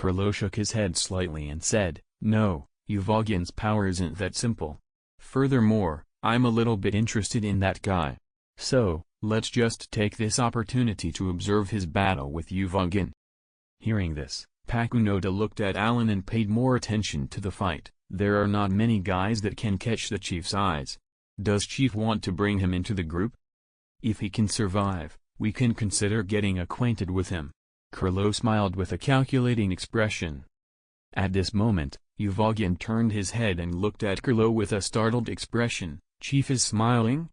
Krilo shook his head slightly and said, "No, Yuvagin's power isn't that simple. Furthermore, I'm a little bit interested in that guy. So, let's just take this opportunity to observe his battle with Yuvagin." Hearing this, Pakunoda looked at Allan and paid more attention to the fight. There are not many guys that can catch the chief's eyes. Does chief want to bring him into the group? If he can survive, we can consider getting acquainted with him. Krilo smiled with a calculating expression. At this moment, Yuvagin turned his head and looked at Krilo with a startled expression. Chief is smiling?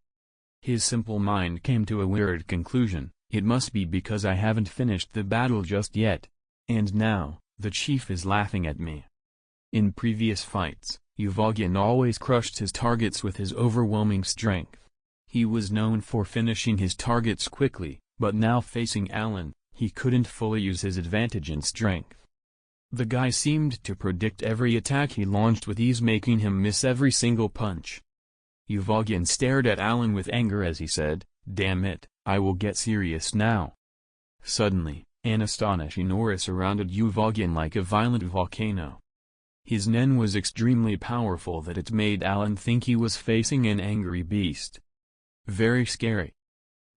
His simple mind came to a weird conclusion. It must be because I haven't finished the battle just yet. And now, the chief is laughing at me. In previous fights, Yuvagin always crushed his targets with his overwhelming strength. He was known for finishing his targets quickly, but now facing Allan, he couldn't fully use his advantage in strength. The guy seemed to predict every attack he launched with ease, making him miss every single punch. Yuvagin stared at Allan with anger as he said, "Damn it, I will get serious now." Suddenly, an astonishing aura surrounded Yuvagin like a violent volcano. His nen was extremely powerful that it made Allan think he was facing an angry beast. Very scary.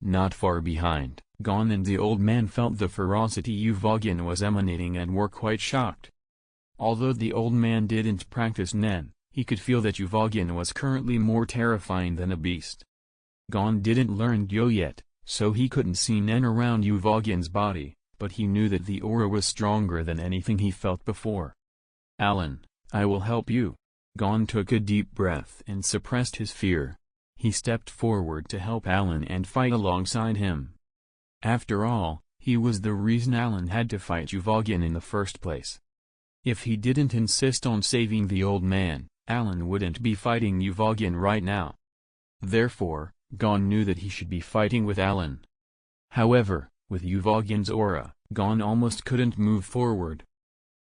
Not far behind, Gon and the old man felt the ferocity Yuvagin was emanating and were quite shocked. Although the old man didn't practice nen, he could feel that Yuvagin was currently more terrifying than a beast. Gon didn't learn Gyo yet, so he couldn't see nen around Yuvagin's body, but he knew that the aura was stronger than anything he felt before. "Allan, I will help you." Gon took a deep breath and suppressed his fear. He stepped forward to help Allan and fight alongside him. After all, he was the reason Allan had to fight Yuvagin in the first place. If he didn't insist on saving the old man, Allan wouldn't be fighting Yuvagin right now. Therefore, Gon knew that he should be fighting with Allan. However, with Yuvagin's aura, Gon almost couldn't move forward.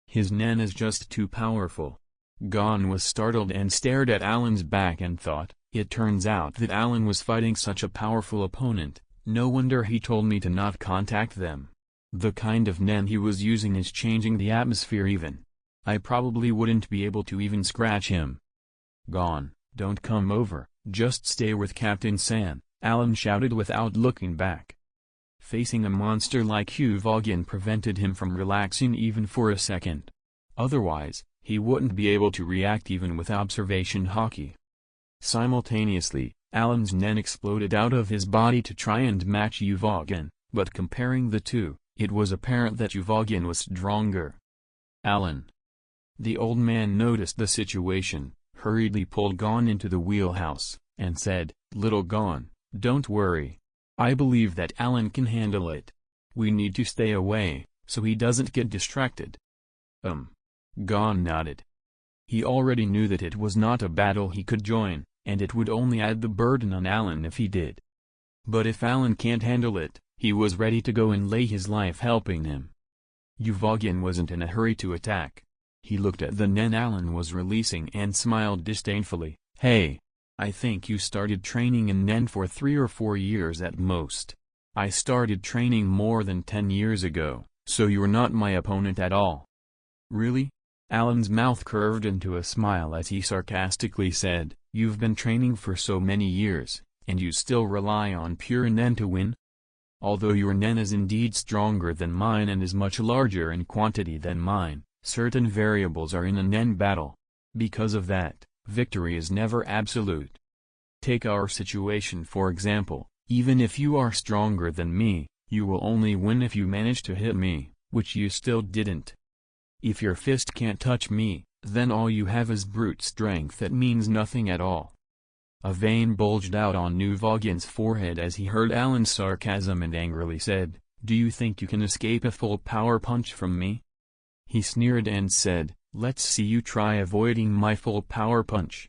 His nen is just too powerful. Gon was startled and stared at Allan's back and thought, it turns out that Allan was fighting such a powerful opponent, no wonder he told me to not contact them. The kind of nen he was using is changing the atmosphere even. I probably wouldn't be able to even scratch him. "Gon, don't come over, just stay with Captain San," Allan shouted without looking back. Facing a monster like Yuvagin prevented him from relaxing even for a second. Otherwise, he wouldn't be able to react even with observation haki. Simultaneously, Allan's nen exploded out of his body to try and match Yuvagin, but comparing the two, it was apparent that Yuvagin was stronger. "Allan." The old man noticed the situation, hurriedly pulled Gon into the wheelhouse, and said, "Little Gon, don't worry. I believe that Allan can handle it. We need to stay away, so he doesn't get distracted." Gon nodded. He already knew that it was not a battle he could join, and it would only add the burden on Allan if he did. But if Allan can't handle it, he was ready to go and lay his life helping him. Yuvagin wasn't in a hurry to attack. He looked at the nen Allan was releasing and smiled disdainfully. "Hey! I think you started training in nen for 3 or 4 years at most. I started training more than 10 years ago, so you're not my opponent at all." "Really?" Allan's mouth curved into a smile as he sarcastically said, "You've been training for so many years, and you still rely on pure nen to win? Although your nen is indeed stronger than mine and is much larger in quantity than mine, certain variables are in a nen battle. Because of that, victory is never absolute. Take our situation for example, even if you are stronger than me, you will only win if you manage to hit me, which you still didn't. If your fist can't touch me, then all you have is brute strength that means nothing at all." A vein bulged out on Yuvagin's forehead as he heard Allan's sarcasm and angrily said, "Do you think you can escape a full power punch from me?" He sneered and said, "Let's see you try avoiding my full power punch."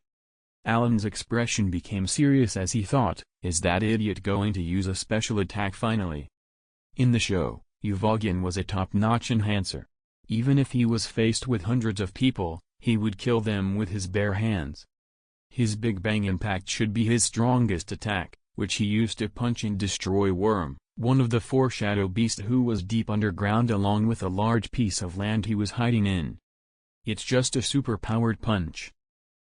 Allan's expression became serious as he thought, is that idiot going to use a special attack finally? In the show, Yuvagin was a top-notch enhancer. Even if he was faced with hundreds of people, he would kill them with his bare hands. His Big Bang impact should be his strongest attack, which he used to punch and destroy Worm, one of the four shadow beasts who was deep underground along with a large piece of land he was hiding in. It's just a super-powered punch.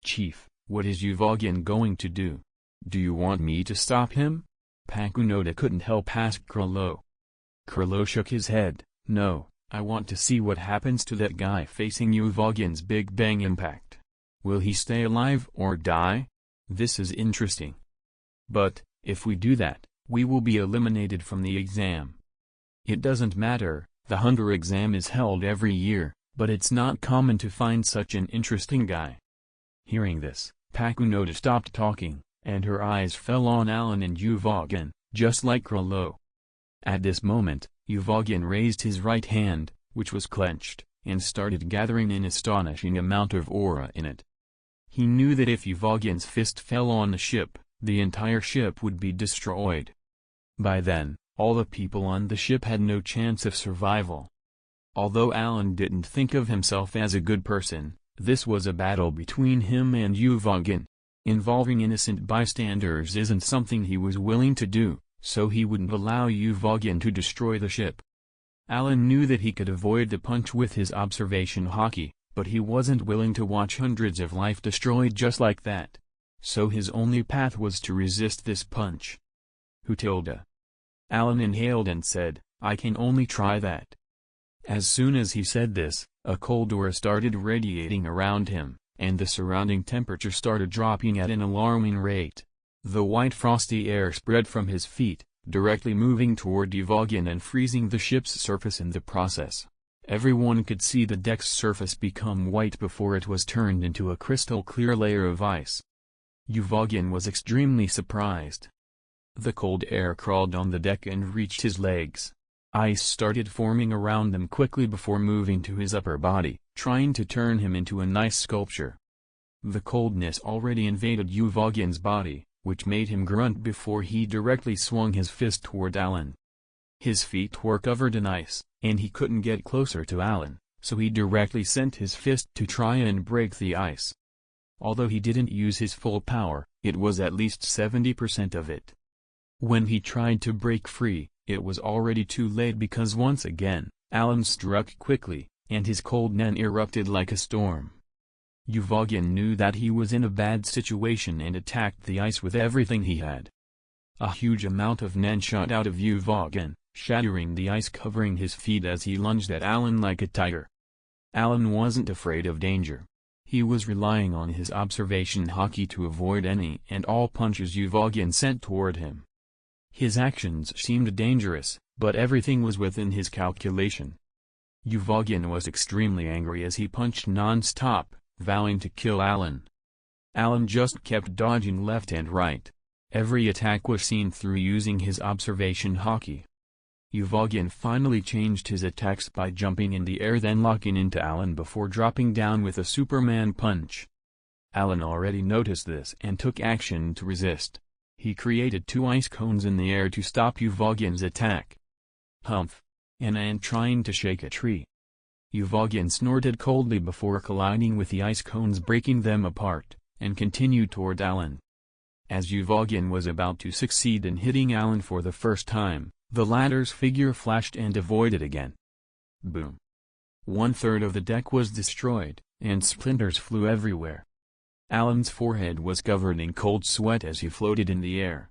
Chief, what is Uvogin going to do? Do you want me to stop him? Pakunoda couldn't help ask Krilo. Krilo shook his head. No, I want to see what happens to that guy facing Uvogin's Big Bang impact. Will he stay alive or die? This is interesting. But, if we do that, we will be eliminated from the exam. It doesn't matter, the Hunter exam is held every year, but it's not common to find such an interesting guy. Hearing this, Pakunoda stopped talking, and her eyes fell on Allan and Uvogin, just like Krilo. At this moment, Uvogin raised his right hand, which was clenched, and started gathering an astonishing amount of aura in it. He knew that if Uvogin's fist fell on the ship, the entire ship would be destroyed. By then, all the people on the ship had no chance of survival. Although Allan didn't think of himself as a good person, this was a battle between him and Uvogin. Involving innocent bystanders isn't something he was willing to do, so he wouldn't allow Uvogin to destroy the ship. Allan knew that he could avoid the punch with his observation haki, but he wasn't willing to watch hundreds of life destroyed just like that. So his only path was to resist this punch. Hutilda. Allan inhaled and said, I can only try that. As soon as he said this, a cold aura started radiating around him, and the surrounding temperature started dropping at an alarming rate. The white frosty air spread from his feet, directly moving toward Uvogin and freezing the ship's surface in the process. Everyone could see the deck's surface become white before it was turned into a crystal-clear layer of ice. Uvogin was extremely surprised. The cold air crawled on the deck and reached his legs. Ice started forming around them quickly before moving to his upper body, trying to turn him into a nice sculpture. The coldness already invaded Uvogin's body, which made him grunt before he directly swung his fist toward Allan. His feet were covered in ice, and he couldn't get closer to Allan, so he directly sent his fist to try and break the ice. Although he didn't use his full power, it was at least 70% of it. When he tried to break free, it was already too late because once again, Allan struck quickly, and his cold nen erupted like a storm. Uvogin knew that he was in a bad situation and attacked the ice with everything he had. A huge amount of nen shot out of Uvogin, shattering the ice covering his feet as he lunged at Allan like a tiger. Allan wasn't afraid of danger. He was relying on his observation haki to avoid any and all punches Uvogin sent toward him. His actions seemed dangerous, but everything was within his calculation. Uvogin was extremely angry as he punched non-stop, vowing to kill Allan. Allan just kept dodging left and right. Every attack was seen through using his observation haki. Uvogin finally changed his attacks by jumping in the air then locking into Allan before dropping down with a Superman punch. Allan already noticed this and took action to resist. He created 2 ice cones in the air to stop Uvogin's attack. Humph! An ant trying to shake a tree. Uvogin snorted coldly before colliding with the ice cones, breaking them apart, and continued toward Allan. As Uvogin was about to succeed in hitting Allan for the first time, the latter's figure flashed and avoided again. Boom! 1/3 of the deck was destroyed, and splinters flew everywhere. Allan's forehead was covered in cold sweat as he floated in the air.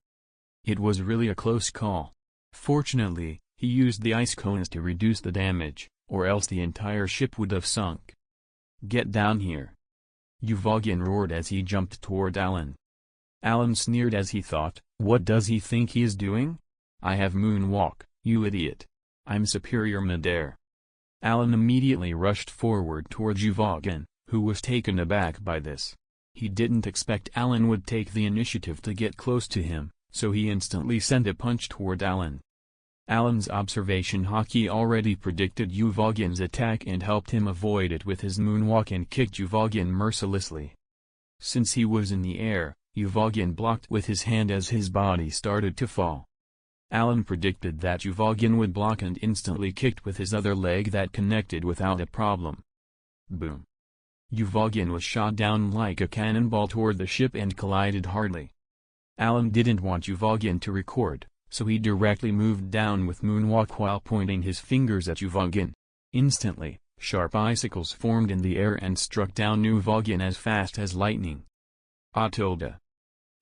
It was really a close call. Fortunately, he used the ice cones to reduce the damage, or else the entire ship would have sunk. Get down here! Uvogin roared as he jumped toward Allan. Allan sneered as he thought, what does he think he is doing? I have moonwalk, you idiot. I'm superior midair. Allan immediately rushed forward toward Uvogin, who was taken aback by this. He didn't expect Allan would take the initiative to get close to him, so he instantly sent a punch toward Allan. Allan's observation haki already predicted Uvogin's attack and helped him avoid it with his moonwalk and kicked Uvogin mercilessly. Since he was in the air, Uvogin blocked with his hand as his body started to fall. Allan predicted that Uvogin would block and instantly kicked with his other leg that connected without a problem. Boom! Uvogin was shot down like a cannonball toward the ship and collided hardly. Allan didn't want Uvogin to record, so he directly moved down with Moonwalk while pointing his fingers at Uvogin. Instantly, sharp icicles formed in the air and struck down Uvogin as fast as lightning. Atilda.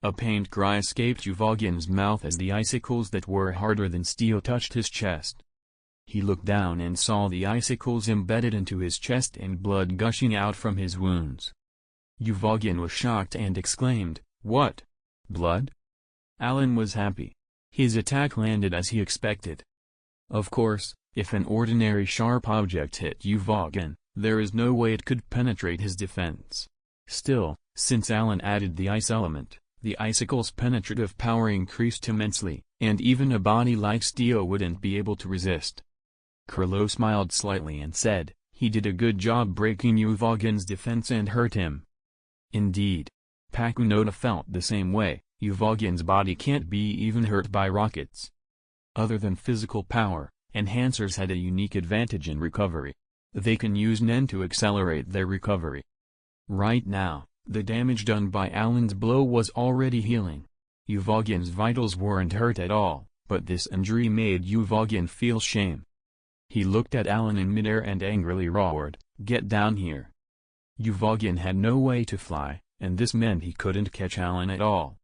A pained cry escaped Uvogin's mouth as the icicles that were harder than steel touched his chest. He looked down and saw the icicles embedded into his chest and blood gushing out from his wounds. Uvogin was shocked and exclaimed, "What? Blood?" Allan was happy. His attack landed as he expected. Of course, if an ordinary sharp object hit Uvogin, there is no way it could penetrate his defense. Still, since Allan added the ice element, the icicle's penetrative power increased immensely, and even a body like steel wouldn't be able to resist. Krilo smiled slightly and said, "He did a good job breaking Uvogin's defense and hurt him." Indeed. Pakunoda felt the same way. Uvogin's body can't be even hurt by rockets. Other than physical power, enhancers had a unique advantage in recovery. They can use Nen to accelerate their recovery. Right now, the damage done by Allan's blow was already healing. Uvogin's vitals weren't hurt at all, but this injury made Uvogin feel shame. He looked at Allan in midair and angrily roared, "Get down here!" Uvogin had no way to fly, and this meant he couldn't catch Allan at all.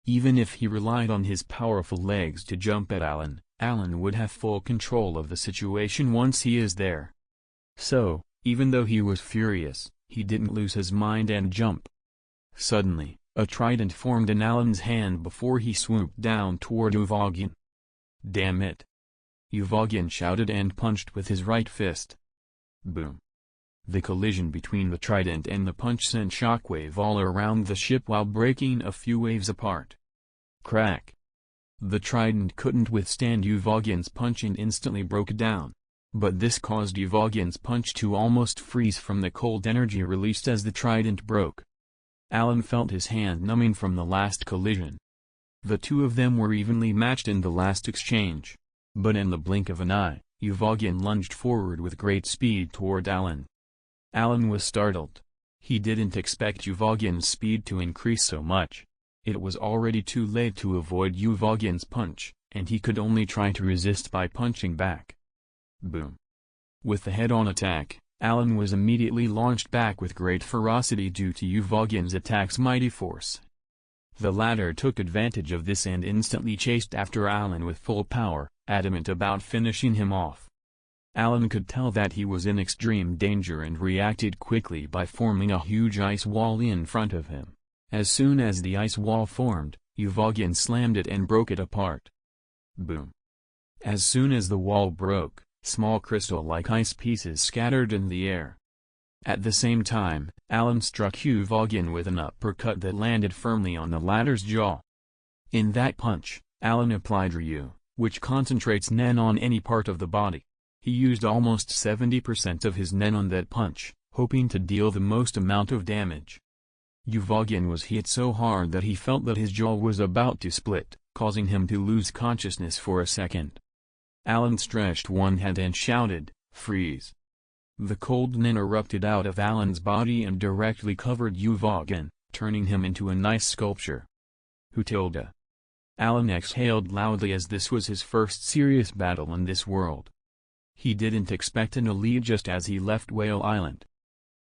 Even if he relied on his powerful legs to jump at Allan, Allan would have full control of the situation once he is there. So, even though he was furious, he didn't lose his mind and jump. Suddenly, a trident formed in Allan's hand before he swooped down toward Uvogin. "Damn it!" Uvogin shouted and punched with his right fist. Boom. The collision between the trident and the punch sent shockwave all around the ship while breaking a few waves apart. Crack. The trident couldn't withstand Uvogin's punch and instantly broke down. But this caused Uvogin's punch to almost freeze from the cold energy released as the trident broke. Allan felt his hand numbing from the last collision. The two of them were evenly matched in the last exchange. But in the blink of an eye, Uvogin lunged forward with great speed toward Allan. Allan was startled. He didn't expect Uvogin's speed to increase so much. It was already too late to avoid Uvogin's punch, and he could only try to resist by punching back. Boom. With the head-on attack, Allan was immediately launched back with great ferocity due to Uvogin's attack's mighty force. The latter took advantage of this and instantly chased after Allan with full power, adamant about finishing him off. Allan could tell that he was in extreme danger and reacted quickly by forming a huge ice wall in front of him. As soon as the ice wall formed, Uvogin slammed it and broke it apart. Boom. As soon as the wall broke, small crystal-like ice pieces scattered in the air. At the same time, Allan struck Uvogin with an uppercut that landed firmly on the latter's jaw. In that punch, Allan applied Ryu, which concentrates Nen on any part of the body. He used almost 70% of his Nen on that punch, hoping to deal the most amount of damage. Uvogin was hit so hard that he felt that his jaw was about to split, causing him to lose consciousness for a second. Allan stretched one hand and shouted, "Freeze!" The cold Nen erupted out of Allan's body and directly covered Uvogin, turning him into an ice sculpture. Hutilda. Allan exhaled loudly as this was his first serious battle in this world. He didn't expect an elite just as he left Whale Island.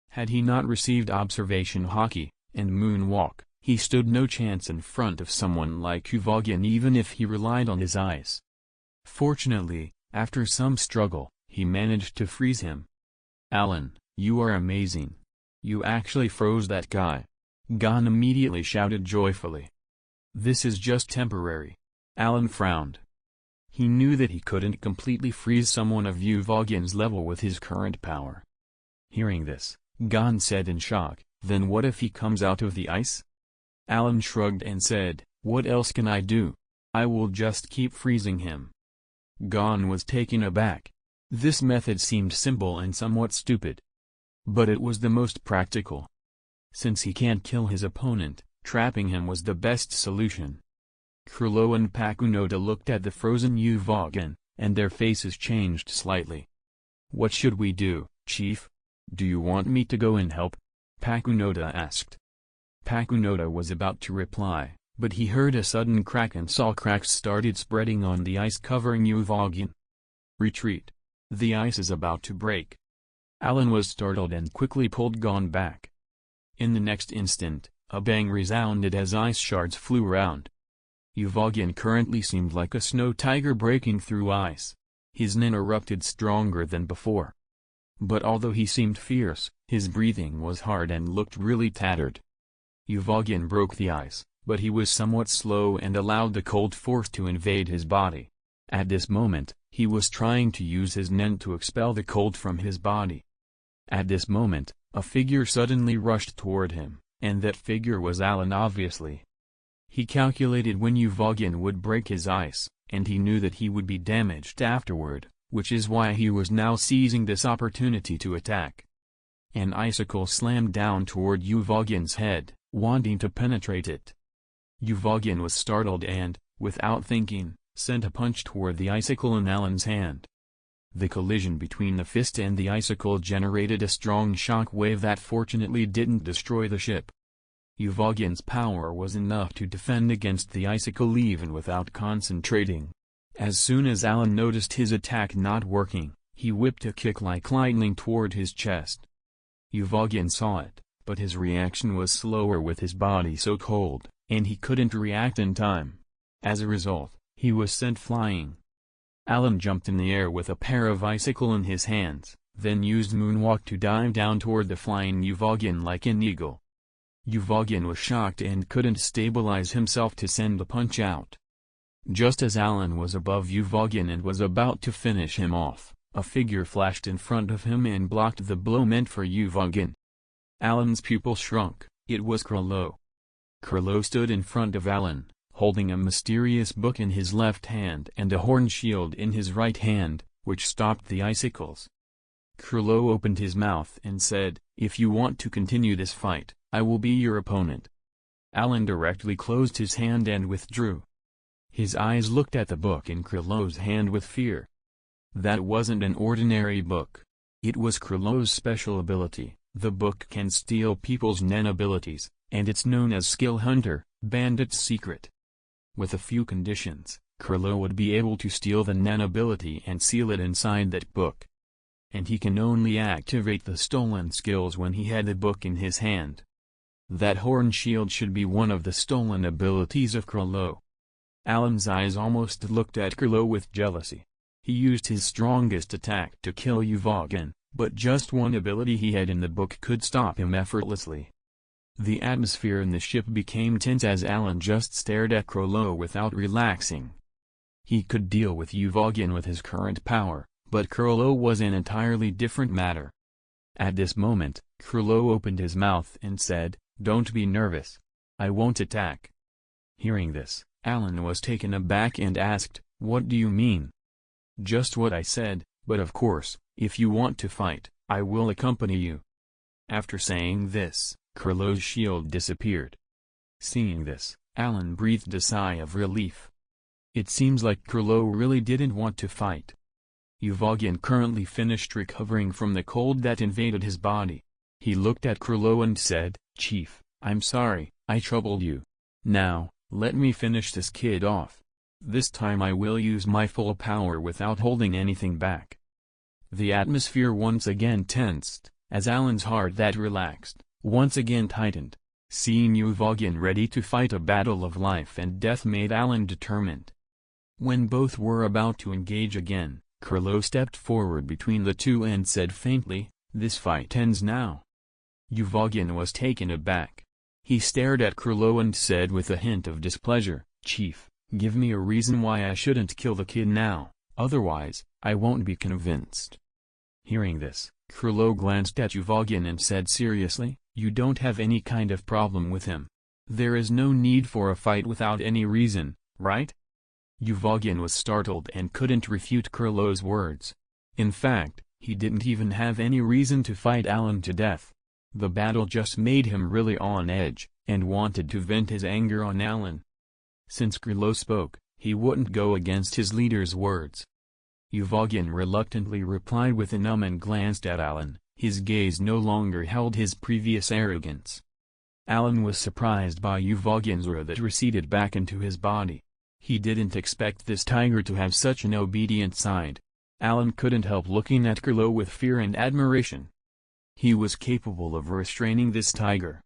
Had he not received observation hockey and moonwalk, he stood no chance in front of someone like Uvogin even if he relied on his eyes. Fortunately, after some struggle, he managed to freeze him. "Allan, you are amazing. You actually froze that guy." Gon immediately shouted joyfully. "This is just temporary." Allan frowned. He knew that he couldn't completely freeze someone of Uvogin's level with his current power. Hearing this, Gon said in shock, "Then what if he comes out of the ice?" Allan shrugged and said, "What else can I do? I will just keep freezing him." Gon was taken aback. This method seemed simple and somewhat stupid. But it was the most practical. Since he can't kill his opponent, trapping him was the best solution. Krilo and Pakunoda looked at the frozen Uvogin, and their faces changed slightly. "What should we do, Chief? Do you want me to go and help?" Pakunoda asked. Pakunoda was about to reply, But he heard a sudden crack and saw cracks started spreading on the ice covering Yuvogin. Retreat. The ice is about to break. Allan was startled and quickly pulled Gon back. In the next instant, a bang resounded as ice shards flew round. Yuvogin currently seemed like a snow tiger breaking through ice. His nen erupted stronger than before. But although he seemed fierce, his breathing was hard and looked really tattered. Yuvogin broke the ice, but he was somewhat slow and allowed the cold force to invade his body. At this moment, he was trying to use his nen to expel the cold from his body. At this moment, a figure suddenly rushed toward him, and that figure was Allan obviously. He calculated when Yuvogin would break his ice, and he knew that he would be damaged afterward, which is why he was now seizing this opportunity to attack. An icicle slammed down toward Yuvogin's head, wanting to penetrate it. Yuvogin was startled and, without thinking, sent a punch toward the icicle in Allan's hand. The collision between the fist and the icicle generated a strong shock wave that fortunately didn't destroy the ship. Yuvogin's power was enough to defend against the icicle even without concentrating. As soon as Allan noticed his attack not working, he whipped a kick like lightning toward his chest. Yuvogin saw it, but his reaction was slower with his body so cold, and he couldn't react in time. As a result, he was sent flying. Allan jumped in the air with a pair of icicle in his hands, then used moonwalk to dive down toward the flying Yuvogin like an eagle. Yuvogin was shocked and couldn't stabilize himself to send the punch out. Just as Allan was above Yuvogin and was about to finish him off, a figure flashed in front of him and blocked the blow meant for Yuvogin. Allan's pupil shrunk. It was Krilo. Krilo stood in front of Allan, holding a mysterious book in his left hand and a horn shield in his right hand, which stopped the icicles. Krilo opened his mouth and said, "If you want to continue this fight, I will be your opponent." Allan directly closed his hand and withdrew. His eyes looked at the book in Krilo's hand with fear. That wasn't an ordinary book. It was Krilo's special ability. The book can steal people's nen abilities, and it's known as Skill Hunter, Bandit's secret. With a few conditions, Krilo would be able to steal the nen ability and seal it inside that book. And he can only activate the stolen skills when he had the book in his hand. That horn shield should be one of the stolen abilities of Krilo. Allan's eyes almost looked at Krilo with jealousy. He used his strongest attack to kill Yuvogin, but just one ability he had in the book could stop him effortlessly. The atmosphere in the ship became tense as Allan just stared at Krilo without relaxing. He could deal with Yuvogin with his current power, but Krilo was an entirely different matter. At this moment, Krilo opened his mouth and said, "Don't be nervous. I won't attack." Hearing this, Allan was taken aback and asked, "What do you mean?" "Just what I said, but of course, if you want to fight, I will accompany you." After saying this, Krilo's shield disappeared. Seeing this, Allan breathed a sigh of relief. It seems like Krilo really didn't want to fight. Yuvogin currently finished recovering from the cold that invaded his body. He looked at Krilo and said, "Chief, I'm sorry, I troubled you. Now, let me finish this kid off. This time I will use my full power without holding anything back." The atmosphere once again tensed, as Allan's heart that relaxed, once again tightened. Seeing Yuvogin ready to fight a battle of life and death made Allan determined. When both were about to engage again, Krilo stepped forward between the two and said faintly, "This fight ends now." Yuvogin was taken aback. He stared at Krilo and said with a hint of displeasure, "Chief, give me a reason why I shouldn't kill the kid now, otherwise, I won't be convinced." Hearing this, Krilo glanced at Yuvogin and said seriously, "You don't have any kind of problem with him. There is no need for a fight without any reason, right?" Yuvogin was startled and couldn't refute Krilo's words. In fact, he didn't even have any reason to fight Allan to death. The battle just made him really on edge, and wanted to vent his anger on Allan. Since Krilo spoke, he wouldn't go against his leader's words. Yuvogin reluctantly replied with an and glanced at Allan. His gaze no longer held his previous arrogance. Allan was surprised by Yuvalgin's roar that receded back into his body. He didn't expect this tiger to have such an obedient side. Allan couldn't help looking at Krilo with fear and admiration. He was capable of restraining this tiger.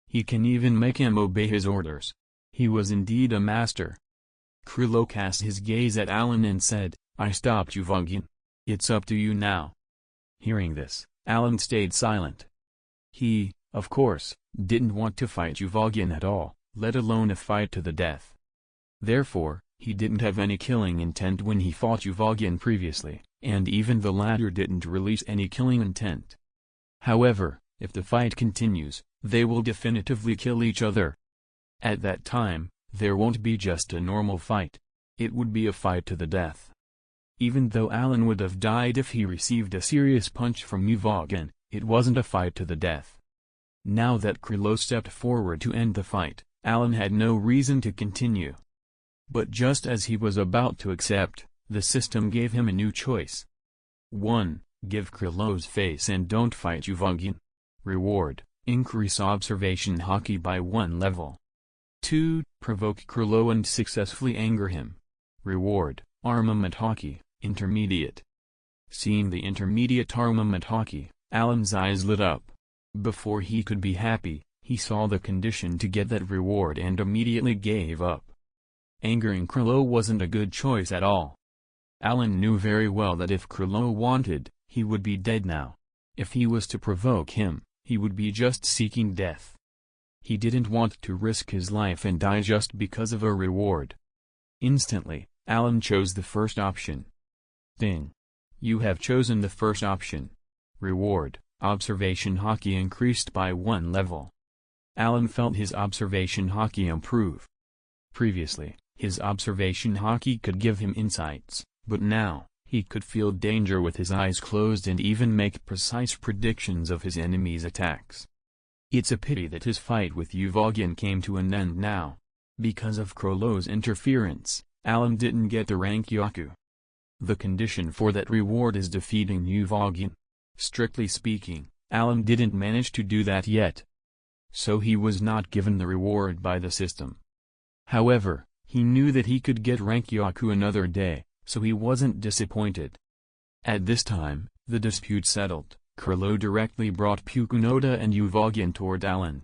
He can even make him obey his orders. He was indeed a master. Krilo cast his gaze at Allan and said, "I stopped Yuvalgin. It's up to you now." Hearing this, Allan stayed silent. He, of course, didn't want to fight Yuvalgin at all, let alone a fight to the death. Therefore, he didn't have any killing intent when he fought Yuvalgin previously, and even the latter didn't release any killing intent. However, if the fight continues, they will definitively kill each other. At that time, there won't be just a normal fight. It would be a fight to the death. Even though Allan would have died if he received a serious punch from Yuvalgin, it wasn't a fight to the death. Now that Krilo stepped forward to end the fight, Allan had no reason to continue. But just as he was about to accept, the system gave him a new choice. 1. Give Krilo's face and don't fight Yuvalgin. Reward: increase observation haki by 1 level. 2. Provoke Krilo and successfully anger him. Reward: armament haki, intermediate. Seeing the intermediate armament haki, Allan's eyes lit up. Before he could be happy, he saw the condition to get that reward and immediately gave up. Angering Krilo wasn't a good choice at all. Allan knew very well that if Krilo wanted, he would be dead now. If he was to provoke him, he would be just seeking death. He didn't want to risk his life and die just because of a reward. Instantly, Allan chose the first option. Ding. You have chosen the first option. Reward: observation haki increased by 1 level. Allan felt his observation haki improve. Previously, his observation haki could give him insights, but now, he could feel danger with his eyes closed and even make precise predictions of his enemy's attacks. It's a pity that his fight with Yuvalgin came to an end now. Because of Krilo's interference, Allan didn't get the rank Yaku. The condition for that reward is defeating Yuvalgin. Strictly speaking, Allan didn't manage to do that yet. So he was not given the reward by the system. However, he knew that he could get rank Yaku another day, so he wasn't disappointed. At this time, the dispute settled, Krilo directly brought Pukunoda and Yuvalgin toward Allan.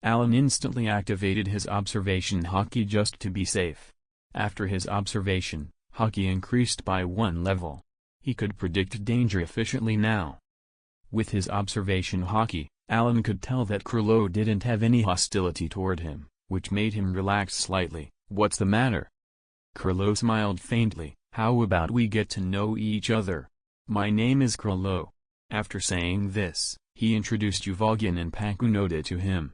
Allan instantly activated his observation haki just to be safe. After his observation, haki increased by 1 level. He could predict danger efficiently now. With his observation haki, Allan could tell that Krilo didn't have any hostility toward him, which made him relax slightly. "What's the matter?" Krilo smiled faintly. "How about we get to know each other? My name is Krilo." After saying this, he introduced Yuvalgin and Pukunoda to him.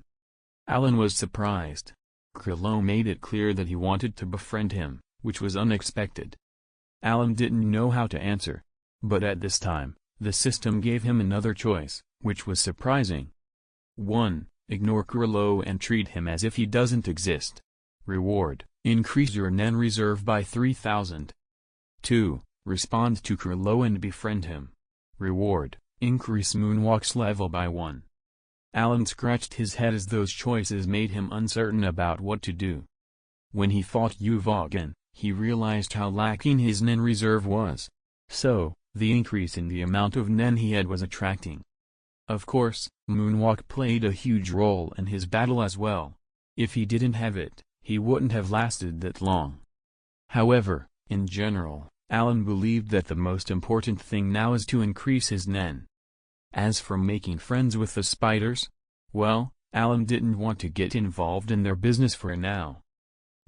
Allan was surprised. Krilo made it clear that he wanted to befriend him, which was unexpected. Allan didn't know how to answer. But at this time, the system gave him another choice, which was surprising. 1. Ignore Krilo and treat him as if he doesn't exist. Reward: increase your Nen reserve by 3,000. 2. Respond to Krilo and befriend him. Reward: increase Moonwalk's level by 1. Allan scratched his head as those choices made him uncertain about what to do. When he fought Yuvalgin, he realized how lacking his Nen reserve was. So, the increase in the amount of Nen he had was attracting. Of course, Moonwalk played a huge role in his battle as well. If he didn't have it, he wouldn't have lasted that long. However, in general, Allan believed that the most important thing now is to increase his Nen. As for making friends with the spiders, well, Allan didn't want to get involved in their business for now.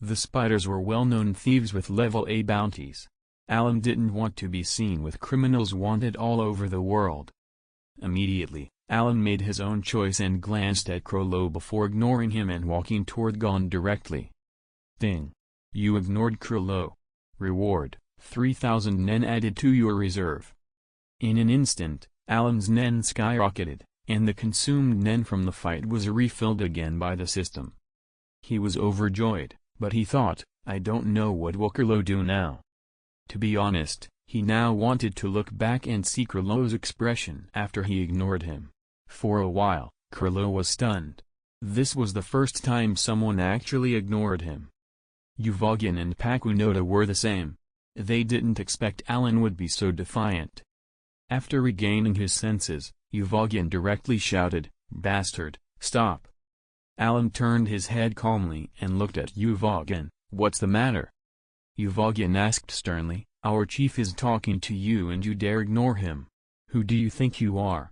The spiders were well-known thieves with level A bounties. Allan didn't want to be seen with criminals wanted all over the world. Immediately, Allan made his own choice and glanced at Krilo before ignoring him and walking toward Gon directly. Ding. You ignored Krilo. Reward: 3,000 Nen added to your reserve. In an instant, Allan's Nen skyrocketed, and the consumed Nen from the fight was refilled again by the system. He was overjoyed, but he thought, I don't know what will Krilo do now. To be honest, he now wanted to look back and see Krilo's expression after he ignored him. For a while, Krilo was stunned. This was the first time someone actually ignored him. Uvogin and Pakunoda were the same. They didn't expect Allan would be so defiant. After regaining his senses, Uvogin directly shouted, "Bastard, stop!" Allan turned his head calmly and looked at Uvogin. "What's the matter?" Uvogin asked sternly. "Our chief is talking to you and you dare ignore him. Who do you think you are?"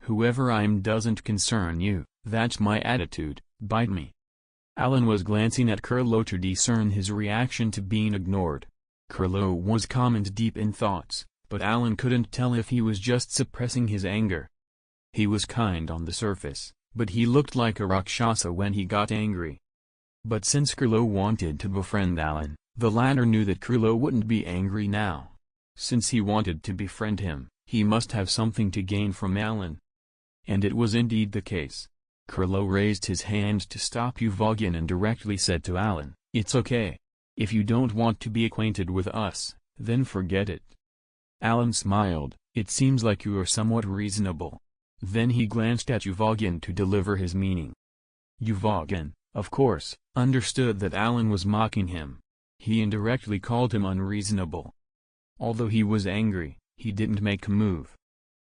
"Whoever I'm doesn't concern you, that's my attitude, bite me." Allan was glancing at Kurlo to discern his reaction to being ignored. Kurlo was calm and deep in thoughts, but Allan couldn't tell if he was just suppressing his anger. He was kind on the surface, but he looked like a Rakshasa when he got angry. But since Kurlo wanted to befriend Allan, the latter knew that Kurlo wouldn't be angry now. Since he wanted to befriend him, he must have something to gain from Allan. And it was indeed the case. Kurlo raised his hand to stop Uvogin and directly said to Allan, "It's okay. If you don't want to be acquainted with us, then forget it." Allan smiled. "It seems like you are somewhat reasonable." Then he glanced at Uvogin to deliver his meaning. Uvogin, of course, understood that Allan was mocking him. He indirectly called him unreasonable. Although he was angry, he didn't make a move.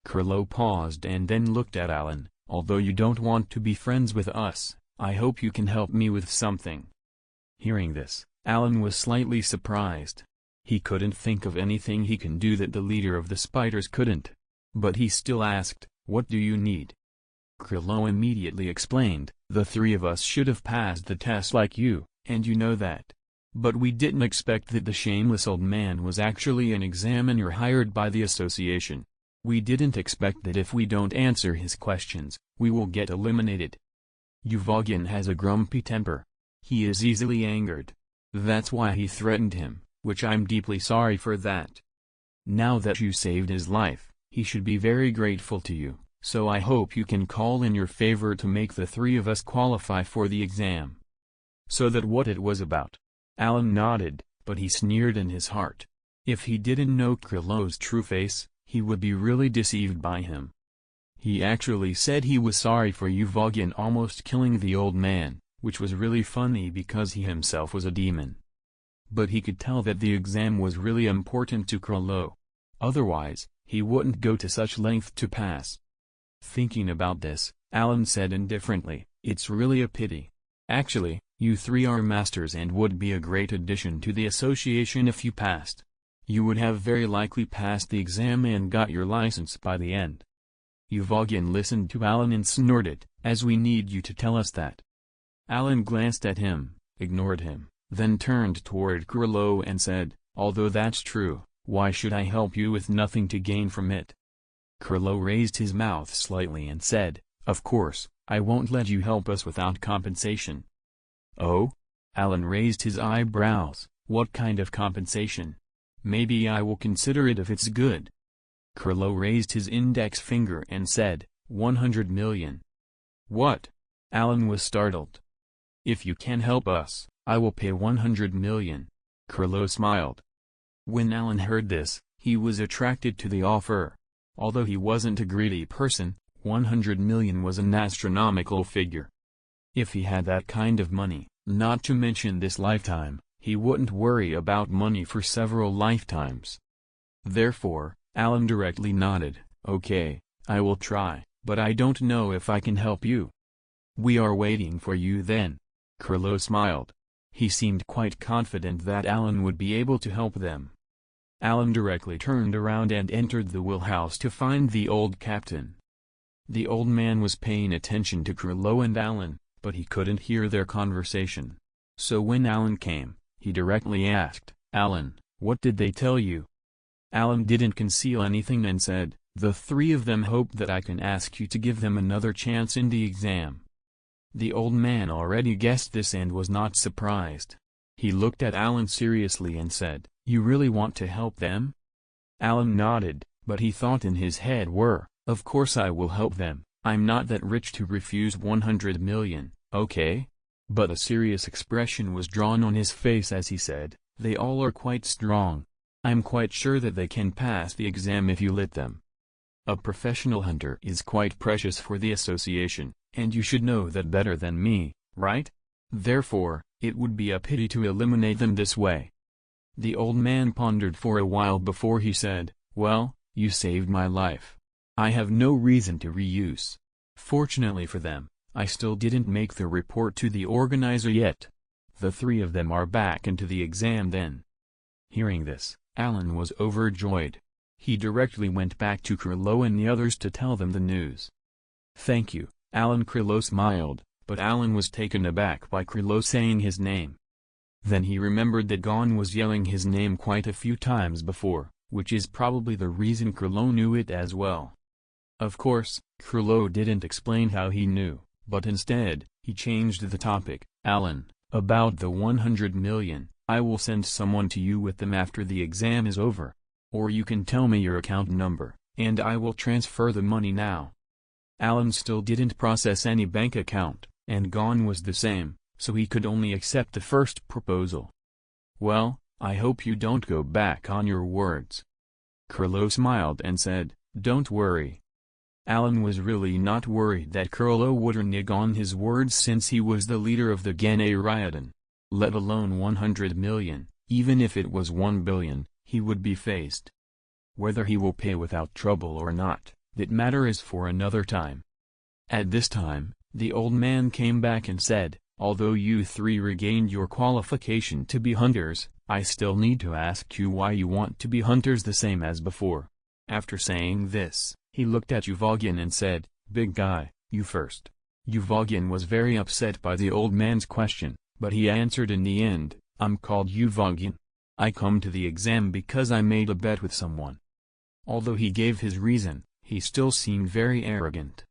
Kurlo paused and then looked at Allan. "Although you don't want to be friends with us, I hope you can help me with something." Hearing this, Allan was slightly surprised. He couldn't think of anything he can do that the leader of the spiders couldn't. But he still asked, "What do you need?" Kurlo immediately explained, "The three of us should have passed the test like you, and you know that. But we didn't expect that the shameless old man was actually an examiner hired by the association. We didn't expect that if we don't answer his questions, we will get eliminated. Uvogin has a grumpy temper. He is easily angered. That's why he threatened him, which I'm deeply sorry for that. Now that you saved his life, he should be very grateful to you, so I hope you can call in your favor to make the three of us qualify for the exam." So that what it was about. Allan nodded, but he sneered in his heart. If he didn't know Kurlo's true face, he would be really deceived by him. He actually said he was sorry for Uvogin almost killing the old man, which was really funny because he himself was a demon. But he could tell that the exam was really important to Kurlo. Otherwise, he wouldn't go to such length to pass. Thinking about this, Allan said indifferently, "It's really a pity. Actually, you three are masters and would be a great addition to the association if you passed. You would have very likely passed the exam and got your license by the end." Uvogin listened to Allan and snorted, "As we need you to tell us that." Allan glanced at him, ignored him, then turned toward Kurlo and said, "Although that's true, why should I help you with nothing to gain from it?" Kurlo raised his mouth slightly and said, "Of course, I won't let you help us without compensation." "Oh?" Allan raised his eyebrows. "What kind of compensation? Maybe I will consider it if it's good." Kurlo raised his index finger and said, 100 million. "What?" Allan was startled. "If you can help us, I will pay 100 million. Kurlo smiled. When Allan heard this, he was attracted to the offer. Although he wasn't a greedy person, 100 million was an astronomical figure. If he had that kind of money, not to mention this lifetime, he wouldn't worry about money for several lifetimes. Therefore, Allan directly nodded, "Okay, I will try, but I don't know if I can help you." "We are waiting for you then." Kurlo smiled. He seemed quite confident that Allan would be able to help them. Allan directly turned around and entered the wheelhouse to find the old captain. The old man was paying attention to Kurlo and Allan, but he couldn't hear their conversation. So when Allan came, he directly asked, "Allan, what did they tell you?" Allan didn't conceal anything and said, "The three of them hope that I can ask you to give them another chance in the exam." The old man already guessed this and was not surprised. He looked at Allan seriously and said, "You really want to help them?" Allan nodded, but he thought in his head "Of course I will help them, I'm not that rich to refuse 100 million, okay?" But a serious expression was drawn on his face as he said, "They all are quite strong. I'm quite sure that they can pass the exam if you let them. A professional hunter is quite precious for the association, And you should know that better than me, right? Therefore, it would be a pity to eliminate them this way. The old man pondered for a while before he said, "Well, you saved my life. I have no reason to reuse. Fortunately for them, I still didn't make the report to the organizer yet. The three of them are back into the exam then." Hearing this, Allan was overjoyed. He directly went back to Krilo and the others to tell them the news. "Thank you, Allan." Krilo smiled, but Allan was taken aback by Krilo saying his name. Then he remembered that Gon was yelling his name quite a few times before, which is probably the reason Krilo knew it as well. Of course, Krilo didn't explain how he knew, but instead, he changed the topic. "Allan, about the 100 million, I will send someone to you with them after the exam is over. Or you can tell me your account number, and I will transfer the money now." Allan still didn't process any bank account, and Gon was the same, so he could only accept the first proposal. "Well, I hope you don't go back on your words." Krilo smiled and said, "Don't worry." Allan was really not worried that Krilo would renege on his words since he was the leader of the Gane Ryodan. Let alone 100 million, even if it was 1 billion, he would be faced. Whether he will pay without trouble or not, that matter is for another time. At this time, the old man came back and said, "Although you three regained your qualification to be hunters, I still need to ask you why you want to be hunters the same as before." After saying this, he looked at Uvogin and said, "Big guy, you first." Uvogin was very upset by the old man's question, but he answered in the end, "I'm called Uvogin. I come to the exam because I made a bet with someone." Although he gave his reason, he still seemed very arrogant.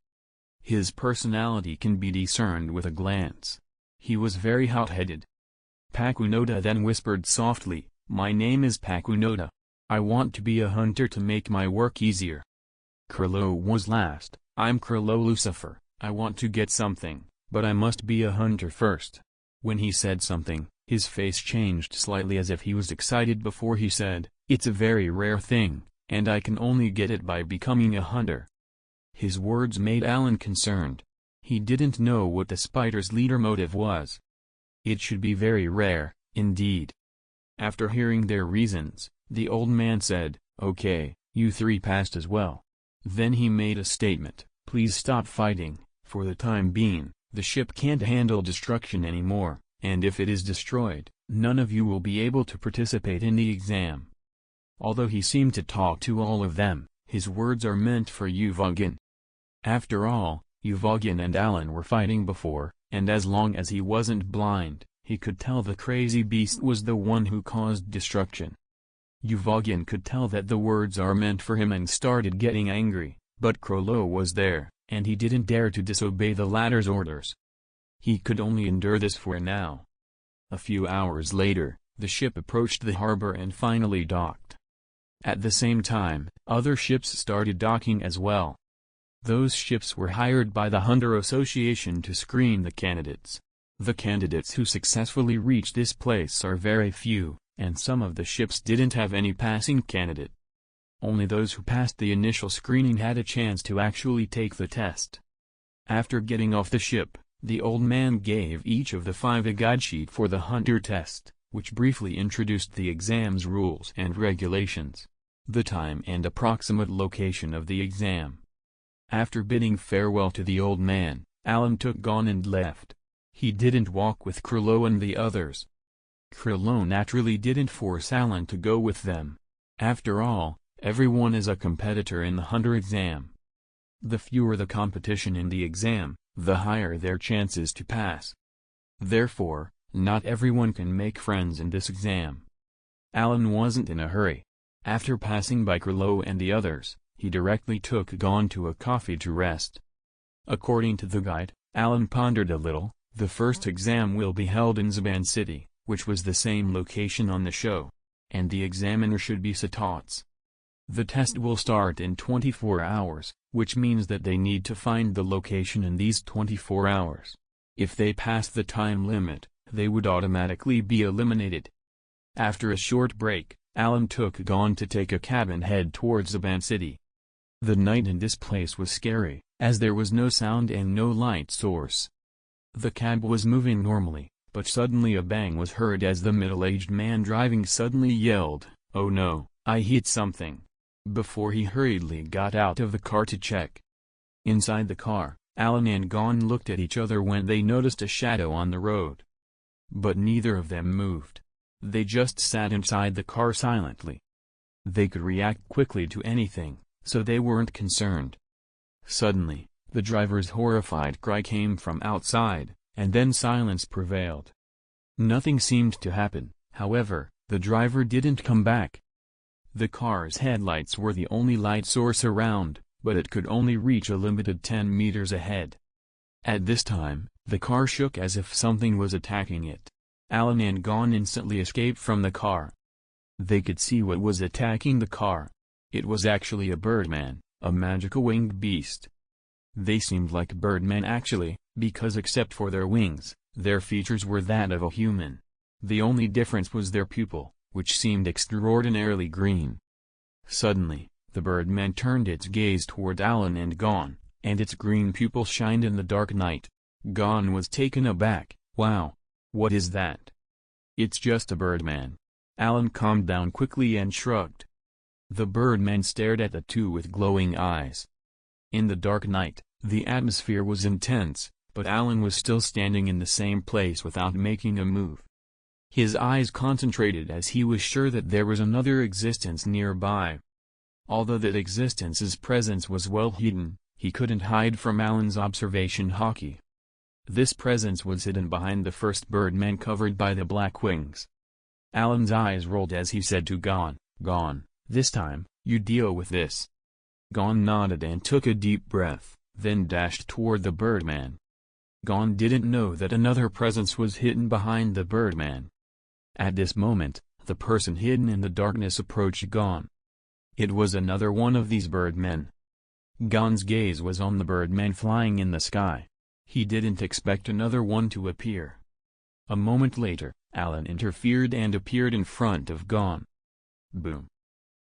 His personality can be discerned with a glance. He was very hot-headed. Pakunoda then whispered softly, "My name is Pakunoda. I want to be a hunter to make my work easier." Krilo was last. "I'm Krilo Lucifer. I want to get something, but I must be a hunter first." When he said something, his face changed slightly as if he was excited before he said, "It's a very rare thing, and I can only get it by becoming a hunter." His words made Allan concerned. He didn't know what the spider's leader motive was. It should be very rare, indeed. After hearing their reasons, the old man said, "Okay, you three passed as well." Then he made a statement, "Please stop fighting. For the time being, the ship can't handle destruction anymore, and if it is destroyed, none of you will be able to participate in the exam." Although he seemed to talk to all of them, his words are meant for Uvogin. After all, Uvogin and Allan were fighting before, and as long as he wasn't blind, he could tell the crazy beast was the one who caused destruction. Uvogin could tell that the words are meant for him and started getting angry, but Krilo was there, and he didn't dare to disobey the latter's orders. He could only endure this for now. A few hours later, the ship approached the harbor and finally docked. At the same time, other ships started docking as well. Those ships were hired by the Hunter Association to screen the candidates. The candidates who successfully reached this place are very few, and some of the ships didn't have any passing candidate. Only those who passed the initial screening had a chance to actually take the test. After getting off the ship, the old man gave each of the five a guide sheet for the hunter test, which briefly introduced the exam's rules and regulations, the time and approximate location of the exam. After bidding farewell to the old man, Allan took Gon and left. He didn't walk with Krilo and the others. Krilo naturally didn't force Allan to go with them. After all, everyone is a competitor in the hunter exam. The fewer the competition in the exam, the higher their chances to pass. Therefore, not everyone can make friends in this exam. Allan wasn't in a hurry. After passing by Krilo and the others, he directly took Gon to a coffee to rest. According to the guide, Allan pondered a little. The first exam will be held in Zaban City, which was the same location on the show, and the examiner should be Satats. The test will start in 24 hours, which means that they need to find the location in these 24 hours. If they pass the time limit, they would automatically be eliminated. After a short break, Allan took Gon to take a cab and head towards Zaban City. The night in this place was scary, as there was no sound and no light source. The cab was moving normally, but suddenly a bang was heard as the middle-aged man driving suddenly yelled, "Oh no, I hit something," before he hurriedly got out of the car to check. Inside the car, Allan and Gon looked at each other when they noticed a shadow on the road. But neither of them moved. They just sat inside the car silently. They could react quickly to anything, so they weren't concerned. Suddenly, the driver's horrified cry came from outside, and then silence prevailed. Nothing seemed to happen, however, the driver didn't come back. The car's headlights were the only light source around, but it could only reach a limited 10 meters ahead. At this time, the car shook as if something was attacking it. Allan and Gon instantly escaped from the car. They could see what was attacking the car. It was actually a birdman, a magical winged beast. They seemed like birdmen actually, because except for their wings, their features were that of a human. The only difference was their pupil, which seemed extraordinarily green. Suddenly, the birdman turned its gaze toward Allan and Gon, and its green pupil shined in the dark night. Gon was taken aback. "Wow! What is that?" "It's just a birdman." Allan calmed down quickly and shrugged. The birdman stared at the two with glowing eyes. In the dark night, the atmosphere was intense, but Allan was still standing in the same place without making a move. His eyes concentrated as he was sure that there was another existence nearby. Although that existence's presence was well hidden, he couldn't hide from Allan's observation hockey. This presence was hidden behind the first birdman covered by the black wings. Allan's eyes rolled as he said to Gon, "Gon, this time, you deal with this." Gon nodded and took a deep breath, then dashed toward the birdman. Gon didn't know that another presence was hidden behind the birdman. At this moment, the person hidden in the darkness approached Gon. It was another one of these birdmen. Gon's gaze was on the birdman flying in the sky. He didn't expect another one to appear. A moment later, Allan interfered and appeared in front of Gon. Boom!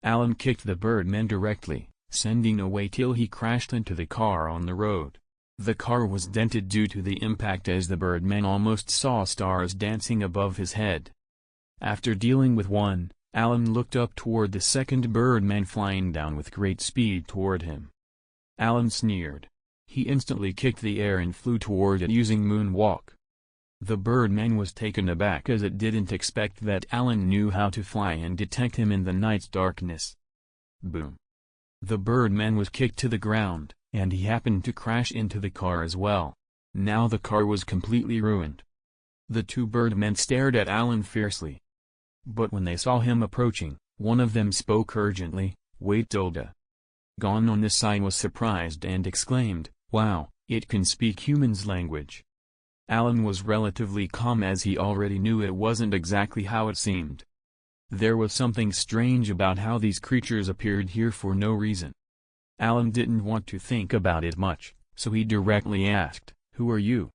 Allan kicked the birdman directly, sending away till he crashed into the car on the road. The car was dented due to the impact as the birdman almost saw stars dancing above his head. After dealing with one, Allan looked up toward the second birdman flying down with great speed toward him. Allan sneered. He instantly kicked the air and flew toward it using moonwalk. The birdman was taken aback as it didn't expect that Allan knew how to fly and detect him in the night's darkness. Boom! The birdman was kicked to the ground, and he happened to crash into the car as well. Now the car was completely ruined. The two birdmen stared at Allan fiercely. But when they saw him approaching, one of them spoke urgently, "Wait tilde." Gon on this side was surprised and exclaimed, "Wow, it can speak humans' language." Allan was relatively calm as he already knew it wasn't exactly how it seemed. There was something strange about how these creatures appeared here for no reason. Allan didn't want to think about it much, so he directly asked, "Who are you?"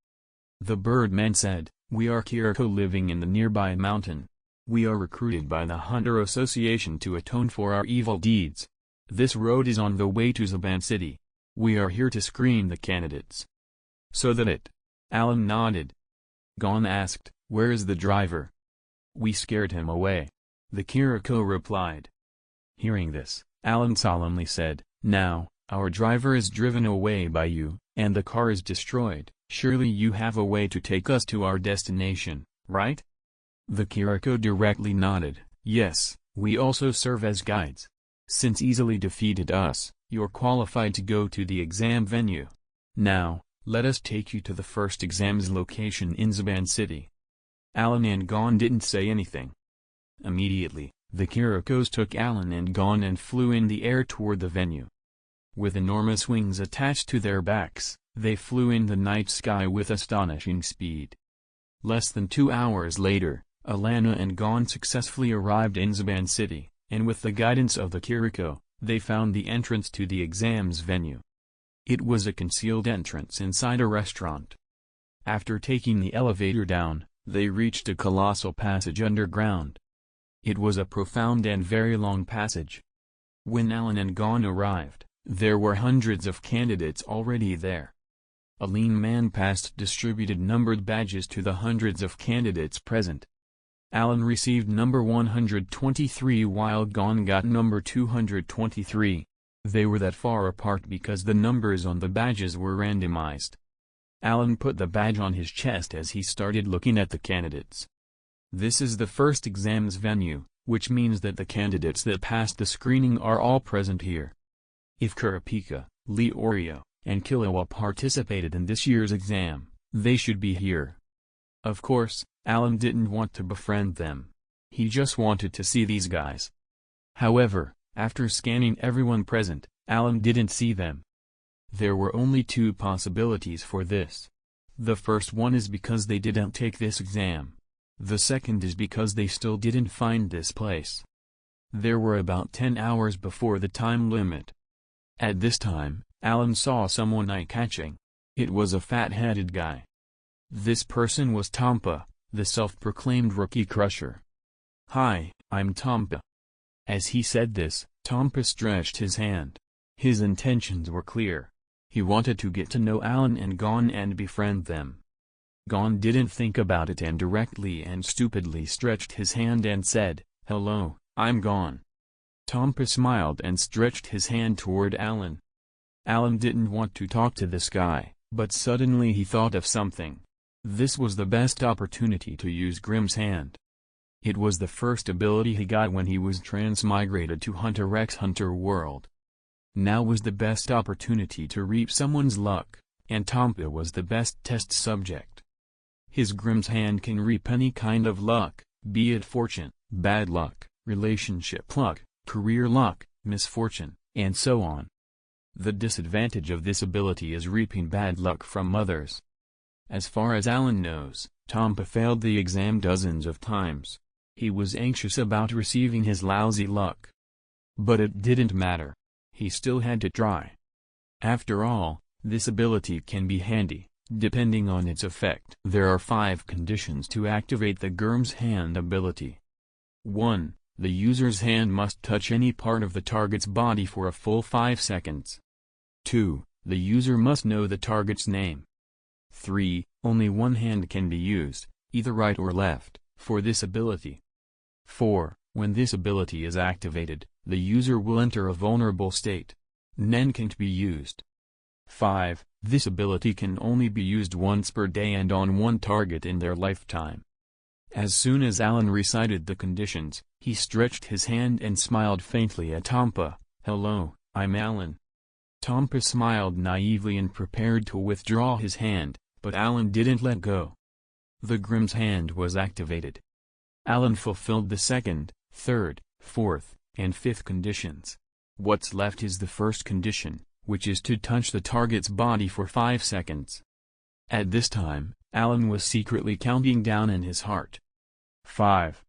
The birdman said, "We are Kiriko living in the nearby mountain. We are recruited by the Hunter Association to atone for our evil deeds. This road is on the way to Zaban City. We are here to screen the candidates." "So that it?" Allan nodded. Gon asked, "Where is the driver?" "We scared him away," the Kiriko replied. Hearing this, Allan solemnly said, "Now, our driver is driven away by you, and the car is destroyed. Surely you have a way to take us to our destination, right?" The Kiriko directly nodded, "Yes, we also serve as guides. Since easily defeated us, you're qualified to go to the exam venue. Now, let us take you to the first exam's location in Zaban City." Allan and Gon didn't say anything. Immediately, the Kirikos took Allan and Gon and flew in the air toward the venue. With enormous wings attached to their backs, they flew in the night sky with astonishing speed. Less than 2 hours later, Allan and Gon successfully arrived in Zaban City, and with the guidance of the Kiriko, they found the entrance to the exam's venue. It was a concealed entrance inside a restaurant. After taking the elevator down, they reached a colossal passage underground. It was a profound and very long passage. When Allan and Gon arrived, There were hundreds of candidates already there. A lean man passed distributed numbered badges to the hundreds of candidates present. Allan received number 123 while Gon got number 223. They were that far apart because the numbers on the badges were randomized. Allan put the badge on his chest as he started looking at the candidates. This is the first exams venue, which means that the candidates that passed the screening are all present here. If Kurapika, Leorio, and Killua participated in this year's exam, they should be here. Of course, Allan didn't want to befriend them. He just wanted to see these guys. However, after scanning everyone present, Allan didn't see them. There were only two possibilities for this. The first one is because they didn't take this exam. The second is because they still didn't find this place. There were about 10 hours before the time limit. At this time, Allan saw someone eye-catching. It was a fat-headed guy. This person was Tompa, the self-proclaimed rookie crusher. "Hi, I'm Tompa." As he said this, Tompa stretched his hand. His intentions were clear. He wanted to get to know Allan and Gon and befriend them. Gon didn't think about it and directly and stupidly stretched his hand and said, "Hello, I'm Gon." Tompa smiled and stretched his hand toward Allan. Allan didn't want to talk to this guy, but suddenly he thought of something. This was the best opportunity to use Grimm's hand. It was the first ability he got when he was transmigrated to Hunter x Hunter World. Now was the best opportunity to reap someone's luck, and Tompa was the best test subject. His Grimm's hand can reap any kind of luck, be it fortune, bad luck, relationship luck, career luck, misfortune, and so on. The disadvantage of this ability is reaping bad luck from others. As far as Allan knows, Tompa failed the exam dozens of times. He was anxious about receiving his lousy luck. But it didn't matter. He still had to try. After all, this ability can be handy, depending on its effect. There are 5 conditions to activate the Grimm's hand ability. 1. The user's hand must touch any part of the target's body for a full 5 seconds. 2. The user must know the target's name. 3. Only one hand can be used, either right or left, for this ability. 4. When this ability is activated, the user will enter a vulnerable state. Nen can't be used. 5. This ability can only be used once per day and on one target in their lifetime. As soon as Allan recited the conditions, he stretched his hand and smiled faintly at Tompa. "Hello, I'm Allan." Tompa smiled naively and prepared to withdraw his hand, but Allan didn't let go. The Grimm's hand was activated. Allan fulfilled the second, third, fourth, and fifth conditions. What's left is the first condition, which is to touch the target's body for 5 seconds. At this time, Allan was secretly counting down in his heart. 5,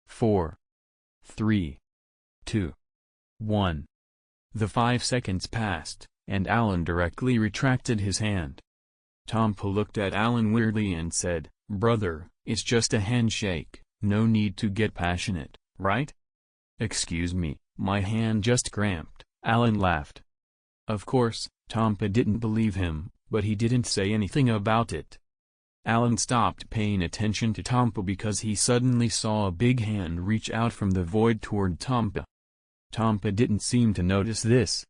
4, 3, 2, 1. The 5 seconds passed, and Allan directly retracted his hand. Tompa looked at Allan weirdly and said, "Brother, it's just a handshake, no need to get passionate, right?" "Excuse me, my hand just cramped," Allan laughed. Of course, Tompa didn't believe him, but he didn't say anything about it. Allan stopped paying attention to Tompa because he suddenly saw a big hand reach out from the void toward Tompa. Tompa didn't seem to notice this.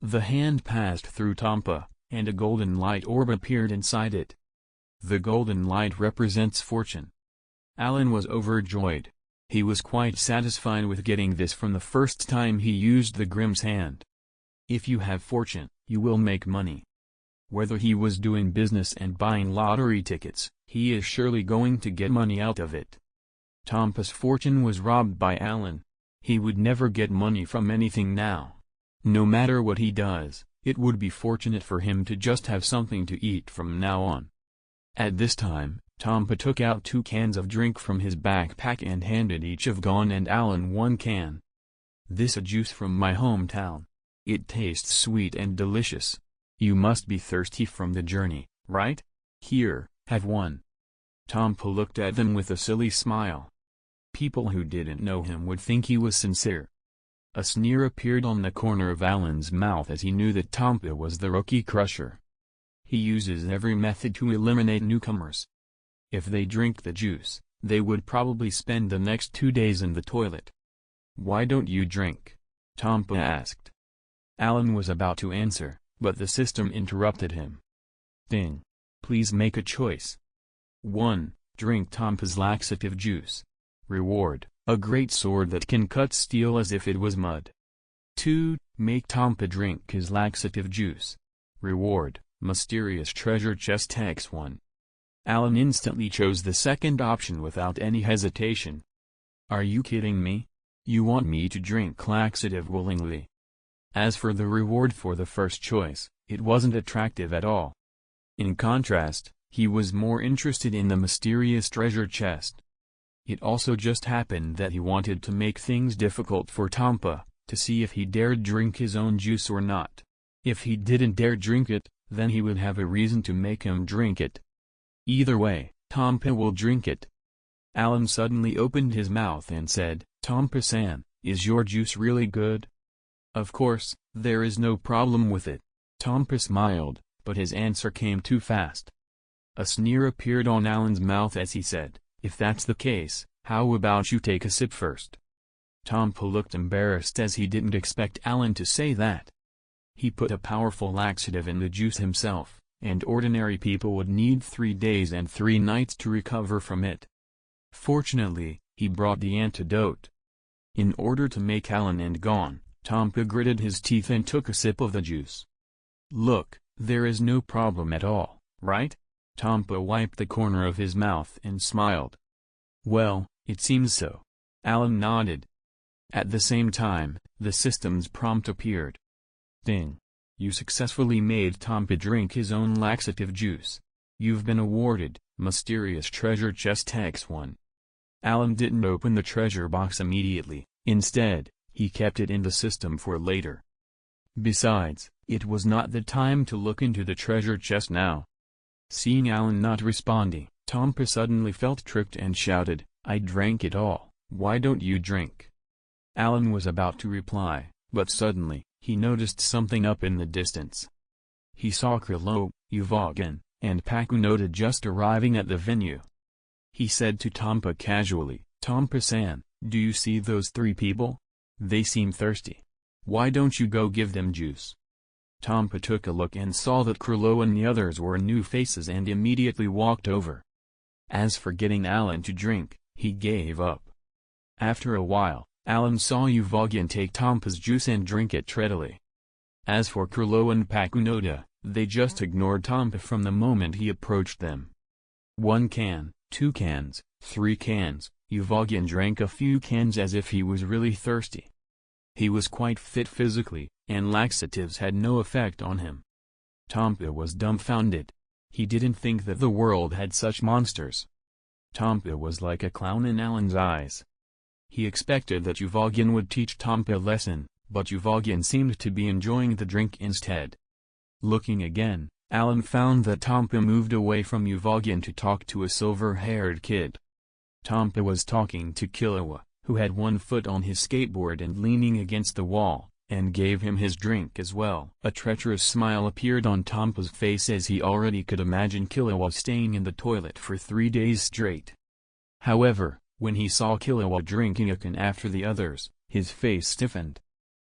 The hand passed through Tompa, and a golden light orb appeared inside it. The golden light represents fortune. Allan was overjoyed. He was quite satisfied with getting this from the first time he used the Grimm's hand. If you have fortune, you will make money. Whether he was doing business and buying lottery tickets, he is surely going to get money out of it. Tompa's fortune was robbed by Allan. He would never get money from anything now. No matter what he does, it would be fortunate for him to just have something to eat from now on. At this time, Tompa took out 2 cans of drink from his backpack and handed each of Gon and Allan 1 can. "This is juice from my hometown. It tastes sweet and delicious. You must be thirsty from the journey, right? Here, have one." Tompa looked at them with a silly smile. People who didn't know him would think he was sincere. A sneer appeared on the corner of Allan's mouth as he knew that Tompa was the rookie crusher. He uses every method to eliminate newcomers. If they drink the juice, they would probably spend the next 2 days in the toilet. "Why don't you drink?" Tompa asked. Allan was about to answer, but the system interrupted him. Ding. Please make a choice. 1. Drink Tompa's laxative juice. Reward, a great sword that can cut steel as if it was mud. 2. Make Tompa drink his laxative juice. Reward, mysterious treasure chest X1. Allan instantly chose the second option without any hesitation. Are you kidding me? You want me to drink laxative willingly? As for the reward for the first choice, it wasn't attractive at all. In contrast, he was more interested in the mysterious treasure chest. It also just happened that he wanted to make things difficult for Tompa, to see if he dared drink his own juice or not. If he didn't dare drink it, then he would have a reason to make him drink it. Either way, Tompa will drink it. Allan suddenly opened his mouth and said, "Tompa-san, is your juice really good?" "Of course, there is no problem with it." Tompa smiled, but his answer came too fast. A sneer appeared on Allan's mouth as he said, "If that's the case, how about you take a sip first?" Tompa looked embarrassed as he didn't expect Allan to say that. He put a powerful laxative in the juice himself, and ordinary people would need 3 days and 3 nights to recover from it. Fortunately, he brought the antidote. In order to make Allan and gone, Tompa gritted his teeth and took a sip of the juice. "Look, there is no problem at all, right?" Tompa wiped the corner of his mouth and smiled. "Well, it seems so." Allan nodded. At the same time, the system's prompt appeared. Ding. You successfully made Tompa drink his own laxative juice. You've been awarded, mysterious treasure chest X1. Allan didn't open the treasure box immediately, instead, he kept it in the system for later. Besides, it was not the time to look into the treasure chest now. Seeing Allan not responding, Tompa suddenly felt tricked and shouted, "I drank it all, why don't you drink?" Allan was about to reply, but suddenly, he noticed something up in the distance. He saw Krilo, Uvogin, and Pakunoda just arriving at the venue. He said to Tompa casually, "Tompa-san, do you see those 3 people? They seem thirsty. Why don't you go give them juice?" Tompa took a look and saw that Krilo and the others were new faces and immediately walked over. As for getting Allan to drink, he gave up. After a while, Allan saw Uvogin take Tompa's juice and drink it readily. As for Krilo and Pakunoda, they just ignored Tompa from the moment he approached them. 1 can, 2 cans, 3 cans, Uvogin drank a few cans as if he was really thirsty. He was quite fit physically, and laxatives had no effect on him. Tompa was dumbfounded. He didn't think that the world had such monsters. Tompa was like a clown in Allan's eyes. He expected that Uvogin would teach Tompa a lesson, but Uvogin seemed to be enjoying the drink instead. Looking again, Allan found that Tompa moved away from Uvogin to talk to a silver-haired kid. Tompa was talking to Killua, who had one foot on his skateboard and leaning against the wall, and gave him his drink as well. A treacherous smile appeared on Tompa's face as he already could imagine Killua staying in the toilet for 3 days straight. However, when he saw Killua drinking a can after the others, his face stiffened.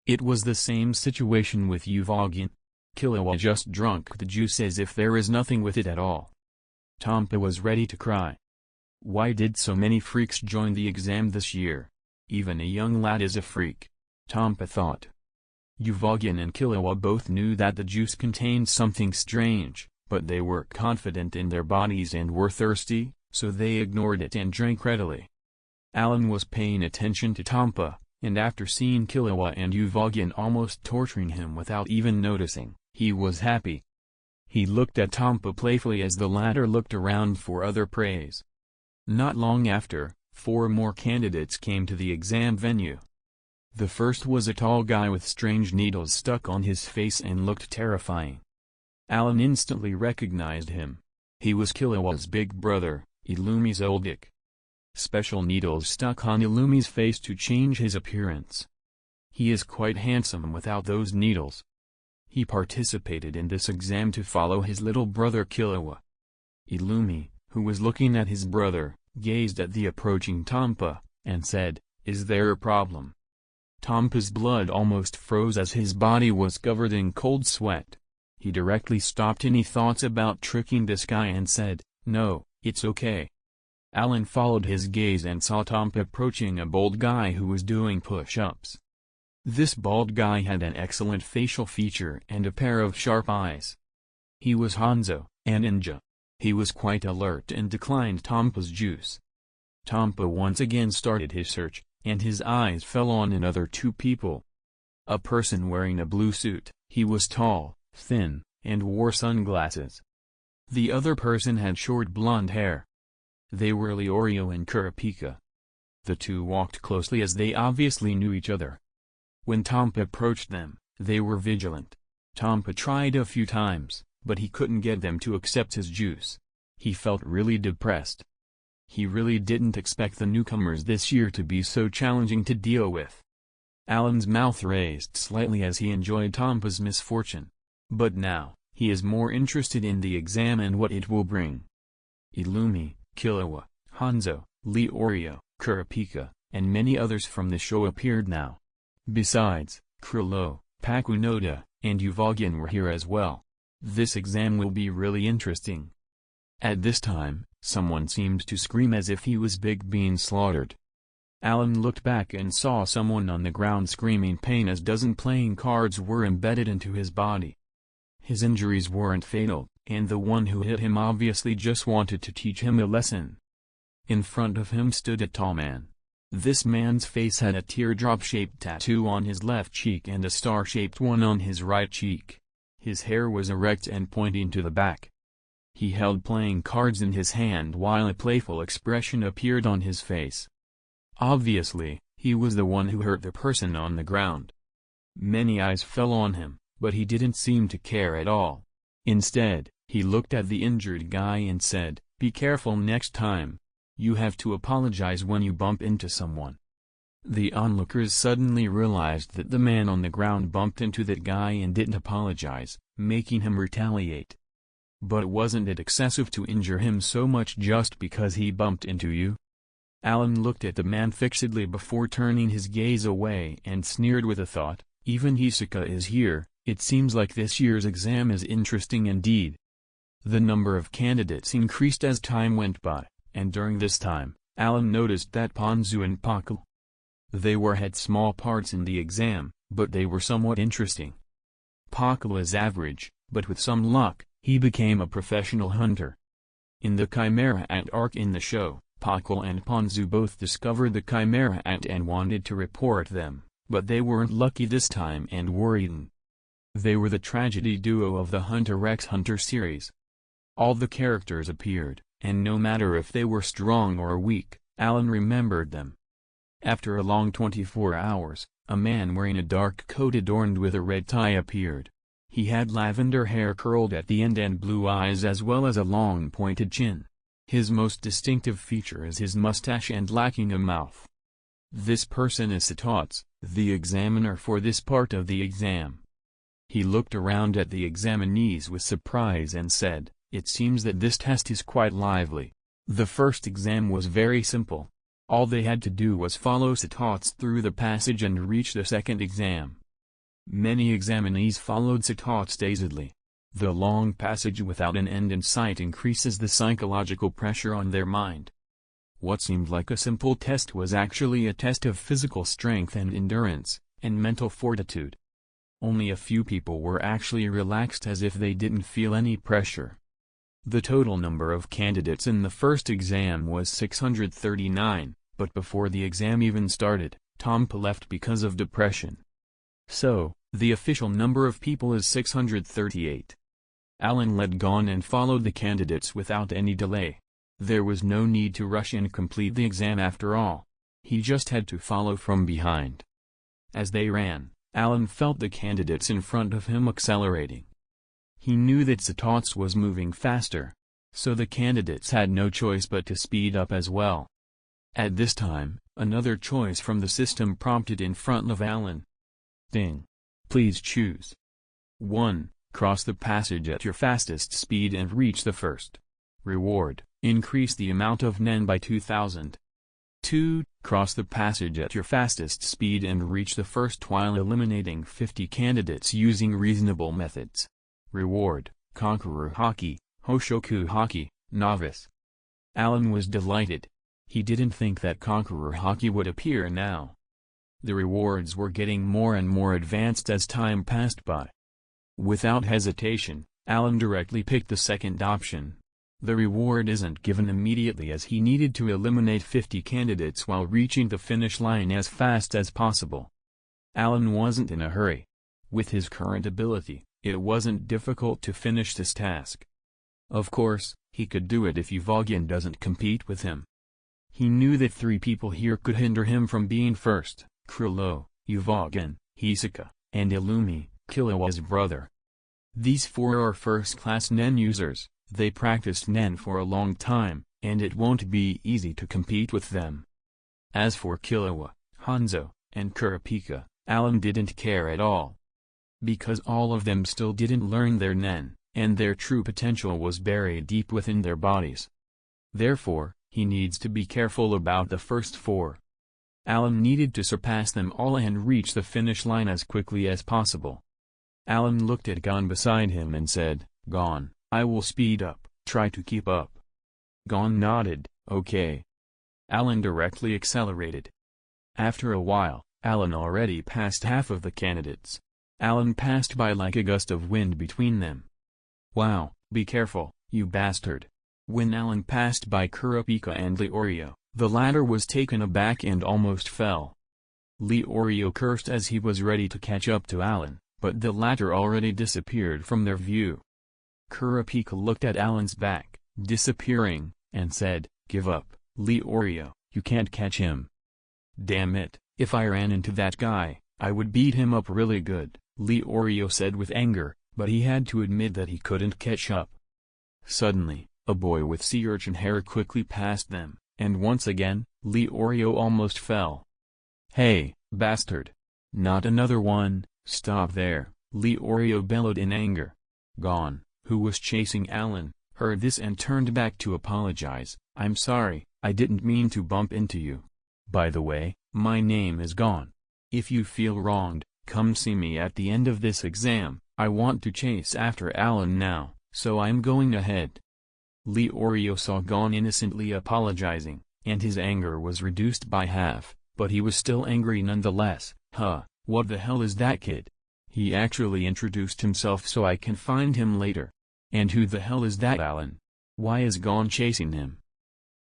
It was the same situation with Uvogin. Killua just drank the juice as if there is nothing with it at all. Tompa was ready to cry. Why did so many freaks join the exam this year? Even a young lad is a freak, Tompa thought. Uvogin and Killua both knew that the juice contained something strange, but they were confident in their bodies and were thirsty, so they ignored it and drank readily. Allan was paying attention to Tompa, and after seeing Killua and Uvogin almost torturing him without even noticing, he was happy. He looked at Tompa playfully as the latter looked around for other praise. Not long after, 4 more candidates came to the exam venue. The first was a tall guy with strange needles stuck on his face and looked terrifying. Allan instantly recognized him. He was Killua's big brother, Illumi's Oldic. Special needles stuck on Illumi's face to change his appearance. He is quite handsome without those needles. He participated in this exam to follow his little brother Killua. Illumi, who was looking at his brother, gazed at the approaching Tompa, and said, "Is there a problem?" Tompa's blood almost froze as his body was covered in cold sweat. He directly stopped any thoughts about tricking this guy and said, "No, it's okay." Allan followed his gaze and saw Tompa approaching a bald guy who was doing push-ups. This bald guy had an excellent facial feature and a pair of sharp eyes. He was Hanzo, a ninja. He was quite alert and declined Tompa's juice. Tompa once again started his search, and his eyes fell on another two people. A person wearing a blue suit. He was tall, thin, and wore sunglasses. The other person had short blonde hair. They were Leorio and Kurapika. The two walked closely as they obviously knew each other. When Tompa approached them, they were vigilant. Tompa tried a few times, but he couldn't get them to accept his juice. He felt really depressed. He really didn't expect the newcomers this year to be so challenging to deal with. Allan's mouth raised slightly as he enjoyed Tompa's misfortune. But now, he is more interested in the exam and what it will bring. Illumi, Killua, Hanzo, Leorio, Kurapika, and many others from the show appeared now. Besides, Krillin, Pakunoda, and Uvogin were here as well. This exam will be really interesting. At this time, someone seemed to scream as if he was being slaughtered. Allan looked back and saw someone on the ground screaming pain as dozen playing cards were embedded into his body. His injuries weren't fatal, and the one who hit him obviously just wanted to teach him a lesson. In front of him stood a tall man. This man's face had a teardrop-shaped tattoo on his left cheek and a star-shaped one on his right cheek. His hair was erect and pointing to the back. He held playing cards in his hand while a playful expression appeared on his face. Obviously, he was the one who hurt the person on the ground. Many eyes fell on him, but he didn't seem to care at all. Instead, he looked at the injured guy and said, "Be careful next time. You have to apologize when you bump into someone." The onlookers suddenly realized that the man on the ground bumped into that guy and didn't apologize, making him retaliate. But wasn't it excessive to injure him so much just because he bumped into you? Allan looked at the man fixedly before turning his gaze away and sneered with a thought, "Even Hisoka is here, it seems like this year's exam is interesting indeed." The number of candidates increased as time went by, and during this time, Allan noticed that Ponzu and Pakal. They had small parts in the exam, but they were somewhat interesting. Pakal is average, but with some luck, he became a professional hunter. In the Chimera Ant arc in the show, Pakal and Ponzu both discovered the Chimera Ant and wanted to report them, but they weren't lucky this time and were eaten. They were the tragedy duo of the Hunter x Hunter series. All the characters appeared, and no matter if they were strong or weak, Allan remembered them. After a long 24 hours, a man wearing a dark coat adorned with a red tie appeared. He had lavender hair curled at the end and blue eyes as well as a long pointed chin. His most distinctive feature is his mustache and lacking a mouth. This person is Satots, the examiner for this part of the exam. He looked around at the examinees with surprise and said, "It seems that this test is quite lively. The first exam was very simple. All they had to do was follow Satots through the passage and reach the second exam." Many examinees followed Satots dazedly. The long passage without an end in sight increases the psychological pressure on their mind. What seemed like a simple test was actually a test of physical strength and endurance, and mental fortitude. Only a few people were actually relaxed as if they didn't feel any pressure. The total number of candidates in the first exam was 639, but before the exam even started, Tompa left because of depression. So, the official number of people is 638. Allan led on and followed the candidates without any delay. There was no need to rush and complete the exam after all. He just had to follow from behind. As they ran, Allan felt the candidates in front of him accelerating. He knew that Satots was moving faster, so the candidates had no choice but to speed up as well. At this time, another choice from the system prompted in front of Allan. Ding. Please choose. 1. Cross the passage at your fastest speed and reach the first. Reward, increase the amount of nen by 2,000. 2. Cross the passage at your fastest speed and reach the first while eliminating 50 candidates using reasonable methods. Reward, Conqueror Haki, Hoshoku Haki, Novice. Allan was delighted. He didn't think that Conqueror Haki would appear now. The rewards were getting more and more advanced as time passed by. Without hesitation, Allan directly picked the second option. The reward isn't given immediately as he needed to eliminate 50 candidates while reaching the finish line as fast as possible. Allan wasn't in a hurry. With his current ability, it wasn't difficult to finish this task. Of course, he could do it if Uvogin doesn't compete with him. He knew that 3 people here could hinder him from being first: Krillo, Uvogin, Hisoka, and Illumi, Killua brother. These 4 are first-class nen users. They practiced nen for a long time, and it won't be easy to compete with them. As for Killua, Hanzo, and Kurapika, Allan didn't care at all. Because all of them still didn't learn their nen, and their true potential was buried deep within their bodies. Therefore, he needs to be careful about the first 4. Allan needed to surpass them all and reach the finish line as quickly as possible. Allan looked at Gon beside him and said, "Gon, I will speed up, try to keep up." Gon nodded, "Okay." Allan directly accelerated. After a while, Allan already passed half of the candidates. Allan passed by like a gust of wind between them. "Wow, be careful, you bastard." When Allan passed by Kurapika and Leorio, the latter was taken aback and almost fell. Leorio cursed as he was ready to catch up to Allan, but the latter already disappeared from their view. Kurapika looked at Allan's back, disappearing, and said, "Give up, Leorio, you can't catch him." "Damn it, if I ran into that guy, I would beat him up really good," Leorio said with anger, but he had to admit that he couldn't catch up. Suddenly, a boy with sea urchin hair quickly passed them, and once again, Leorio almost fell. "Hey, bastard! Not another one, stop there," Leorio bellowed in anger. Gon, who was chasing Allan, heard this and turned back to apologize. "I'm sorry, I didn't mean to bump into you. By the way, my name is Gon. If you feel wronged, come see me at the end of this exam. I want to chase after Allan now, so I'm going ahead." Leorio saw Gon innocently apologizing, and his anger was reduced by half, but he was still angry nonetheless. "Huh, what the hell is that kid? He actually introduced himself so I can find him later. And who the hell is that Allan? Why is Gon chasing him?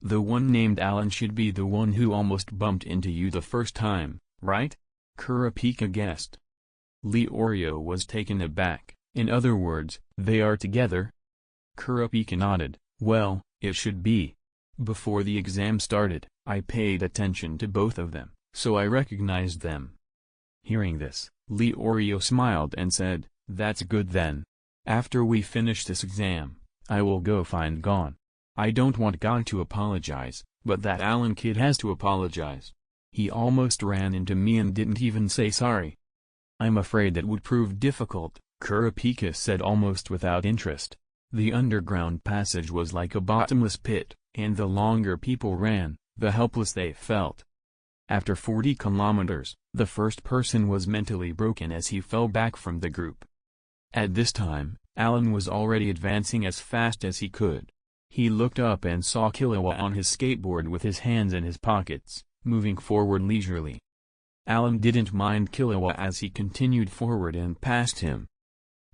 The one named Allan should be the one who almost bumped into you the first time, right?" Kurapika guessed. Leorio was taken aback. "In other words, they are together?" Kurapika nodded. "Well, it should be. Before the exam started, I paid attention to both of them, so I recognized them." Hearing this, Leorio smiled and said, "That's good then. After we finish this exam, I will go find Gon. I don't want Gon to apologize, but that Allan kid has to apologize. He almost ran into me and didn't even say sorry." "I'm afraid that would prove difficult," Kurapika said almost without interest. The underground passage was like a bottomless pit, and the longer people ran, the helpless they felt. After 40 kilometers, the first person was mentally broken as he fell back from the group. At this time, Allan was already advancing as fast as he could. He looked up and saw Killua on his skateboard with his hands in his pockets, moving forward leisurely. Allan didn't mind Killua as he continued forward and passed him.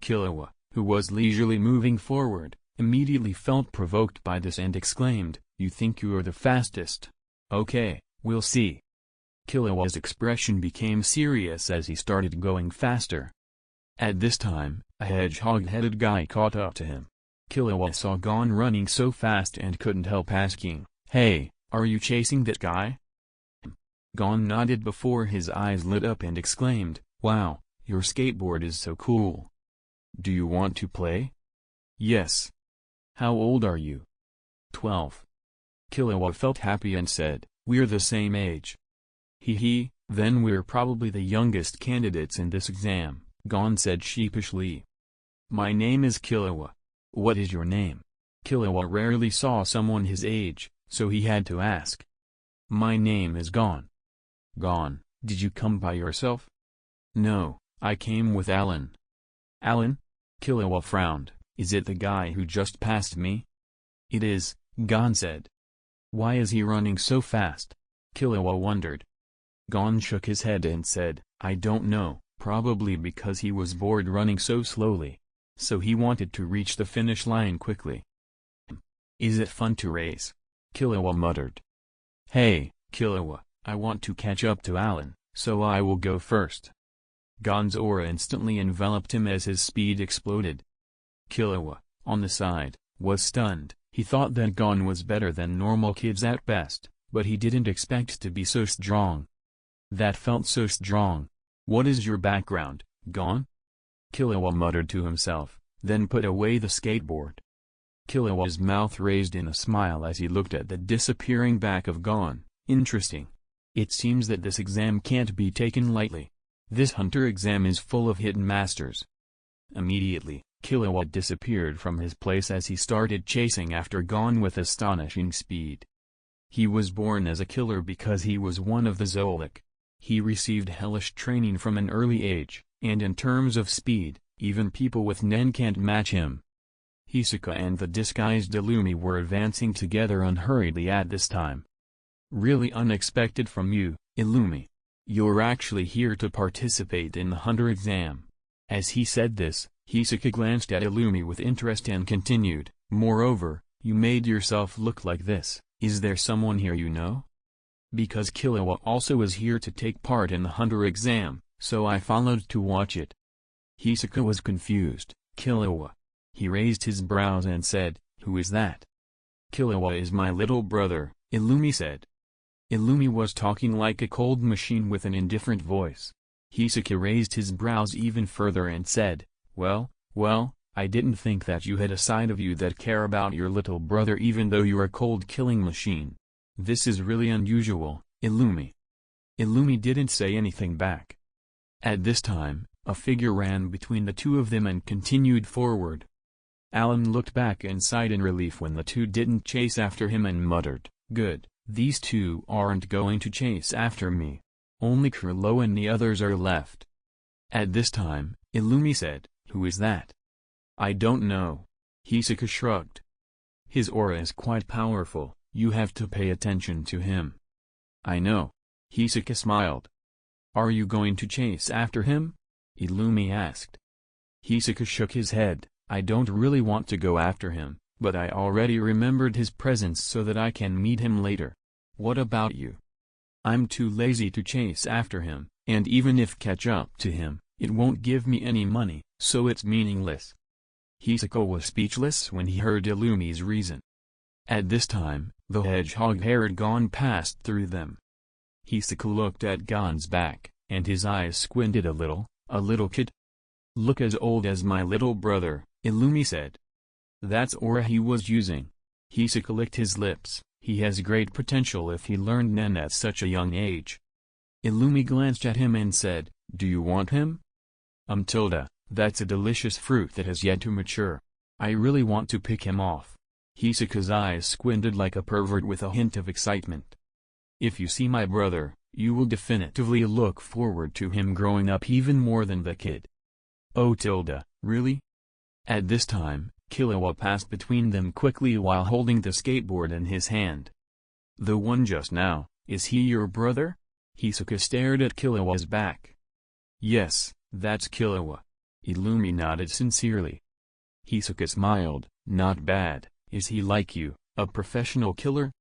Killua, who was leisurely moving forward, immediately felt provoked by this and exclaimed, "You think you are the fastest? Okay, we'll see." Killua's expression became serious as he started going faster. At this time, a hedgehog-headed guy caught up to him. Killua saw Gon running so fast and couldn't help asking, "Hey, are you chasing that guy?" Gon nodded before his eyes lit up and exclaimed, "Wow, your skateboard is so cool. Do you want to play?" "Yes." "How old are you?" 12. Killua felt happy and said, "We're the same age." He, then we're probably the youngest candidates in this exam, Gon said sheepishly. My name is Killua. What is your name? Killua rarely saw someone his age, so he had to ask. My name is Gon. Gon, did you come by yourself? No, I came with Allan. Allan? Killua frowned. Is it the guy who just passed me? It is, Gon said. Why is he running so fast? Killua wondered. Gon shook his head and said, I don't know, probably because he was bored running so slowly. So he wanted to reach the finish line quickly. Is it fun to race? Killua muttered. Hey, Killua, I want to catch up to Allan, so I will go first. Gon's aura instantly enveloped him as his speed exploded. Killua, on the side, was stunned. He thought that Gon was better than normal kids at best, but he didn't expect to be so strong. That felt so strong. What is your background, Gon? Killua muttered to himself, then put away the skateboard. Killua's mouth raised in a smile as he looked at the disappearing back of Gon. Interesting. It seems that this exam can't be taken lightly. This hunter exam is full of hidden masters. Immediately, Killua disappeared from his place as he started chasing after Gon with astonishing speed. He was born as a killer because he was one of the Zolik. He received hellish training from an early age, and in terms of speed, even people with Nen can't match him. Hisoka and the disguised Illumi were advancing together unhurriedly at this time. Really unexpected from you, Illumi. You're actually here to participate in the hunter exam. As he said this, Hisoka glanced at Illumi with interest and continued, moreover, you made yourself look like this. Is there someone here you know? Because Killua also is here to take part in the hunter exam, so I followed to watch it. Hisoka was confused. Killua. He raised his brows and said, who is that? Killua is my little brother, Illumi said. Illumi was talking like a cold machine with an indifferent voice. Hisoka raised his brows even further and said, well, I didn't think that you had a side of you that care about your little brother even though you're a cold-killing machine. This is really unusual, Illumi. Illumi didn't say anything back. At this time, a figure ran between the two of them and continued forward. Allan looked back and sighed in relief when the two didn't chase after him and muttered, good, these two aren't going to chase after me. Only Kurlo and the others are left. At this time, Illumi said, who is that? I don't know. Hisoka shrugged. His aura is quite powerful, you have to pay attention to him. I know. Hisoka smiled. Are you going to chase after him? Illumi asked. Hisoka shook his head, I don't really want to go after him, but I already remembered his presence so that I can meet him later. What about you? I'm too lazy to chase after him, and even if catch up to him, it won't give me any money, so it's meaningless. Hisoka was speechless when he heard Illumi's reason. At this time, the hedgehog-haired Gon passed through them. Hisoka looked at Gon's back, and his eyes squinted a little kid. Look as old as my little brother, Illumi said. That's aura he was using. Hisoka licked his lips, he has great potential if he learned Nen at such a young age. Illumi glanced at him and said, do you want him? That's a delicious fruit that has yet to mature. I really want to pick him off. Hisoka's eyes squinted like a pervert with a hint of excitement. If you see my brother, you will definitively look forward to him growing up even more than the kid. Oh really? At this time, Killua passed between them quickly while holding the skateboard in his hand. The one just now, is he your brother? Hisoka stared at Killua's back. Yes, that's Killua. Illumi nodded sincerely. Hisoka smiled, not bad, is he like you, a professional killer?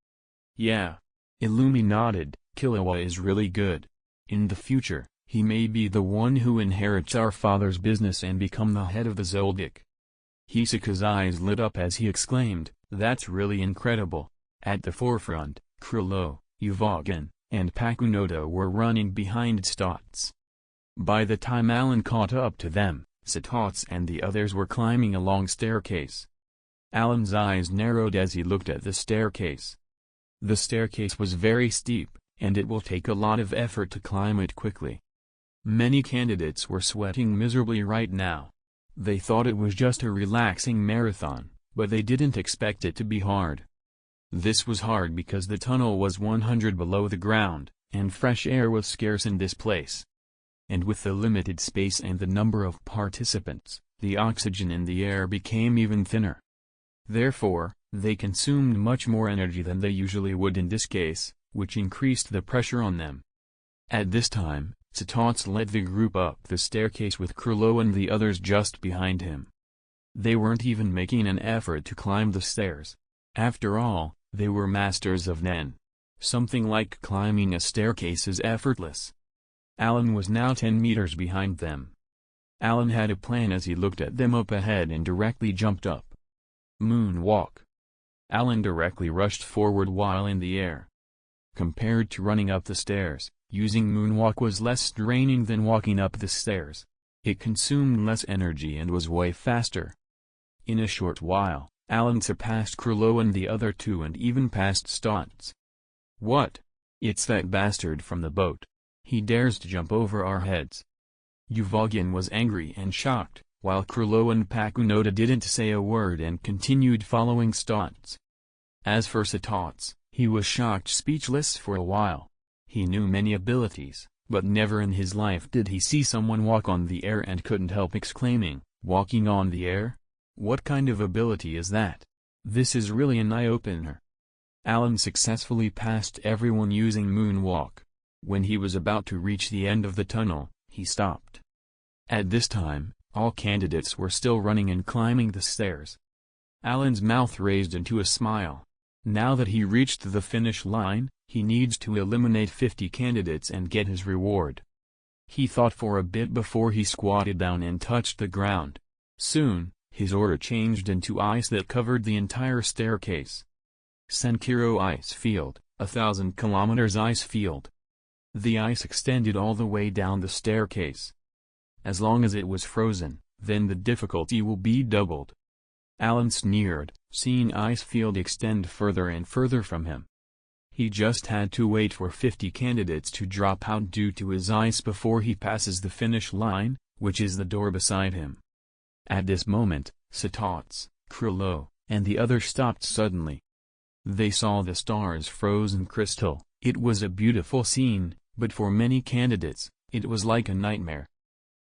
Yeah. Illumi nodded, Killua is really good. In the future, he may be the one who inherits our father's business and become the head of the Zoldyck. Hisoka's eyes lit up as he exclaimed, that's really incredible. At the forefront, Kurlo, Uvagan, and Pakunoda were running behind Stotts. By the time Allan caught up to them, Stotts and the others were climbing a long staircase. Allan's eyes narrowed as he looked at the staircase. The staircase was very steep, and it will take a lot of effort to climb it quickly. Many candidates were sweating miserably right now. They thought it was just a relaxing marathon, but they didn't expect it to be hard. This was hard because the tunnel was 100 below the ground, and fresh air was scarce in this place. And with the limited space and the number of participants, the oxygen in the air became even thinner. Therefore, they consumed much more energy than they usually would in this case, which increased the pressure on them. At this time, Satots led the group up the staircase with Krilo and the others just behind him. They weren't even making an effort to climb the stairs. After all, they were masters of Nen. Something like climbing a staircase is effortless. Allan was now 10 meters behind them. Allan had a plan as he looked at them up ahead and directly jumped up. Moonwalk. Allan directly rushed forward while in the air. Compared to running up the stairs, using moonwalk was less draining than walking up the stairs. It consumed less energy and was way faster. In a short while, Allan surpassed Krilo and the other two and even passed Stotts. What? It's that bastard from the boat. He dares to jump over our heads. Uvogin was angry and shocked, while Krilo and Pakunoda didn't say a word and continued following Stotts. As for Satots, he was shocked speechless for a while. He knew many abilities, but never in his life did he see someone walk on the air and couldn't help exclaiming, "Walking on the air? What kind of ability is that? This is really an eye-opener." Allan successfully passed everyone using moonwalk. When he was about to reach the end of the tunnel, he stopped. At this time, all candidates were still running and climbing the stairs. Allan's mouth raised into a smile. Now that he reached the finish line, he needs to eliminate 50 candidates and get his reward. He thought for a bit before he squatted down and touched the ground. Soon, his order changed into ice that covered the entire staircase. Senkiro Ice Field, 1,000 kilometers ice field. The ice extended all the way down the staircase. As long as it was frozen, then the difficulty will be doubled. Allan sneered, seeing ice field extend further and further from him. He just had to wait for 50 candidates to drop out due to his ice before he passes the finish line, which is the door beside him. At this moment, Satots, Krilo, and the others stopped suddenly. They saw the stars frozen crystal. It was a beautiful scene, but for many candidates, it was like a nightmare.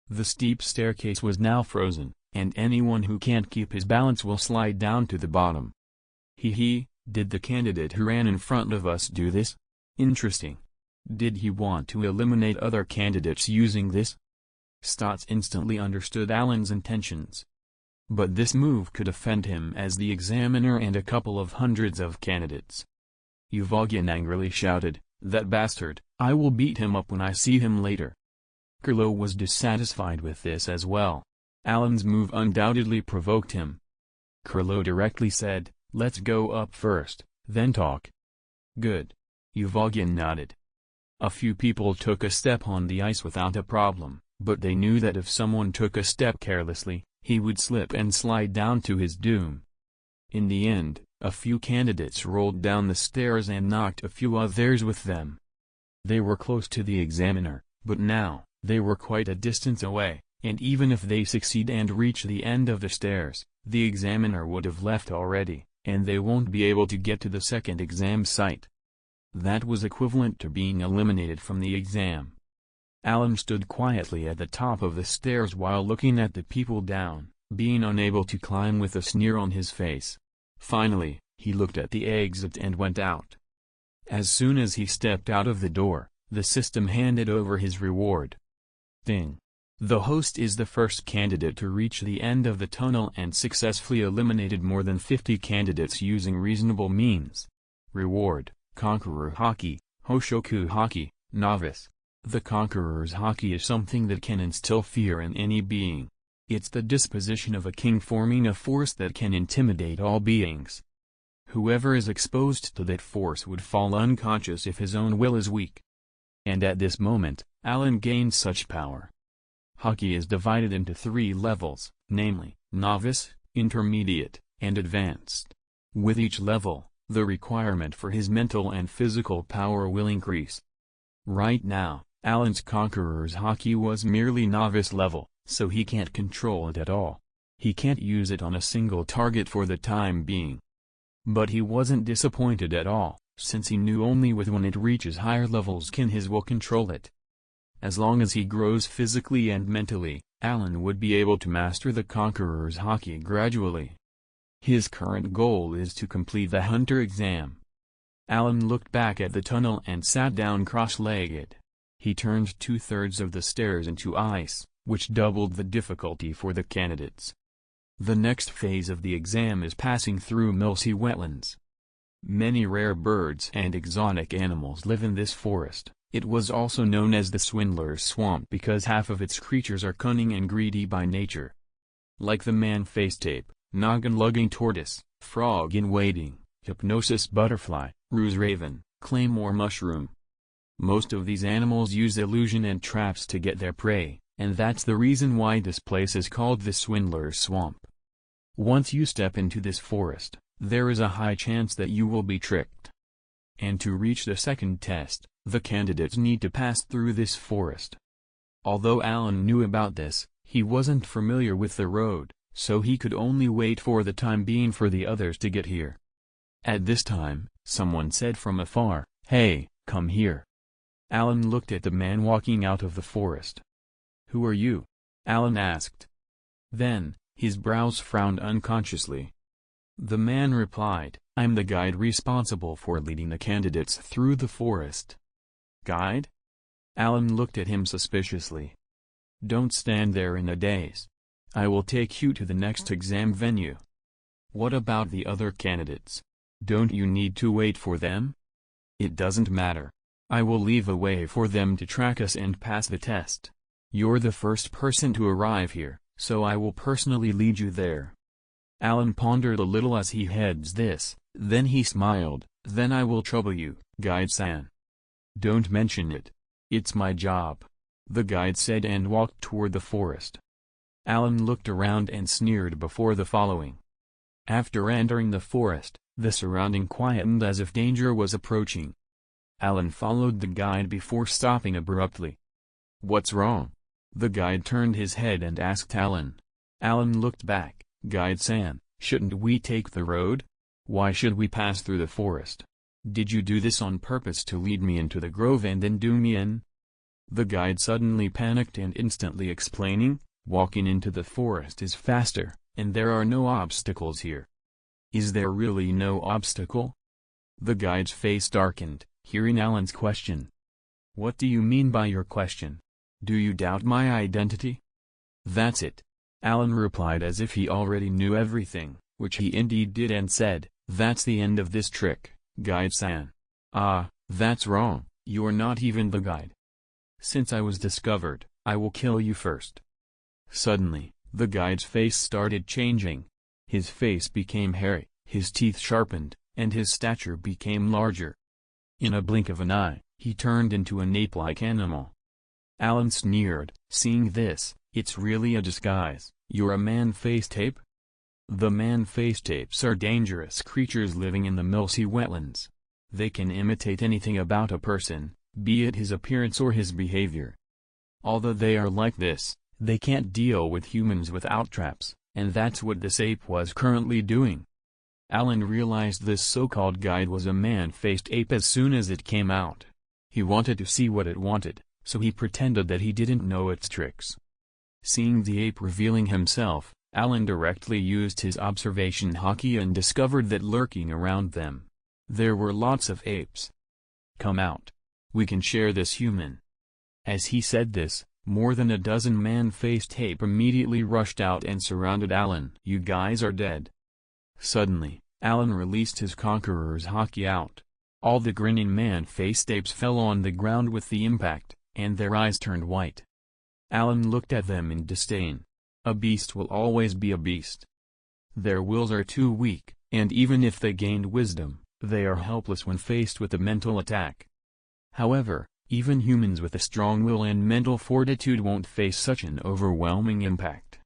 The steep staircase was now frozen, and anyone who can't keep his balance will slide down to the bottom. Did the candidate who ran in front of us do this? Interesting. Did he want to eliminate other candidates using this? Stotts instantly understood Allan's intentions. But this move could offend him as the examiner and a couple of hundreds of candidates. Uvogin angrily shouted, "That bastard, I will beat him up when I see him later." Krilo was dissatisfied with this as well. Allan's move undoubtedly provoked him. Krilo directly said, "Let's go up first, then talk." "Good." Uvogin nodded. A few people took a step on the ice without a problem, but they knew that if someone took a step carelessly, he would slip and slide down to his doom. In the end, a few candidates rolled down the stairs and knocked a few others with them. They were close to the examiner, but now, they were quite a distance away, and even if they succeed and reach the end of the stairs, the examiner would have left already, and they won't be able to get to the second exam site. That was equivalent to being eliminated from the exam. Allan stood quietly at the top of the stairs while looking at the people down, being unable to climb with a sneer on his face. Finally, he looked at the exit and went out. As soon as he stepped out of the door, the system handed over his reward. Ding. The host is the first candidate to reach the end of the tunnel and successfully eliminated more than 50 candidates using reasonable means. Reward, Conqueror Haki, Hoshoku Haki, Novice. The Conqueror's Haki is something that can instill fear in any being. It's the disposition of a king forming a force that can intimidate all beings. Whoever is exposed to that force would fall unconscious if his own will is weak. And at this moment, Allan gained such power. Haki is divided into 3 levels, namely, Novice, Intermediate, and Advanced. With each level, the requirement for his mental and physical power will increase. Right now, Allan's conqueror's haki was merely novice level, so he can't control it at all. He can't use it on a single target for the time being. But he wasn't disappointed at all, since he knew only with when it reaches higher levels can his will control it. As long as he grows physically and mentally, Allan would be able to master the conqueror's haki gradually. His current goal is to complete the hunter exam. Allan looked back at the tunnel and sat down cross-legged. He turned 2/3 of the stairs into ice, which doubled the difficulty for the candidates. The next phase of the exam is passing through Milsey wetlands. Many rare birds and exotic animals live in this forest. It was also known as the Swindler's Swamp because half of its creatures are cunning and greedy by nature. Like the man-faced ape, noggin-lugging tortoise, frog-in-waiting, hypnosis butterfly, ruse raven, claymore mushroom. Most of these animals use illusion and traps to get their prey, and that's the reason why this place is called the Swindler's Swamp. Once you step into this forest, there is a high chance that you will be tricked. And to reach the second test, the candidates need to pass through this forest. Although Allan knew about this, he wasn't familiar with the road, so he could only wait for the time being for the others to get here. At this time, someone said from afar, "Hey, come here." Allan looked at the man walking out of the forest. "Who are you?" Allan asked. Then, his brows frowned unconsciously. The man replied, "I'm the guide responsible for leading the candidates through the forest." "Guide?" Allan looked at him suspiciously. "Don't stand there in a daze. I will take you to the next exam venue." "What about the other candidates? Don't you need to wait for them?" "It doesn't matter. I will leave a way for them to track us and pass the test. You're the first person to arrive here, so I will personally lead you there." Allan pondered a little as he heads this, then he smiled, "Then I will trouble you, guide-san." "Don't mention it. It's my job," the guide said and walked toward the forest. Allan looked around and sneered before the following. After entering the forest, the surrounding quietened as if danger was approaching. Allan followed the guide before stopping abruptly. "What's wrong?" The guide turned his head and asked Allan. Allan looked back. "Guide-san, shouldn't we take the road? Why should we pass through the forest? Did you do this on purpose to lead me into the grove and then do me in?" The guide suddenly panicked and instantly explaining, "Walking into the forest is faster, and there are no obstacles here." "Is there really no obstacle?" The guide's face darkened, hearing Allan's question. "What do you mean by your question? Do you doubt my identity?" "That's it," Allan replied as if he already knew everything, which he indeed did, and said, "That's the end of this trick, guide-san." "Ah, that's wrong, you're not even the guide. Since I was discovered, I will kill you first." Suddenly, the guide's face started changing. His face became hairy, his teeth sharpened, and his stature became larger. In a blink of an eye, he turned into an ape-like animal. Allan sneered, seeing this, "It's really a disguise. You're a man-faced ape?" The man-faced apes are dangerous creatures living in the Milsey wetlands. They can imitate anything about a person, be it his appearance or his behavior. Although they are like this, they can't deal with humans without traps, and that's what this ape was currently doing. Allan realized this so-called guide was a man-faced ape as soon as it came out. He wanted to see what it wanted, so he pretended that he didn't know its tricks. Seeing the ape revealing himself, Allan directly used his observation haki and discovered that lurking around them, there were lots of apes. "Come out. We can share this human." As he said this, more than a dozen man-faced ape immediately rushed out and surrounded Allan. "You guys are dead." Suddenly, Allan released his conqueror's haki out. All the grinning man-faced apes fell on the ground with the impact, and their eyes turned white. Allan looked at them in disdain. A beast will always be a beast. Their wills are too weak, and even if they gained wisdom, they are helpless when faced with a mental attack. However, even humans with a strong will and mental fortitude won't face such an overwhelming impact.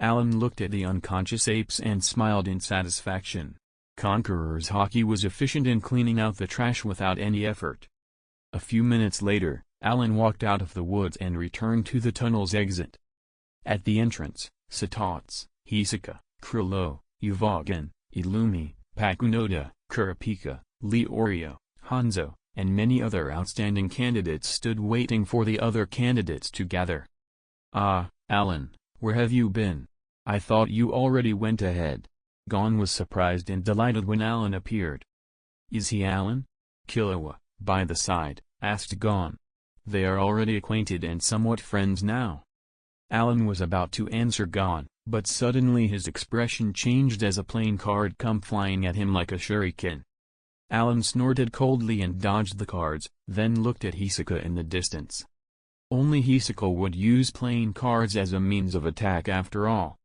Allan looked at the unconscious apes and smiled in satisfaction. Conqueror's hockey was efficient in cleaning out the trash without any effort. A few minutes later, Allan walked out of the woods and returned to the tunnel's exit. At the entrance, Satots, Hisoka, Krillo, Uvagan, Illumi, Pakunoda, Kurapika, Leorio, Hanzo, and many other outstanding candidates stood waiting for the other candidates to gather. "Ah, Allan, where have you been? I thought you already went ahead." Gon was surprised and delighted when Allan appeared. "Is he Allan?" Killua, by the side, asked Gon. They are already acquainted and somewhat friends now. Allan was about to answer Gon, but suddenly his expression changed as a playing card come flying at him like a shuriken. Allan snorted coldly and dodged the cards, then looked at Hisoka in the distance. Only Hisoka would use playing cards as a means of attack after all.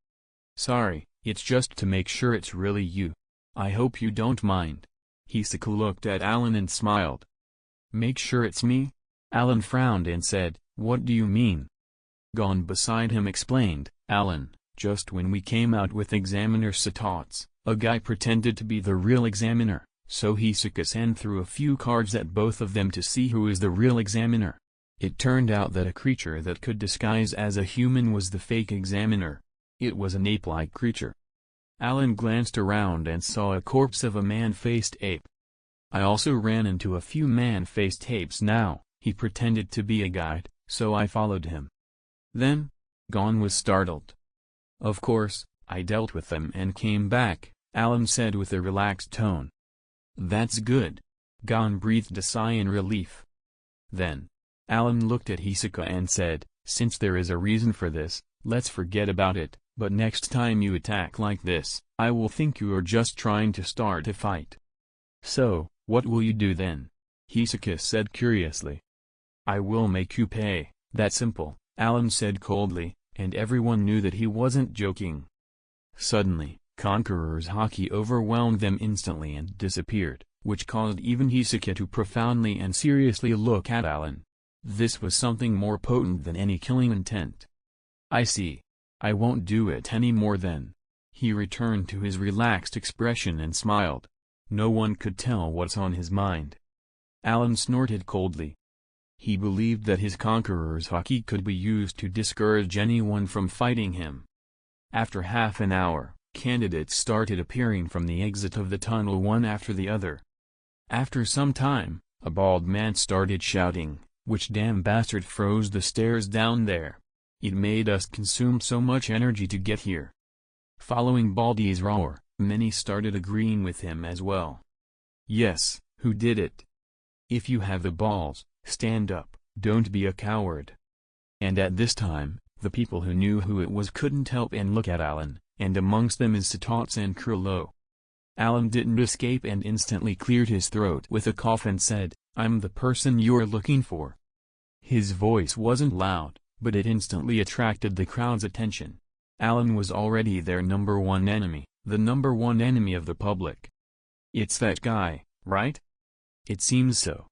"Sorry, it's just to make sure it's really you. I hope you don't mind." Hisoka looked at Allan and smiled. "Make sure it's me?" Allan frowned and said, "What do you mean?" Gon beside him explained, "Allan, just when we came out with Examiner Satots, a guy pretended to be the real examiner, so Hisoka-san threw a few cards at both of them to see who is the real examiner. It turned out that a creature that could disguise as a human was the fake examiner. It was an ape-like creature." Allan glanced around and saw a corpse of a man-faced ape. "I also ran into a few man-faced apes now. He pretended to be a guide, so I followed him." "Then?" Gon was startled. "Of course, I dealt with them and came back," Allan said with a relaxed tone. "That's good." Gon breathed a sigh in relief. Then, Allan looked at Hisoka and said, "Since there is a reason for this, let's forget about it, but next time you attack like this, I will think you are just trying to start a fight." "So, what will you do then?" Hisoka said curiously. "I will make you pay, that's simple," Allan said coldly, and everyone knew that he wasn't joking. Suddenly, Conqueror's hockey overwhelmed them instantly and disappeared, which caused even Hisoka to profoundly and seriously look at Allan. This was something more potent than any killing intent. "I see. I won't do it anymore then." He returned to his relaxed expression and smiled. No one could tell what's on his mind. Allan snorted coldly. He believed that his Conqueror's hockey could be used to discourage anyone from fighting him. After half an hour, candidates started appearing from the exit of the tunnel one after the other. After some time, a bald man started shouting, "Which damn bastard froze the stairs down there? It made us consume so much energy to get here." Following Baldy's roar, many started agreeing with him as well. "Yes, who did it? If you have the balls, stand up, don't be a coward." And at this time, the people who knew who it was couldn't help and look at Allan, and amongst them is Satots and Krillo. Allan didn't escape and instantly cleared his throat with a cough and said, "I'm the person you're looking for." His voice wasn't loud, but it instantly attracted the crowd's attention. Allan was already their number one enemy, the number one enemy of the public. "It's that guy, right?" "It seems so."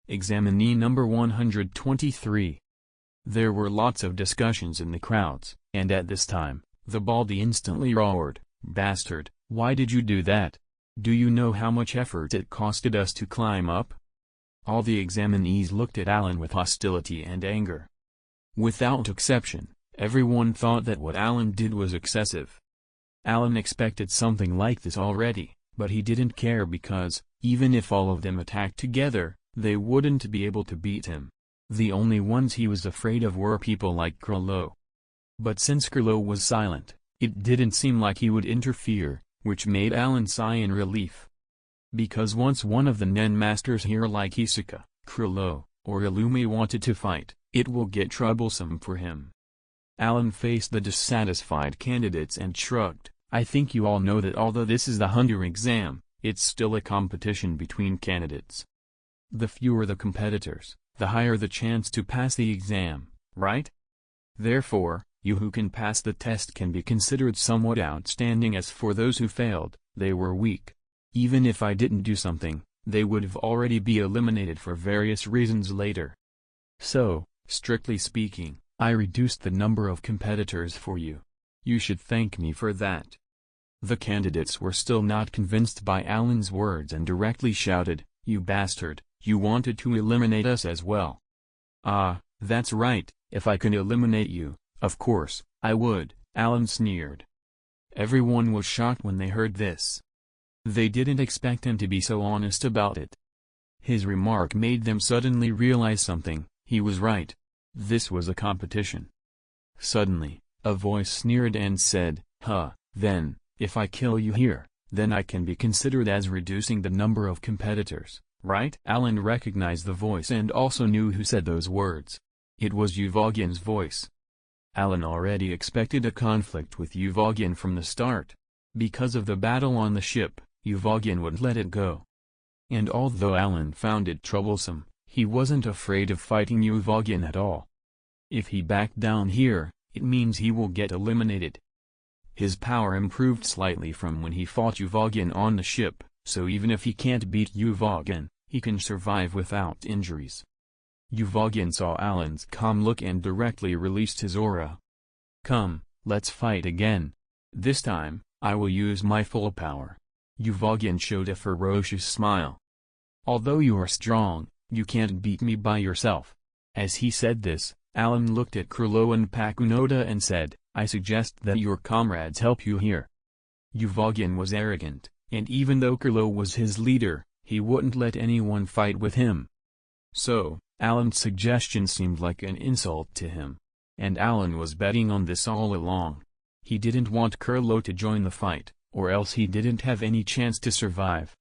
Examinee number 123. There were lots of discussions in the crowds, and at this time, the Baldy instantly roared, "Bastard, why did you do that? Do you know how much effort it costed us to climb up?" All the examinees looked at Allan with hostility and anger. Without exception, everyone thought that what Allan did was excessive. Allan expected something like this already, but he didn't care because, even if all of them attacked together, they wouldn't be able to beat him. The only ones he was afraid of were people like Krillo. But since Krillo was silent, it didn't seem like he would interfere, which made Allan sigh in relief. Because once one of the Nen masters here like Hisoka, Krillo, or Illumi wanted to fight, it will get troublesome for him. Allan faced the dissatisfied candidates and shrugged. "I think you all know that although this is the Hunter exam, it's still a competition between candidates. The fewer the competitors, the higher the chance to pass the exam, right? Therefore, you who can pass the test can be considered somewhat outstanding. As for those who failed, they were weak. Even if I didn't do something, they would have already be eliminated for various reasons later. So, strictly speaking, I reduced the number of competitors for you. You should thank me for that." The candidates were still not convinced by Allan's words and directly shouted, "You bastard, you wanted to eliminate us as well." "Ah, that's right, if I can eliminate you, of course, I would," Allan sneered. Everyone was shocked when they heard this. They didn't expect him to be so honest about it. His remark made them suddenly realize something. He was right. This was a competition. Suddenly, a voice sneered and said, then, if I kill you here, then I can be considered as reducing the number of competitors, right?" Allan recognized the voice and also knew who said those words. It was Uvoggen's voice. Allan already expected a conflict with Uvoggen from the start. Because of the battle on the ship, Uvoggen wouldn't let it go. And although Allan found it troublesome, he wasn't afraid of fighting Uvoggen at all. If he backed down here, it means he will get eliminated. His power improved slightly from when he fought Uvoggen on the ship, so even if he can't beat Uvoggen, he can survive without injuries. Uvoggen saw Allan's calm look and directly released his aura. "Come, let's fight again. This time, I will use my full power." Uvoggen showed a ferocious smile. "Although you are strong, you can't beat me by yourself." As he said this, Allan looked at Kurlo and Pakunoda and said, "I suggest that your comrades help you here." Uvoggen was arrogant, and even though Kurlo was his leader, he wouldn't let anyone fight with him. So, Allan's suggestion seemed like an insult to him. And Allan was betting on this all along. He didn't want Kurlo to join the fight, or else he didn't have any chance to survive.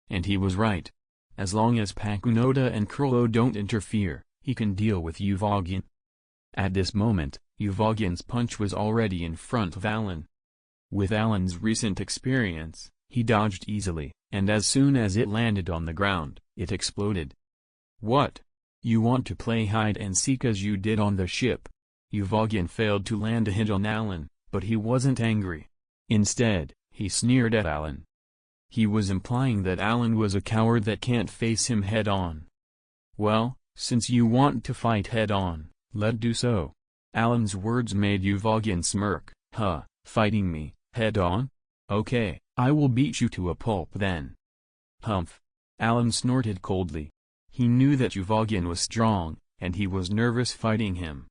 And he was right. As long as Pakunoda and Kurlo don't interfere, he can deal with Uvoggen. At this moment, Uvoggen's punch was already in front of Allan. With Allan's recent experience, he dodged easily, and as soon as it landed on the ground, it exploded. "What? You want to play hide and seek as you did on the ship?" Uvoggen failed to land a hit on Allan, but he wasn't angry. Instead, he sneered at Allan. He was implying that Allan was a coward that can't face him head-on. "Well, since you want to fight head-on, let's do so." Allan's words made Uvoggen smirk. Fighting me, head-on? Okay, I will beat you to a pulp then." "Humph." Allan snorted coldly. He knew that Uvoggen was strong, and he was nervous fighting him.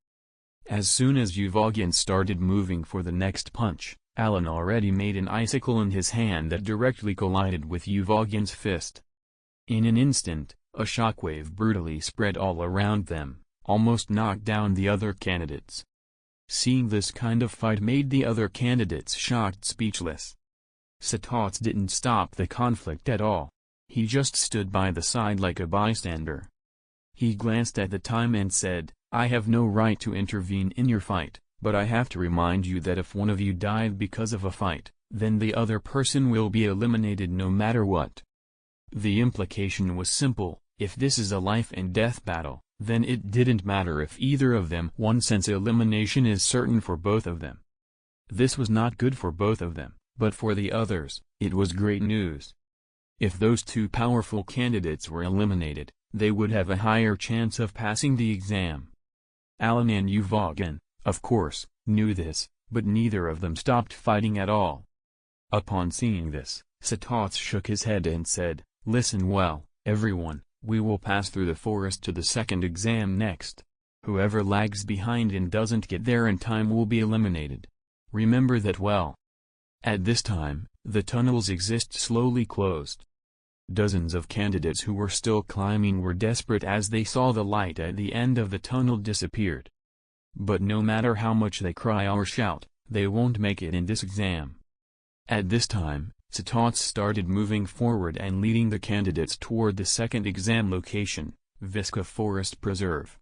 As soon as Uvoggen started moving for the next punch, Allan already made an icicle in his hand that directly collided with Uvoggen's fist. In an instant, a shockwave brutally spread all around them, almost knocked down the other candidates. Seeing this kind of fight made the other candidates shocked speechless. Satots didn't stop the conflict at all. He just stood by the side like a bystander. He glanced at the time and said, "I have no right to intervene in your fight, but I have to remind you that if one of you died because of a fight, then the other person will be eliminated no matter what." The implication was simple: if this is a life and death battle, then it didn't matter if either of them won since elimination is certain for both of them. This was not good for both of them, but for the others, it was great news. If those two powerful candidates were eliminated, they would have a higher chance of passing the exam. Allan and Uvoggen, of course, knew this, but neither of them stopped fighting at all. Upon seeing this, Satots shook his head and said, "Listen well, everyone, we will pass through the forest to the second exam next. Whoever lags behind and doesn't get there in time will be eliminated. Remember that well." At this time, the tunnels exist slowly closed. Dozens of candidates who were still climbing were desperate as they saw the light at the end of the tunnel disappeared. But no matter how much they cry or shout, they won't make it in this exam. At this time, Satots started moving forward and leading the candidates toward the second exam location, Visca Forest Preserve.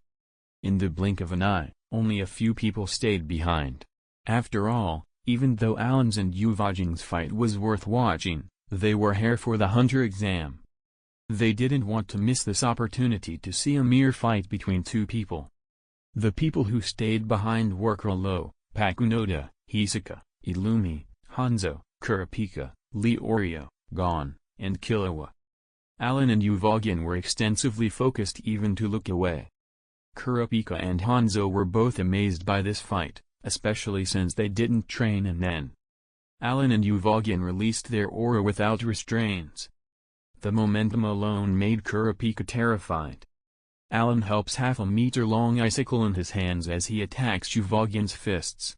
In the blink of an eye, only a few people stayed behind. After all, even though Allan's and Uvoggen's fight was worth watching, they were here for the Hunter exam. They didn't want to miss this opportunity to see a mere fight between two people. The people who stayed behind were Kurlo, Pakunoda, Hisaka, Illumi, Hanzo, Kurapika, Leorio, Gon, and Killua. Allan and Uvoggen were extensively focused even to look away. Kurapika and Hanzo were both amazed by this fight, especially since they didn't train in Nen. Allan and Uvogin released their aura without restraints. The momentum alone made Kurapika terrified. Allan helps half-a-meter-long icicle in his hands as he attacks Uvogin's fists.